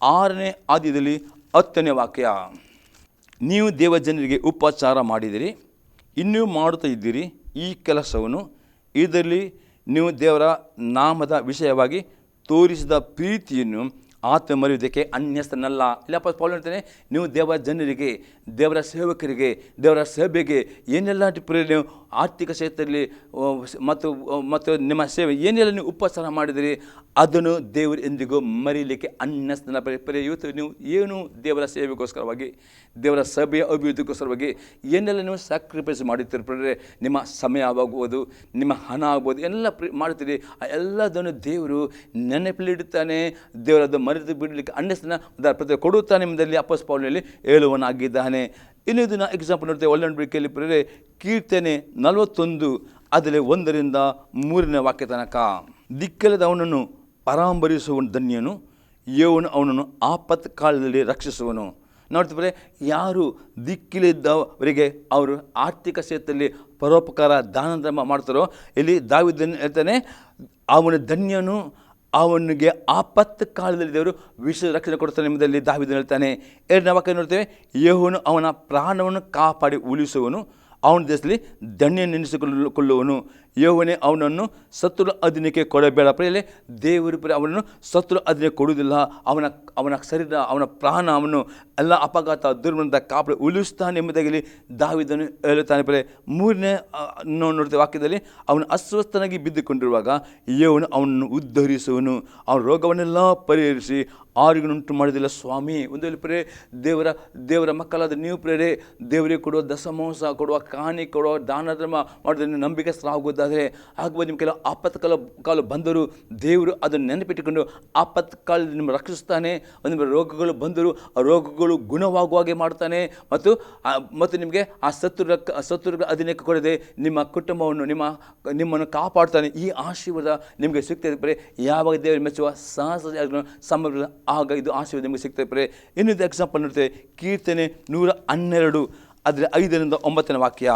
6ನೇ ಅಧ್ಯಾಯದಲ್ಲಿ 10ನೇ ವಾಕ್ಯ. ನೀವು ದೇವಜನರಿಗೆ ಉಪಚಾರ ಮಾಡಿದಿರಿ, ಇನ್ನೂ ಮಾಡುತ್ತಾ ಇದ್ದೀರಿ ಈ ಕೆಲಸವನ್ನು. ಇದರಲ್ಲಿ ನೀವು ದೇವರ ನಾಮದ ವಿಷಯವಾಗಿ ತೋರಿಸಿದ ಪ್ರೀತಿಯನ್ನು ಆತ ಮರೆಯುವುದಕ್ಕೆ ಅನ್ಯಸ್ತನಲ್ಲ. ಇಲ್ಲ ಪೌಲ ಹೇಳ್ತಾನೆ, ನೀವು ದೇವರ ಜನರಿಗೆ, ದೇವರ ಸೇವಕರಿಗೆ, ದೇವರ ಸಭೆಗೆ ಏನೆಲ್ಲ ನೀವು ಆರ್ಥಿಕ ಕ್ಷೇತ್ರದಲ್ಲಿ ಮತ್ತು ನಿಮ್ಮ ಸೇವೆ ಏನೆಲ್ಲ ನೀವು ಉಪಚಾರ ಮಾಡಿದಿರಿ ಅದನ್ನು ದೇವರು ಎಂದಿಗೂ ಮರೀಲಿಕ್ಕೆ ಅನ್ಯಸ್ತನ. ಇವತ್ತು ನೀವು ಏನು ದೇವರ ಸೇವೆಗೋಸ್ಕರವಾಗಿ, ದೇವರ ಸಭೆಯ ಅಭಿವೃದ್ಧಿಗೋಸ್ಕರವಾಗಿ ಏನೆಲ್ಲ ನೀವು ಸ್ಯಾಕ್ರಿಫೈಸ್ ಮಾಡುತ್ತೀರಿ, ನಿಮ್ಮ ಸಮಯ ಆಗ್ಬೋದು, ನಿಮ್ಮ ಹಣ ಆಗ್ಬೋದು, ಎಲ್ಲ ಮಾಡುತ್ತೀರಿ. ಎಲ್ಲದನ್ನು ದೇವರು ನೆನಪಿಲಿಡುತ್ತಾನೆ. ದೇವರದ್ದು ಮರೆತು ಬಿಡಲಿಕ್ಕೆ ಅನ್ಯಸ್ತನ ಪ್ರತಿ ಕೊಡುತ್ತಾನೆ ಎಂಬುದರಲ್ಲಿ ಅಪೊಸ್ತಲ ಪೌಲನಲ್ಲಿ ಹೇಳುವನಾಗಿದ್ದಾನೆ. ಇನ್ನೊಂದು ಎಕ್ಸಾಂಪಲ್ ನೋಡ್ತೇವೆ. ಒಳ್ಳಂಬಡಿಕೆಯಲ್ಲಿ ಕೀರ್ತನೆ 41 ಅದರಲ್ಲಿ 1-3ನೇ ವಾಕ್ಯ ತನಕ. ದಿಕ್ಕಿಲ್ಲದವನನ್ನು ಪರಾಂಬರಿಸುವ ಧನ್ಯನು, ಯೆಹೋವನು ಅವನನ್ನು ಆಪತ್ ಕಾಲದಲ್ಲಿ ರಕ್ಷಿಸುವನು. ನೋಡ್ತೀವಿ, ಯಾರು ದಿಕ್ಕಿಲಿದ್ದವರಿಗೆ ಅವರು ಆರ್ಥಿಕ ಕ್ಷೇತ್ರದಲ್ಲಿ ಪರೋಪಕಾರ ದಾನ ಧರ್ಮ ಮಾಡ್ತಾರೋ, ಇಲ್ಲಿ ದಾವೀದನು ಹೇಳ್ತಾನೆ, ಅವನು ಧನ್ಯನು, ಅವನಿಗೆ ಆಪತ್ತು ಕಾಲದಲ್ಲಿ ದೇವರು ವಿಶ್ವ ರಕ್ಷಣೆ ಕೊಡ್ತಾನೆ ಎಂಬುದರಲ್ಲಿ ದಾವೀದನು ಹೇಳ್ತಾನೆ. ಎರಡನೇ ವಾಕ್ಯ ನೋಡ್ತೇವೆ, ಯೆಹೋವನು ಅವನ ಪ್ರಾಣವನ್ನು ಕಾಪಾಡಿ ಉಳಿಸುವನು, ಅವನ ದೇಶದಲ್ಲಿ ಧನ್ಯ ನೆನೆಸಿಕೊಳ್ಳುವನು. ಯೆಹೋವನೇ ಅವನನ್ನು ಶತ್ರು ಅಧೀನಕ್ಕೆ ಕೊಡಬೇಡ. ಪ್ರಿಯರೇ, ದೇವರು ಅವನನ್ನು ಶತ್ರು ಅಧೀನಕ್ಕೆ ಕೊಡುವುದಿಲ್ಲ. ಅವನ ಶರೀರ, ಅವನ ಪ್ರಾಣ, ಅವನು ಎಲ್ಲ ಅಪಘಾತ ದುರ್ಮರಣದ ಕಾಪಾಡಿ ಉಳಿಸ್ತಾನೆ ಎಂಬುದಾಗಿ ದಾವೀದನು ಹೇಳುತ್ತಾನೆ. ಪ್ರಿಯರೇ, ಮೂರನೇ ನೋಡ್ತೇವೆ ವಾಕ್ಯದಲ್ಲಿ, ಅವನು ಅಸ್ವಸ್ಥನಾಗಿ ಬಿದ್ದುಕೊಂಡಿರುವಾಗ ಯೆಹೋವನು ಅವನನ್ನು ಉದ್ಧರಿಸುವನು, ಅವನ ರೋಗವನ್ನೆಲ್ಲ ಪರಿಹರಿಸಿ ಆರೋಗ್ಯನುಂಟು ಮಾಡೋದಿಲ್ಲ. ಸ್ವಾಮಿ, ಒಂದು ವೇಳೆ ಪ್ರಿಯರೇ, ದೇವರ ಮಕ್ಕಳಾದ ನೀವು ಪ್ರಿಯರೇ, ದೇವರಿಗೆ ಕೊಡುವ ದಶಮಾಂಶ ಕೊಡುವ, ಕಾಣಿ ಕೊಡುವ, ದಾನ ಧರ್ಮ ಮಾಡೋದನ್ನು ನಂಬಿಕೆಸ್ಥರಾಗುವುದಾದರೆ, ಆಗುವ ನಿಮ್ಮ ಕೆಲವು ಆಪತ್ತು ಕಾಲ ಬಂದರೂ ದೇವರು ಅದನ್ನು ನೆನಪಿಟ್ಟುಕೊಂಡು ಆಪತ್ತು ಕಾಲದಲ್ಲಿ ನಿಮ್ಮ ರಕ್ಷಿಸ್ತಾನೆ. ಒಂದು ರೋಗಗಳು ಬಂದರೂ ಆ ರೋಗಗಳು ಗುಣವಾಗುವ ಹಾಗೆ ಮಾಡ್ತಾನೆ. ಮತ್ತು ನಿಮಗೆ ಆ ಶತ್ರುಗಳ ಅಧೀನಕ್ಕೆ ಕೊಡದೆ ನಿಮ್ಮ ಕುಟುಂಬವನ್ನು ನಿಮ್ಮನ್ನು ಕಾಪಾಡ್ತಾನೆ. ಈ ಆಶೀರ್ವಾದ ನಿಮಗೆ ಸಿಗ್ತದೆ ಪ್ರಿಯರೇ. ಯಾವಾಗ ದೇವರು ಮೆಚ್ಚುವ ಸಮರ್ಪಣೆ, ಆಗ ಇದು ಆಶೀರ್ವಾದ ನಿಮಗೆ ಸಿಗ್ತದೆ ಪ್ರಿಯರೇ. ಇನ್ನೊಂದು ಎಕ್ಸಾಂಪಲ್ ನೋಡ್ತೇವೆ, ಕೀರ್ತನೆ 112 ಅದರ 5ರಿಂದ 9ನೇ ವಾಕ್ಯ.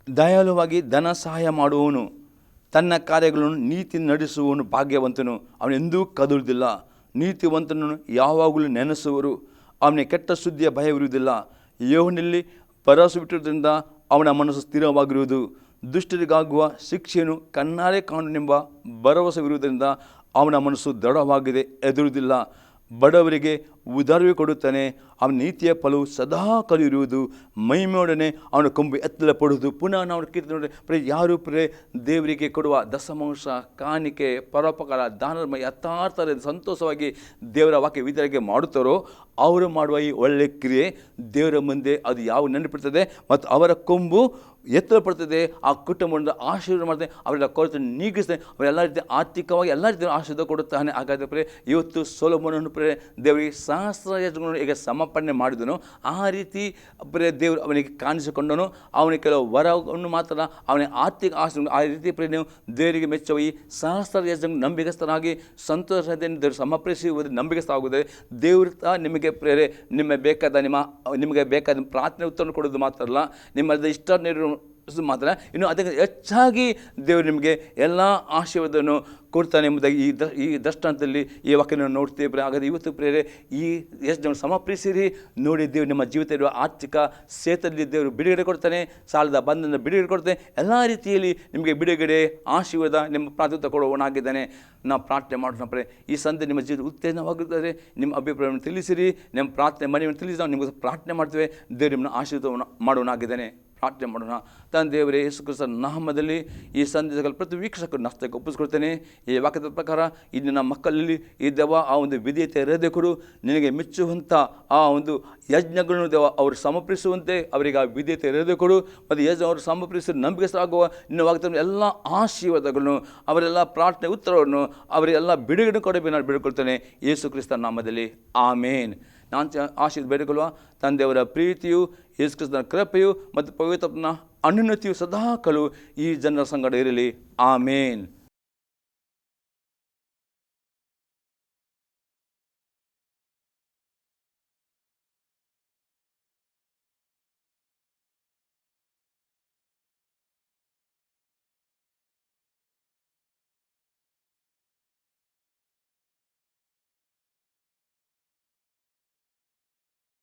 ದಯಾಳುವಾಗಿ ಧನ ಸಹಾಯ ಮಾಡುವವನು, ತನ್ನ ಕಾರ್ಯಗಳನ್ನು ನೀತಿ ನಡೆಸುವವನು ಭಾಗ್ಯವಂತನು, ಅವನೆಂದೂ ಕದಲುವುದಿಲ್ಲ. ನೀತಿವಂತನನ್ನು ಯಾವಾಗಲೂ ನೆನೆಸುವರು, ಅವನಿಗೆ ಕೆಟ್ಟ ಸುದ್ದಿಯ ಭಯವಿರುವುದಿಲ್ಲ. ಯೆಹೋವನಲ್ಲಿ ಭರವಸವಿಟ್ಟಿರುವುದರಿಂದ ಅವನ ಮನಸ್ಸು ಸ್ಥಿರವಾಗಿರುವುದು. ದುಷ್ಟರಿಗಾಗುವ ಶಿಕ್ಷೆಯನ್ನು ಕಣ್ಣಾರೆ ಕಾಣುನೆಂಬ ಭರವಸವಿರುವುದರಿಂದ ಅವನ ಮನಸ್ಸು ದೃಢವಾಗಿದೆ, ಎದುರುವುದಿಲ್ಲ. ಬಡವರಿಗೆ ಉದಾರವೇ ಕೊಡುತ್ತಾನೆ, ಅವನ ನೀತಿಯ ಫಲವು ಸದಾ ಕಲಿಯಿರುವುದು. ಮಹಿಮೆಯೊಡನೆ ಅವನ ಕೊಂಬು ಎತ್ತಲಪಡುವುದು. ಪುನಃ ನಾವು ಕೀರ್ತನೆ ಯಾರು ದೇವರಿಗೆ ಕೊಡುವ ದಶಮಾಂಶ, ಕಾಣಿಕೆ, ಪರೋಪಕಾರ, ದಾನಧರ್ಮ ಯಥಾರ್ಥ ಸಂತೋಷವಾಗಿ ದೇವರ ವಾಕ್ಯ ವಿಧಾನಕ್ಕೆ ಮಾಡುತ್ತಾರೋ ಅವರು ಮಾಡುವ ಈ ಒಳ್ಳೆಯ ಕ್ರಿಯೆ ದೇವರ ಮುಂದೆ ಅದು ಯಾವ ನೆನಪಿಡ್ತದೆ ಮತ್ತು ಅವರ ಕೊಂಬು ಎತ್ತರಪಡ್ತದೆ. ಆ ಕುಟುಂಬವನ್ನು ಆಶೀರ್ವಾದ ಮಾಡ್ತಾನೆ, ಅವರೆಲ್ಲ ಕೊರತೆ ನೀಗಿಸ್ತಾನೆ, ಅವರೆಲ್ಲ ರೀತಿ ಆರ್ಥಿಕವಾಗಿ ಎಲ್ಲ ರೀತಿಯ ಆಶೀರ್ವಾದ ಕೊಡುತ್ತಾನೆ. ಹಾಗಾದರೆ ಇವತ್ತು ಸೊಲೊಮೋನನು ದೇವರಿಗೆ ಸಹಸ್ರ ಈಗ ಸಮರ್ಪಣೆ ಮಾಡಿದನು. ಆ ರೀತಿ ದೇವರು ಅವನಿಗೆ ಕಾಣಿಸಿಕೊಂಡನು. ಅವನಿಗೆ ಕೆಲವು ವರವನ್ನು ಮಾತ್ರ, ಅವನಿಗೆ ಆರ್ಥಿಕ ಆಶೀರ್ವಾದ. ಆ ರೀತಿ ನೀವು ದೇವರಿಗೆ ಮೆಚ್ಚುವ ಈ ಸಹಸ್ರ ಯಜ್ಞ ನಂಬಿಕಸ್ಥನಾಗಿ ಸಂತೋಷದಿಂದ ದೇವರು ಸಮರ್ಪಿಸುವುದು ನಂಬಿಕಸ್ಥರಾಗುತ್ತದೆ. ದೇವರು ನಿಮಗೆ ನಿಮಗೆ ಬೇಕಾದ ಪ್ರಾರ್ಥನೆ ಉತ್ತರ ಕೊಡೋದು ಮಾತ್ರ ಅಲ್ಲ, ನಿಮ್ಮಲ್ಲಿ ಇಷ್ಟ ಮಾತ್ರ, ಇನ್ನು ಅದಕ್ಕೆ ಹೆಚ್ಚಾಗಿ ದೇವರು ನಿಮಗೆ ಎಲ್ಲ ಆಶೀರ್ವಾದವನ್ನು ಕೊಡ್ತಾನೆ ಎಂಬುದಾಗಿ ಈ ದೃಷ್ಟಾಂತದಲ್ಲಿ ಈ ವಾಕ್ಯವನ್ನು ನೋಡ್ತೇವೆ. ಹಾಗಾದರೆ ಇವತ್ತು ಪ್ರೇರೆ ಈ ಎಷ್ಟು ಜನ ಸಮರ್ಪಿಸಿರಿ ನೋಡಿ, ದೇವರು ನಿಮ್ಮ ಜೀವಿತ ಇರುವ ಆರ್ಥಿಕ ಕ್ಷೇತ್ರದಲ್ಲಿ ದೇವರು ಬಿಡುಗಡೆ ಕೊಡ್ತಾನೆ, ಸಾಲದ ಬಂಧನ ಬಿಡುಗಡೆ ಕೊಡ್ತಾನೆ. ಎಲ್ಲ ರೀತಿಯಲ್ಲಿ ನಿಮಗೆ ಬಿಡುಗಡೆ ಆಶೀರ್ವಾದ ನಿಮ್ಮ ಪ್ರಾರ್ಥನೆ ಕೊಡುವವನಾಗಿದ್ದಾನೆ. ನಾವು ಪ್ರಾರ್ಥನೆ ಮಾಡೋಣ. ಈ ಸಂತೆ ನಿಮ್ಮ ಜೀವಿತ ಉತ್ತೇಜನವಾಗಿರುತ್ತದೆ. ನಿಮ್ಮ ಅಭಿಪ್ರಾಯವನ್ನು ತಿಳಿಸಿರಿ, ನಿಮ್ಮ ಪ್ರಾರ್ಥನೆ ಮನೆಯನ್ನು ತಿಳಿಸಿ ನಾವು ನಿಮಗೆ ಪ್ರಾರ್ಥನೆ ಮಾಡ್ತೇವೆ. ದೇವರು ನಿಮ್ಮನ್ನು ಆಶೀರ್ವಾದ ಮಾಡುವವನಾಗಿದ್ದಾನೆ. ಪ್ರಾರ್ಥನೆ ಮಾಡೋಣ. ತನ್ನ ದೇವರೇ ಯೇಸು ಕ್ರಿಸ್ತನ ನಾಮದಲ್ಲಿ ಈ ಸಂದೇಶಗಳ ಪ್ರತಿ ವೀಕ್ಷಕರು ನಷ್ಟಕ್ಕೆ ಒಪ್ಪಿಸ್ಕೊಳ್ತೇನೆ. ಈ ವಾಕ್ಯದ ಪ್ರಕಾರ ಇಂದಿನ ಮಕ್ಕಳಲ್ಲಿ ಇದ್ದವ ಆ ಒಂದು ವಿಧೇಯತೆ ಹೃದಯ ಕೊಡು. ನಿನಗೆ ಮೆಚ್ಚುವಂಥ ಆ ಒಂದು ಯಜ್ಞಗಳನ್ನು ದೇವ ಅವರು ಸಮರ್ಪಿಸುವಂತೆ ಅವರಿಗೆ ಆ ವಿಧೇಯತೆ ಹೃದಯ ಕೊಡು. ಮತ್ತು ಯಜ್ಞ ಅವರು ಸಮರ್ಪಿಸಿ ನಂಬಿಕೆಸಾಗುವ ನಿನ್ನ ವಾಕ್ಯದ ಎಲ್ಲ ಆಶೀರ್ವಾದಗಳನ್ನು, ಅವರೆಲ್ಲ ಪ್ರಾರ್ಥನೆ ಉತ್ತರವನ್ನು ಅವರೆಲ್ಲ ಬಿಡುಗಡೆ ಕೊಡಬೇಕು ನಾನು ಬೇಡಿಕೊಳ್ತೇನೆ ಯೇಸು ಕ್ರಿಸ್ತನ ನಾಮದಲ್ಲಿ. ಆಮೇನ್. ನಾನು ಆಶೀರ್ವಾದ ಬೇಡಿಕೊಳ್ಳುವ ತಂದೆಯವರ ಪ್ರೀತಿಯು, ಯೇಸು ಕ್ರಿಸ್ತನ ಕೃಪೆಯು ಮತ್ತು ಪವಿತ್ರನ ಅನುನ್ನತಿಯು ಸದಾಕಾಲವೂ ಈ ಜನರ ಸಂಗಡ ಇರಲಿ. ಆಮೇನ್.